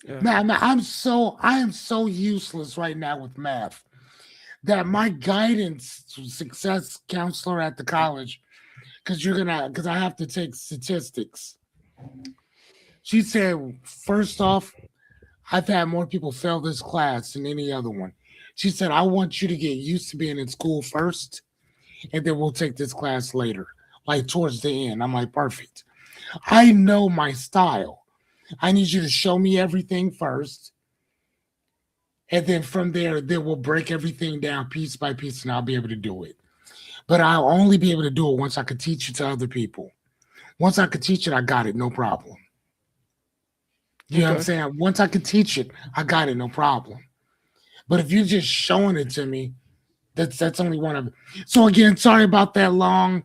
Speaker 2: Yeah.
Speaker 1: Man, I am so useless right now with math that my guidance success counselor at the college, because I have to take statistics. She said, first off, I've had more people fail this class than any other one. She said, I want you to get used to being in school first, and then we'll take this class later, like towards the end. I'm like, perfect. I know my style. I need you to show me everything first. And then from there, then we'll break everything down piece by piece and I'll be able to do it. But I'll only be able to do it once I can teach it to other people. Once I could teach it, I got it, no problem. You know what I'm saying? Once I could teach it, I got it, no problem. But if you're just showing it to me, that's only one of it. So again, sorry about that long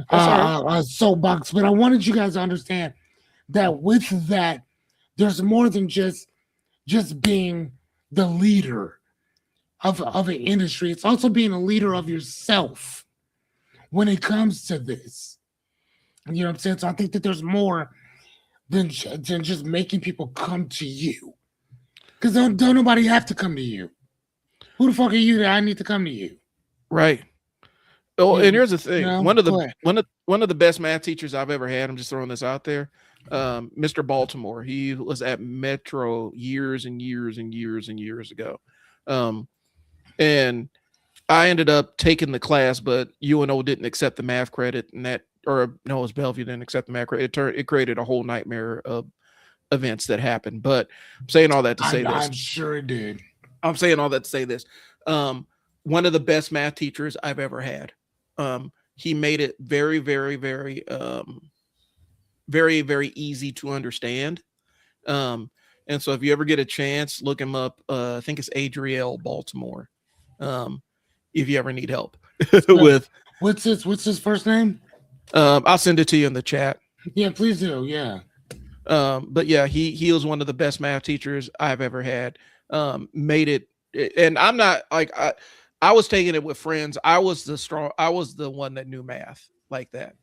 Speaker 1: soapbox, but I wanted you guys to understand that with that, there's more than just being the leader of an industry. It's also being a leader of yourself when it comes to this. You know what I'm saying? So I think that there's more than just making people come to you. Because don't nobody have to come to you. Who the fuck are you that I need to come to you?
Speaker 2: Right. Oh, and here's the thing.
Speaker 1: You know,
Speaker 2: one of the best math teachers I've ever had, I'm just throwing this out there. Mr. Baltimore. He was at Metro years and years and years and years ago. And I ended up taking the class, but UNO didn't accept the math credit, and it was Bellevue didn't accept the math credit. It created a whole nightmare of events that happened. But I'm saying all that to say this.
Speaker 1: I'm sure it did.
Speaker 2: I'm saying all that to say this. One of the best math teachers I've ever had. He made it very, very, very, very, very easy to understand. And so if you ever get a chance, look him up. I think it's Adriel Baltimore. If you ever need help with
Speaker 1: what's his first name?
Speaker 2: I'll send it to you in the chat.
Speaker 1: Yeah, please do. Yeah.
Speaker 2: But yeah, he was one of the best math teachers I've ever had. Made it, and I'm not like I was taking it with friends. I was the one that knew math like that.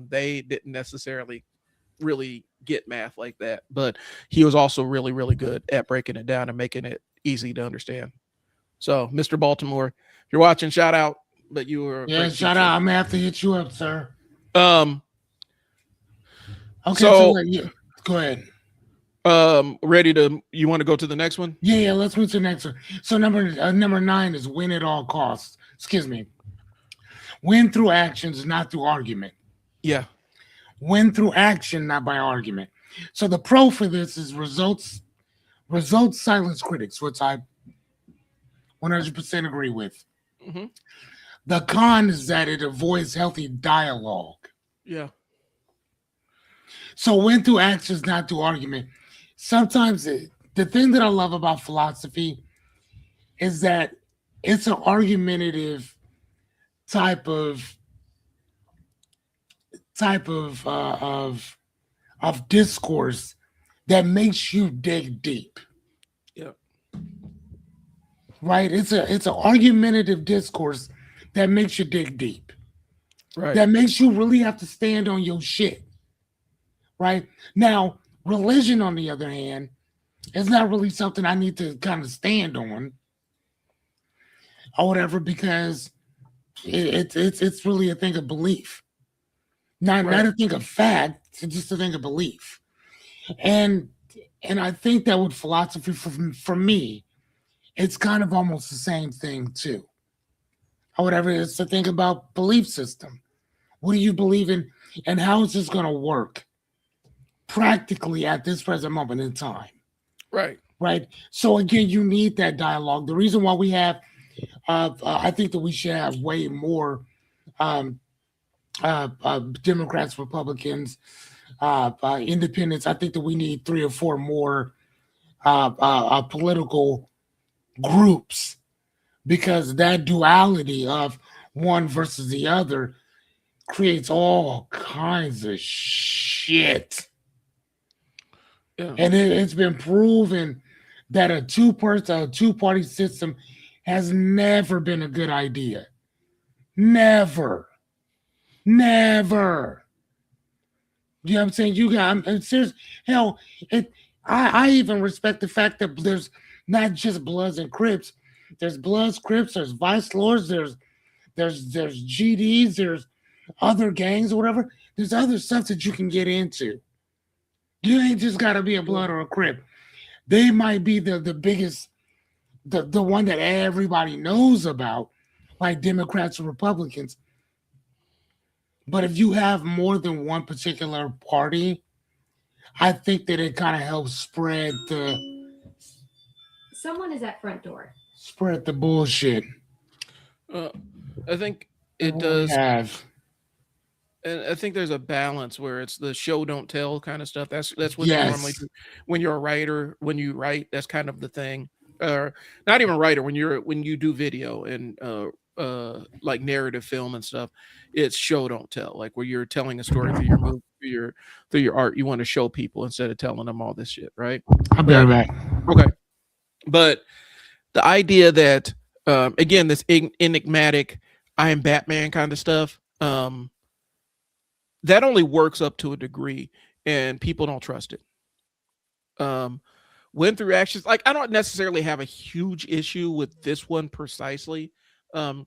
Speaker 2: They didn't necessarily really get math like that, but he was also really, really good at breaking it down and making it easy to understand. So, Mr. Baltimore, if you're watching, shout out. But you were
Speaker 1: shout out. I'm gonna have to hit you up, sir.
Speaker 2: Okay,
Speaker 1: so go ahead.
Speaker 2: Ready to? You want to go to the next one?
Speaker 1: Yeah, let's move to the next one. So number 9 is win at all costs. Excuse me. Win through actions, not through argument.
Speaker 2: Yeah.
Speaker 1: Win through action, not by argument. So the pro for this is results silence critics, which I 100% agree with.
Speaker 2: Hmm.
Speaker 1: The con is that it avoids healthy dialogue.
Speaker 2: Yeah.
Speaker 1: So win through actions, not through argument. Sometimes the thing that I love about philosophy is that it's an argumentative type of type of discourse that makes you dig deep,
Speaker 2: Yeah.
Speaker 1: right? It's an argumentative discourse that makes you dig deep,
Speaker 2: Right.
Speaker 1: that makes you really have to stand on your shit, right? Now, religion, on the other hand, is not really something I need to kind of stand on or whatever because it's really a thing of belief, not
Speaker 2: Right.
Speaker 1: a thing of fact, it's just a thing of belief. And and I think that with philosophy, for me, it's kind of almost the same thing too. Or whatever it is to think about belief system. What do you believe in, and how is this going to work practically at this present moment in time?
Speaker 2: Right.
Speaker 1: Right. So again, you need that dialogue. The reason why we have, I think that we should have way more um, Democrats, Republicans, independents. I think that we need 3 or 4 more political groups because that duality of one versus the other creates all kinds of shit.
Speaker 2: Yeah.
Speaker 1: And it's been proven that a two party system has never been a good idea. Never. Never. You know what I'm saying? I'm serious. Hell, it. I even respect the fact that there's not just Bloods and Crips. There's Bloods, Crips. There's Vice Lords. There's GDs. There's other gangs or whatever. There's other stuff that you can get into. You ain't just got to be a
Speaker 2: Yeah.
Speaker 1: Blood or a Crip. They might be the biggest, the one that everybody knows about, like Democrats and Republicans. But if you have more than one particular party, I think that it kind of helps
Speaker 3: Someone is at front door.
Speaker 1: spread the bullshit.
Speaker 2: Uh, I think
Speaker 1: And
Speaker 2: it
Speaker 1: what we
Speaker 2: does,
Speaker 1: have,
Speaker 2: and I think there's a balance where it's the show don't tell kind of stuff. That's what you normally
Speaker 1: yes,
Speaker 2: do when you're a writer. When you write, that's kind of the thing. Or not even writer when you do video and like narrative film and stuff. It's show don't tell, like where you're telling a story through your movie, through your art. You want to show people instead of telling them all this shit, right?
Speaker 1: I'll be
Speaker 2: But
Speaker 1: right back.
Speaker 2: okay, but the idea that again this enigmatic I am Batman kind of stuff. That only works up to a degree, and people don't trust it. Um, went through actions like I don't necessarily have a huge issue with this one precisely, um,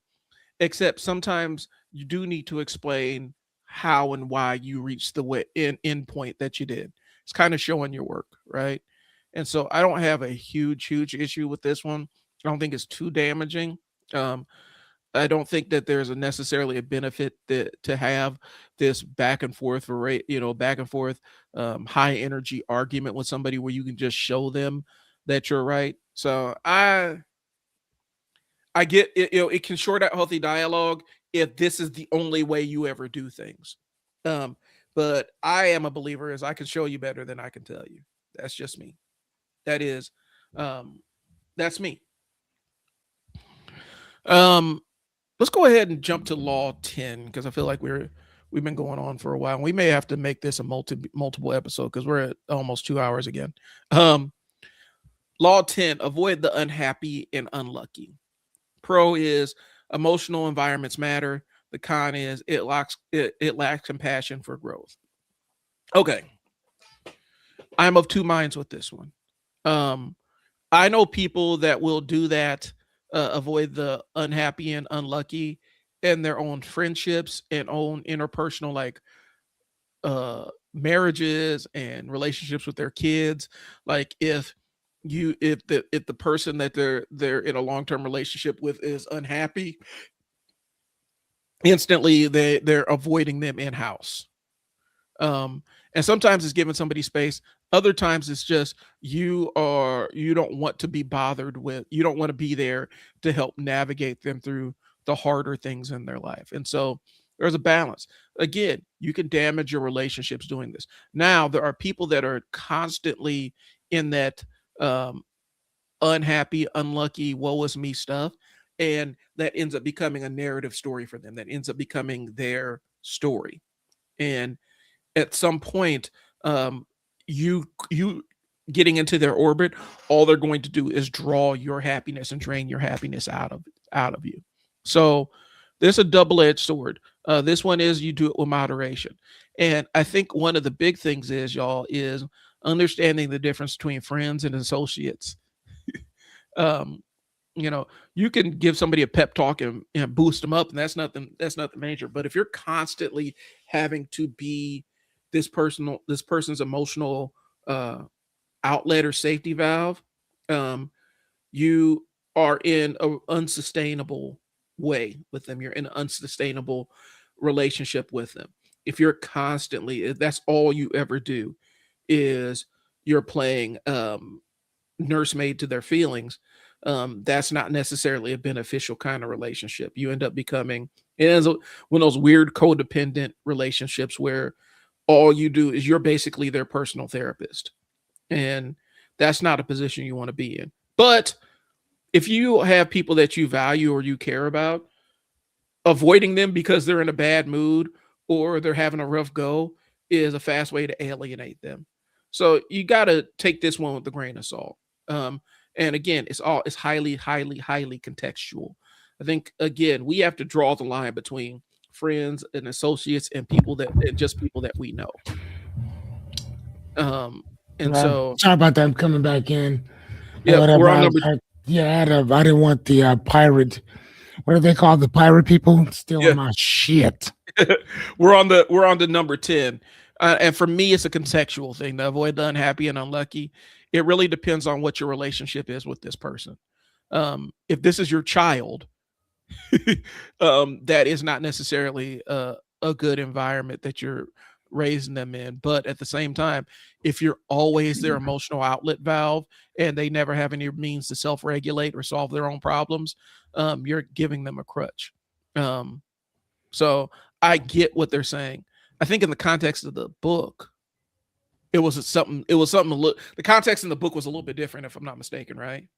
Speaker 2: except sometimes you do need to explain how and why you reached the way in end point that you did. It's kind of showing your work, right? And so I don't have a huge issue with this one. I don't think it's too damaging. Um, I don't think that there's a necessarily a benefit that to have this back and forth for back and forth high energy argument with somebody where you can just show them that you're right. So I get it, it can short out healthy dialogue if this is the only way you ever do things. Um, but I am a believer as I can show you better than I can tell you. That's just me. That is um that's me. Um let's go ahead and jump to law 10 because I feel like we've been going on for a while. We may have to make this a multiple episode because we're at almost 2 hours again. Um, law 10: avoid the unhappy and unlucky. Pro is emotional environments matter. The con is it lacks compassion for growth. Okay, I'm of two minds with this one. Um, I know people that will do that, avoid the unhappy and unlucky in their own friendships and own interpersonal like marriages and relationships with their kids. Like if the person that they're in a long-term relationship with is unhappy, instantly they're avoiding them in-house. um and sometimes it's giving somebody space, other times it's just you don't want to be bothered with, you don't want to be there to help navigate them through the harder things in their life. And so there's a balance. Again, you can damage your relationships doing this. Now there are people that are constantly in that um unhappy, unlucky, woe is me stuff, and that ends up becoming a narrative story for them, that ends up becoming their story. And at some point, um, you getting into their orbit, all they're going to do is draw your happiness and drain your happiness out of you. So there's a double-edged sword. This one is you do it with moderation. And I think one of the big things is, y'all, is understanding the difference between friends and associates. um, you know, you can give somebody a pep talk and boost them up, and that's nothing major. But if you're constantly having to be this person's emotional uh outlet or safety valve, um you are in a unsustainable way with them, you're in an unsustainable relationship with them. If you're constantly, if that's all you ever do is you're playing nursemaid to their feelings, that's not necessarily a beneficial kind of relationship. You end up becoming, it ends up one of those weird codependent relationships where all you do is you're basically their personal therapist. And that's not a position you want to be in. But if you have people that you value or you care about, avoiding them because they're in a bad mood or they're having a rough go is a fast way to alienate them. So you got to take this one with a grain of salt. Um, and again, it's highly, highly, highly contextual. I think again we have to draw the line between friends and associates and people that and just people that we know. Um, and so
Speaker 1: Sorry about that. I'm coming back in or
Speaker 2: yeah, we're
Speaker 1: whatever.
Speaker 2: on number
Speaker 1: Yeah, I didn't want the pirate. What are they called? The pirate people stealing
Speaker 2: yeah
Speaker 1: my shit.
Speaker 2: we're on the number 10. And for me it's a contextual thing to avoid the unhappy and unlucky. It really depends on what your relationship is with this person. If this is your child, that is not necessarily a good environment that you're raising them in. But at the same time, if you're always their emotional outlet valve and they never have any means to self-regulate or solve their own problems, you're giving them a crutch. Um, so I get what they're saying. I think in the context of the book, it was something a little, the context in the book was a little bit different, if I'm not mistaken, right?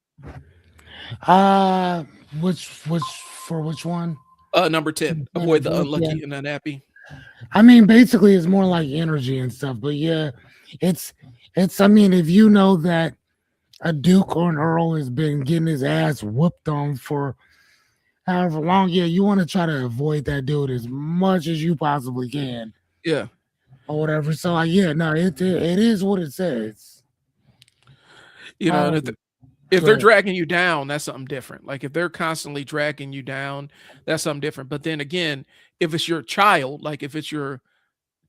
Speaker 1: Uh, which for which one?
Speaker 2: Number 10,
Speaker 1: In the
Speaker 2: avoid the
Speaker 1: book, yeah.
Speaker 2: unlucky and unhappy.
Speaker 1: I mean, basically, it's more like energy and stuff. But yeah, it's it's. I mean, if you know that a duke or an earl has been getting his ass whooped on for however long, yeah, you want to try to avoid that dude as much as you possibly can,
Speaker 2: Yeah.
Speaker 1: or whatever. So, like, yeah, no, it is what it says.
Speaker 2: And
Speaker 1: Um,
Speaker 2: if
Speaker 1: go
Speaker 2: they're
Speaker 1: ahead.
Speaker 2: dragging you down, that's something different. Like if they're constantly dragging you down, that's something different. But then again, if it's your child, like if it's your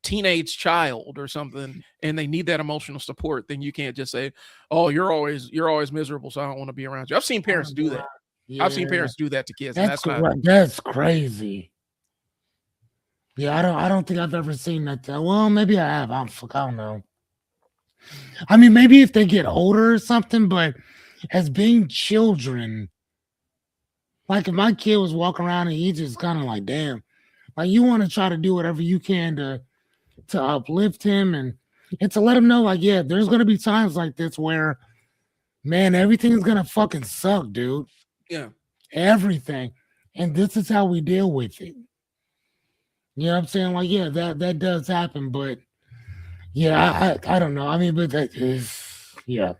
Speaker 2: teenage child or something and they need that emotional support, then you can't just say, "Oh, you're always miserable, so I don't want to be around you." I've seen
Speaker 1: Oh,
Speaker 2: parents do
Speaker 1: God.
Speaker 2: that. I've seen
Speaker 1: Yeah,
Speaker 2: parents do that to kids, and that's not.
Speaker 1: that's crazy. Yeah, I don't think I've ever seen that. Well, maybe I have. I don't know. I mean, maybe if they get older or something, but as being children, like if my kid was walking around and he just kind of like, damn, like you want to try to do whatever you can to uplift him and to let him know, like, yeah, there's gonna be times like this where, man, everything's gonna fucking suck, dude.
Speaker 2: Yeah.
Speaker 1: Everything. And this is how we deal with it. You know what I'm saying? Like, yeah, that does happen, but yeah, I don't know. I mean, but that is yeah,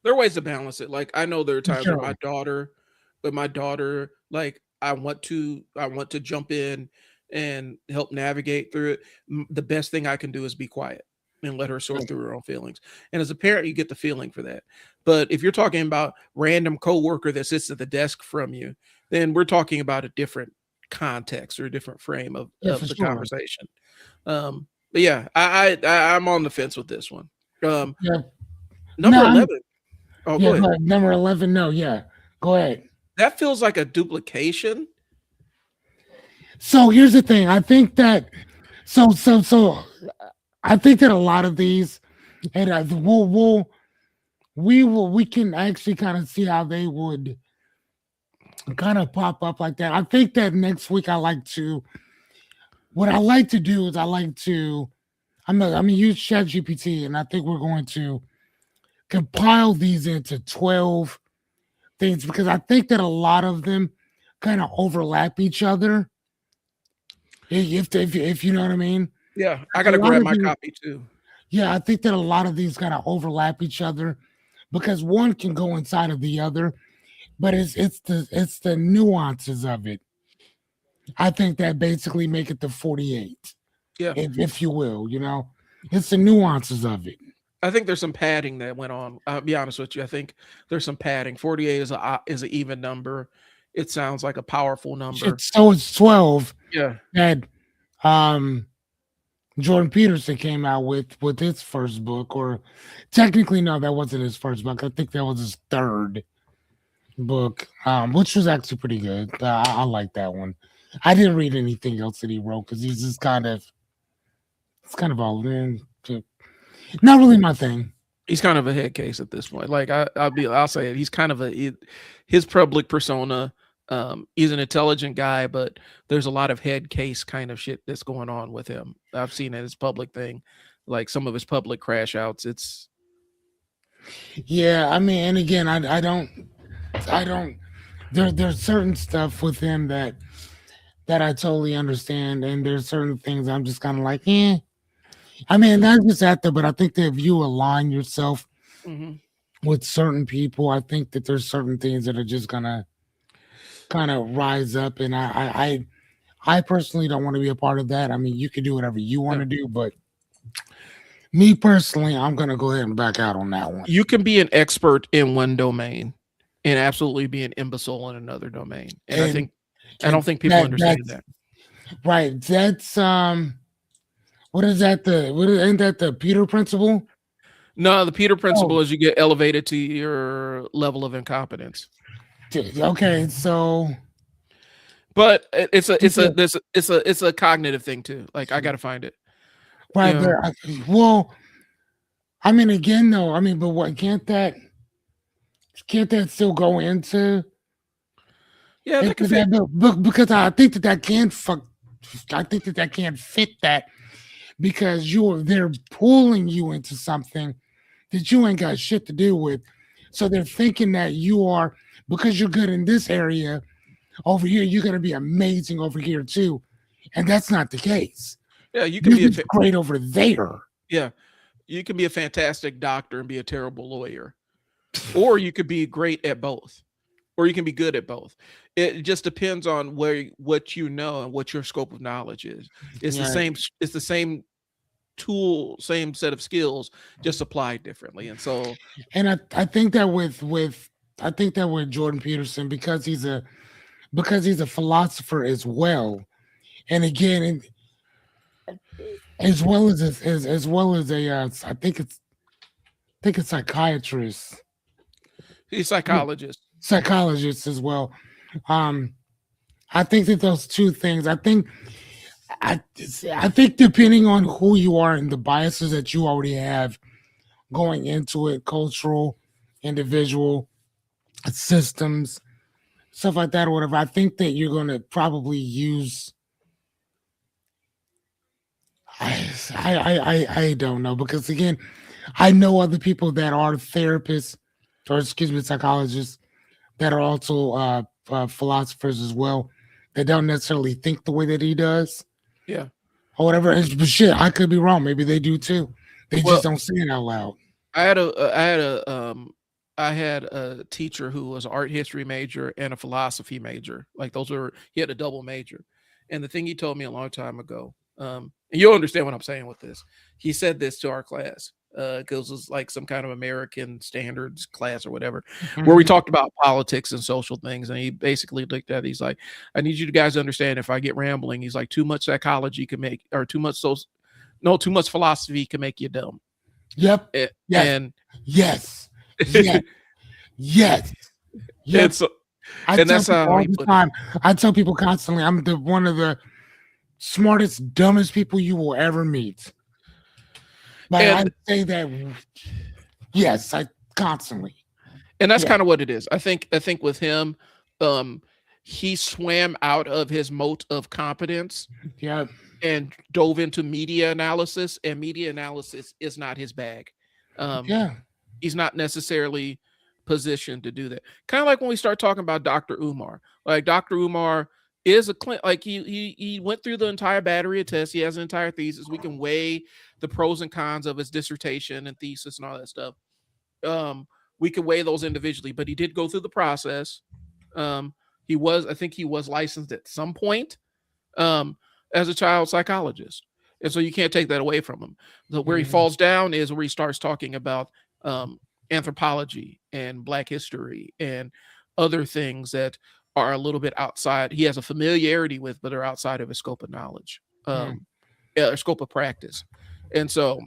Speaker 2: There are ways to balance it. Like I know there are
Speaker 1: for
Speaker 2: times
Speaker 1: sure.
Speaker 2: with my daughter, like I want to jump in and help navigate through it. The best thing I can do is be quiet and let her sort through her own feelings. And as a parent, you get the feeling for that. But if you're talking about random coworker that sits at the desk from you, then we're talking about a different context or a different frame of,
Speaker 1: Yeah,
Speaker 2: of
Speaker 1: for
Speaker 2: the
Speaker 1: sure.
Speaker 2: conversation. Um, But yeah, I'm on the fence with this one.
Speaker 1: Yeah.
Speaker 2: Number
Speaker 1: No,
Speaker 2: 11. Oh,
Speaker 1: yeah,
Speaker 2: go ahead.
Speaker 1: but number 11, no, yeah. Go ahead.
Speaker 2: That feels like a duplication.
Speaker 1: So here's the thing. I think that so I think that a lot of these, and we can actually kind of see how they would kind of pop up like that. I think that next week what I like to do is I'm gonna use ChatGPT, and I think we're going to compile these into 12 things because I think that a lot of them kind of overlap each other. If you know what I mean.
Speaker 2: Yeah, I
Speaker 1: A
Speaker 2: gotta
Speaker 1: lot
Speaker 2: grab
Speaker 1: of
Speaker 2: my
Speaker 1: these,
Speaker 2: copy too.
Speaker 1: yeah, I think that a lot of these kind of overlap each other because one can go inside of the other, but it's the nuances of it. I think that basically make it the 48,
Speaker 2: Yeah,
Speaker 1: if you will. It's the nuances of it.
Speaker 2: I think there's some padding that went on. I'll be honest with you. I think there's some padding. 48 is an even number. It sounds like a powerful number.
Speaker 1: So it's 12
Speaker 2: Yeah,
Speaker 1: that um Jordan Peterson came out with his first book, or technically no, that wasn't his first book. I think that was his third book, which was actually pretty good. I like that one. I didn't read anything else that he wrote because he's just it's kind of all in. Not really my thing.
Speaker 2: he's kind of a head case at this point. Like I'll say it. He's kind of his public persona. He's an intelligent guy, but there's a lot of head case kind of shit that's going on with him. I've seen it, his public thing, like some of his public crash outs. It's
Speaker 1: Yeah, I mean, and again, I don't. There's certain stuff with him that I totally understand, and there's certain things I'm just kind of like, eh. I mean, not just that though, but I think that if you align yourself
Speaker 2: mhm.
Speaker 1: with certain people, I think that there's certain things that are just gonna kind of rise up, and I personally don't want to be a part of that. I mean, you can do whatever you want
Speaker 2: Yeah.
Speaker 1: to do, but me personally, I'm gonna go ahead and back out on that one.
Speaker 2: You can be an expert in one domain and absolutely be an imbecile in another domain. And
Speaker 1: And
Speaker 2: I don't
Speaker 1: and
Speaker 2: think people understand
Speaker 1: that's
Speaker 2: that.
Speaker 1: right. That's what is that isn't that the Peter principle?
Speaker 2: No, the Peter
Speaker 1: Oh,
Speaker 2: principle is you get elevated to your level of incompetence.
Speaker 1: okay. So
Speaker 2: But it's a cognitive thing too. Like I gotta find it. You
Speaker 1: right, but
Speaker 2: know,
Speaker 1: well, I mean, again, though, I mean, but what can't that still go
Speaker 2: yeah, that could
Speaker 1: into
Speaker 2: fit.
Speaker 1: that book? Because I think that can fuck. I think that can fit that because they're pulling you into something that you ain't got shit to do with. So they're thinking that you are because you're good in this area over here, you're gonna be amazing over here too. And that's not the case.
Speaker 2: Yeah, you can
Speaker 1: You're
Speaker 2: be
Speaker 1: just great over there.
Speaker 2: yeah, you can be a fantastic doctor and be a terrible lawyer. Or you could be great at both. Or you can be good at both. It just depends on what you know and what your scope of knowledge is.
Speaker 1: Yeah.
Speaker 2: It's the same tool, same set of skills, just applied differently. And so
Speaker 1: And I think that I think that with Jordan Peterson, because he's a philosopher as well. And again, as well as well as a I think it's psychiatrist,
Speaker 2: he's a psychologist.
Speaker 1: psychologist as well. Um, I think that those two things. I I think depending on who you are and the biases that you already have going into it, cultural, individual, systems, stuff like that, or whatever. I think that you're going to probably use. I don't know because again, I know other people that are therapists, or excuse me, psychologists that are also philosophers as well that don't necessarily think the way that he does
Speaker 2: Yeah.
Speaker 1: or whatever. But shit, I could be wrong. Maybe they do too. They
Speaker 2: Well,
Speaker 1: just don't say it out loud.
Speaker 2: I had a teacher who was an art history major and a philosophy major. Like he had a double major. And the thing he told me a long time ago, and you'll understand what I'm saying with this. He said this to our class, because it was like some kind of American standards class or whatever, where we
Speaker 1: Mhm.
Speaker 2: talked about politics and social things. And he basically looked at it, he's like, I need you guys to understand if I get rambling, he's like, too much psychology can make, or too much social, No, too much philosophy can make you dumb.
Speaker 1: Yep.
Speaker 2: A-
Speaker 1: Yes.
Speaker 2: And
Speaker 1: Yes. Yes. Yes. Yep.
Speaker 2: and so
Speaker 1: I
Speaker 2: and
Speaker 1: tell
Speaker 2: that's
Speaker 1: people
Speaker 2: how
Speaker 1: all
Speaker 2: he
Speaker 1: the
Speaker 2: put it.
Speaker 1: time. I tell people constantly, I'm the one of the smartest, dumbest people you will ever meet. But I
Speaker 2: And
Speaker 1: say that, yes, I constantly.
Speaker 2: and that's
Speaker 1: Yeah.
Speaker 2: kind of what it is. I think with him, um, he swam out of his moat of competence
Speaker 1: Yeah.
Speaker 2: and dove into media analysis, and media analysis is not his bag. Um,
Speaker 1: Yeah.
Speaker 2: he's not necessarily positioned to do that. Kind of like when we start talking about Dr. Umar. Like Dr. Umar is a like he went through the entire battery of tests. He has an entire thesis. We can weigh the pros and cons of his dissertation and thesis and all that stuff. Um, we can weigh those individually, but he did go through the process. Um, I think he was licensed at some point um, as a child psychologist. And so you can't take that away from him. Where he
Speaker 1: Mhm.
Speaker 2: falls down is where he starts talking about um, anthropology and Black history and other things that are a little bit outside. He has a familiarity with, but are outside of his scope of knowledge,
Speaker 1: Mm.
Speaker 2: scope of practice. And so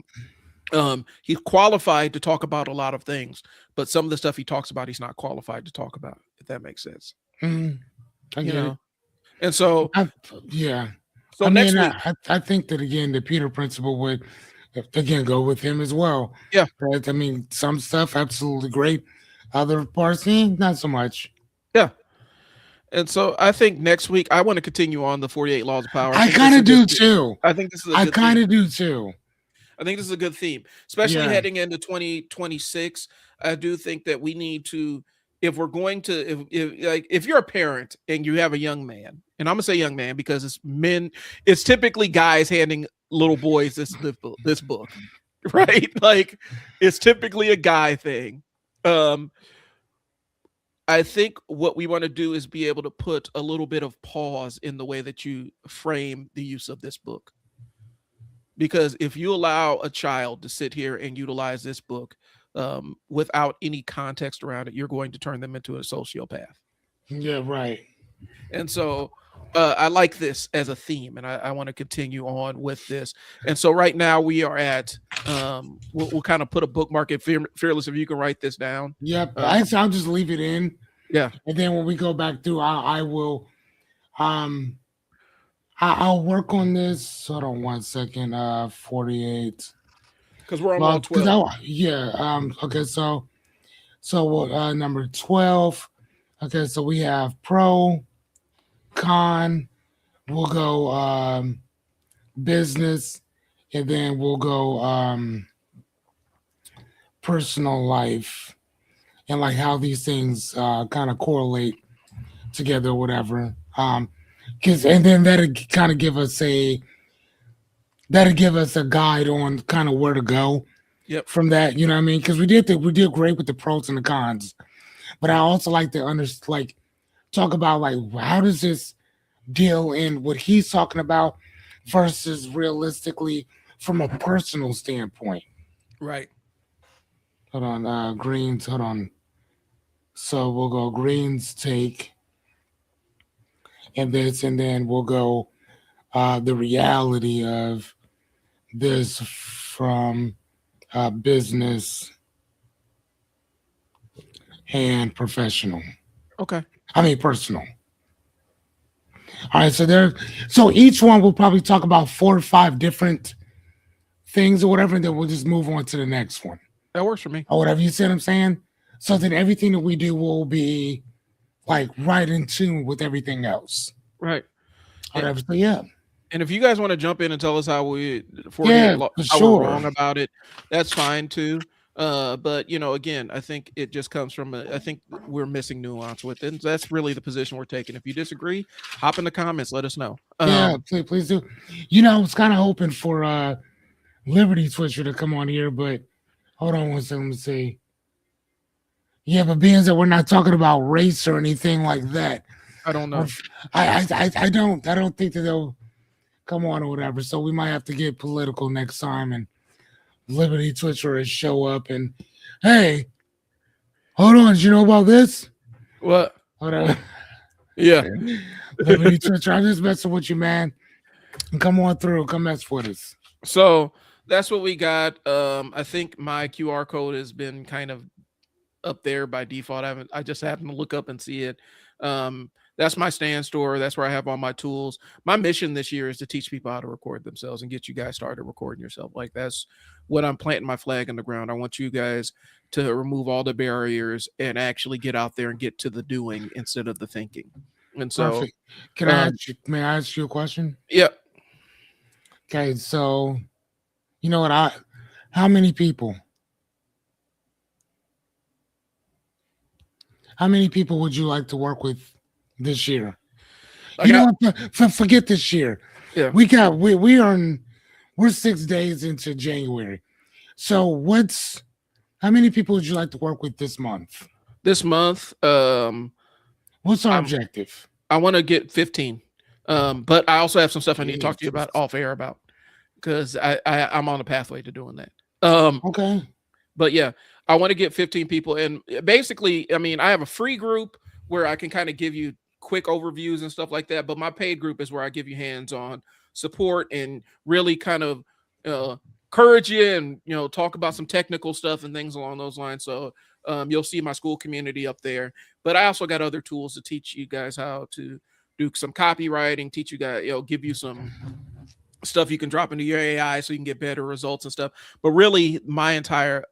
Speaker 2: he's qualified to talk about a lot of things, but some of the stuff he talks about, he's not qualified to talk about, if that makes sense.
Speaker 1: Mhm. I
Speaker 2: You
Speaker 1: get it.
Speaker 2: know? And so,
Speaker 1: Yeah.
Speaker 2: so
Speaker 1: I
Speaker 2: next
Speaker 1: mean,
Speaker 2: week,
Speaker 1: I think that again, the Peter principle would again go with him as well.
Speaker 2: yeah.
Speaker 1: But I mean, some stuff absolutely great, other parts, not so much.
Speaker 2: Yeah. And so I think next week I want to continue on the 48 laws of power.
Speaker 1: I
Speaker 2: This
Speaker 1: kind
Speaker 2: is
Speaker 1: of
Speaker 2: a
Speaker 1: do
Speaker 2: good
Speaker 1: too.
Speaker 2: I think this is a
Speaker 1: I
Speaker 2: good
Speaker 1: kind
Speaker 2: theme.
Speaker 1: of do too.
Speaker 2: I think this is a good theme, especially
Speaker 1: Yeah.
Speaker 2: heading into 2026. I do think that we need to, if we're going to, if you're a parent and you have a young man, and I'm gonna say young man because it's men, it's typically guys handing little boys this book, right? Like it's typically a guy thing. I think what we want to do is be able to put a little bit of pause in the way that you frame the use of this book. Because if you allow a child to sit here and utilize this book without any context around it, you're going to turn them into a sociopath.
Speaker 1: Yeah, right.
Speaker 2: And so I like this as a theme, and I want to continue on with this. And so right now we are at, we'll kind of put a bookmark at Fearless, if you can write this down.
Speaker 1: Yep. I'll just leave it in.
Speaker 2: Yeah.
Speaker 1: And then when we go back through, I will I'll work on this. Hold on 1 second. 48.
Speaker 2: Because we're on
Speaker 1: Well,
Speaker 2: all 12.
Speaker 1: okay, so number 12. Okay, so we have pro, con, we'll go business, and then we'll go personal life, and like how these things kind of correlate together or whatever. Because and then that'll kind of give us a guide on kind of where to go.
Speaker 2: Yep.
Speaker 1: From that, you know what I mean? Because we did great with the pros and the cons, but I also like to talk about like how does this deal in what he's talking about versus realistically from a personal standpoint.
Speaker 2: Right.
Speaker 1: Hold on, greens. Hold on. So we'll go greens take, and then we'll go the reality of this from business and professional.
Speaker 2: Okay.
Speaker 1: I mean personal. All right, so each one will probably talk about 4 or 5 different things or whatever, and then we'll just move on to the next one.
Speaker 2: That works for me.
Speaker 1: Or whatever, you see what I'm saying? So then everything that we do will be like right in tune with everything else.
Speaker 2: Right.
Speaker 1: Whatever. So yeah.
Speaker 2: And if you guys want to jump in and tell us how we
Speaker 1: Yeah,
Speaker 2: how
Speaker 1: sure.
Speaker 2: we're wrong about it, that's fine too. But again, I think it just comes from I think we're missing nuance with it. And that's really the position we're taking. If you disagree, hop in the comments, let us know.
Speaker 1: Yeah, please do. I was kind of hoping for Liberty Switcher to come on here, but hold on 1 second, let me see. Yeah, but being that we're not talking about race or anything like that,
Speaker 2: I don't know.
Speaker 1: I don't think that they'll come on or whatever. So we might have to get political next time and Liberty Twitcher will show up and hey, hold on, did you know about this?
Speaker 2: What?
Speaker 1: Whatever.
Speaker 2: Yeah.
Speaker 1: Liberty Twitcher, I'm just messing with you, man. Come on through, come mess with us.
Speaker 2: So that's what we got. I think my QR code has been kind of up there by default. I just happened to look up and see it. That's my stand store. That's where I have all my tools. My mission this year is to teach people how to record themselves and get you guys started recording yourself. Like that's what I'm planting my flag in the ground. I want you guys to remove all the barriers and actually get out there and get to the doing instead of the thinking. And so,
Speaker 1: Perfect. Can I ask you? May I ask you a question?
Speaker 2: yeah,
Speaker 1: Okay, so you know what? How many people? How many people would you like to work with this year?
Speaker 2: I
Speaker 1: You know
Speaker 2: got,
Speaker 1: what? Forget this year.
Speaker 2: yeah.
Speaker 1: We're 6 days into January. So how many people would you like to work with this month?
Speaker 2: This month,
Speaker 1: What's our
Speaker 2: I'm-
Speaker 1: objective?
Speaker 2: I want to get 15. But I also have some stuff I need to talk to you about off air about because I'm on a pathway to doing that.
Speaker 1: Okay.
Speaker 2: But yeah, I want to get 15 people. And basically, I mean, I have a free group where I can kind of give you quick overviews and stuff like that. But my paid group is where I give you hands-on support and really kind of encourage you and, talk about some technical stuff and things along those lines. So you'll see my school community up there. But I also got other tools to teach you guys how to do some copywriting, teach you guys, give you some stuff you can drop into your AI so you can get better results and stuff. But really, my entire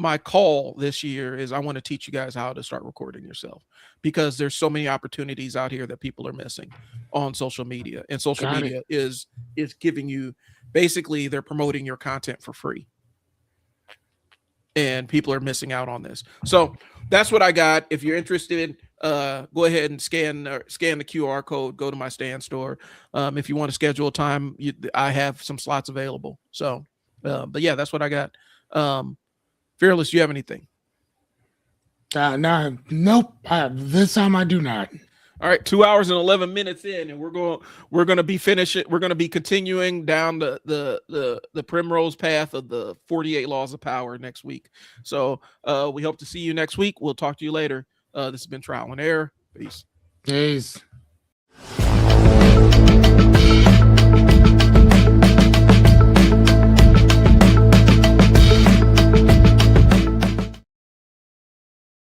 Speaker 2: my call this year is I want to teach you guys how to start recording yourself because there's so many opportunities out here that people are missing on social media, and social
Speaker 1: Got
Speaker 2: media is giving you basically they're promoting your content for free. And people are missing out on this. So that's what I got. If you're interested, go ahead and scan the QR code. Go to my stand store. If you want to schedule a time, I have some slots available. So, but yeah, that's what I got. Fearless, do you have anything?
Speaker 1: No, nope. This time I do not.
Speaker 2: All right, 2 hours and 11 minutes in, and we're going to be finishing. We're going to be continuing down the primrose path of the 48 laws of power next week. So we hope to see you next week. We'll talk to you later. This has been Trial and Error. Peace.
Speaker 1: Peace.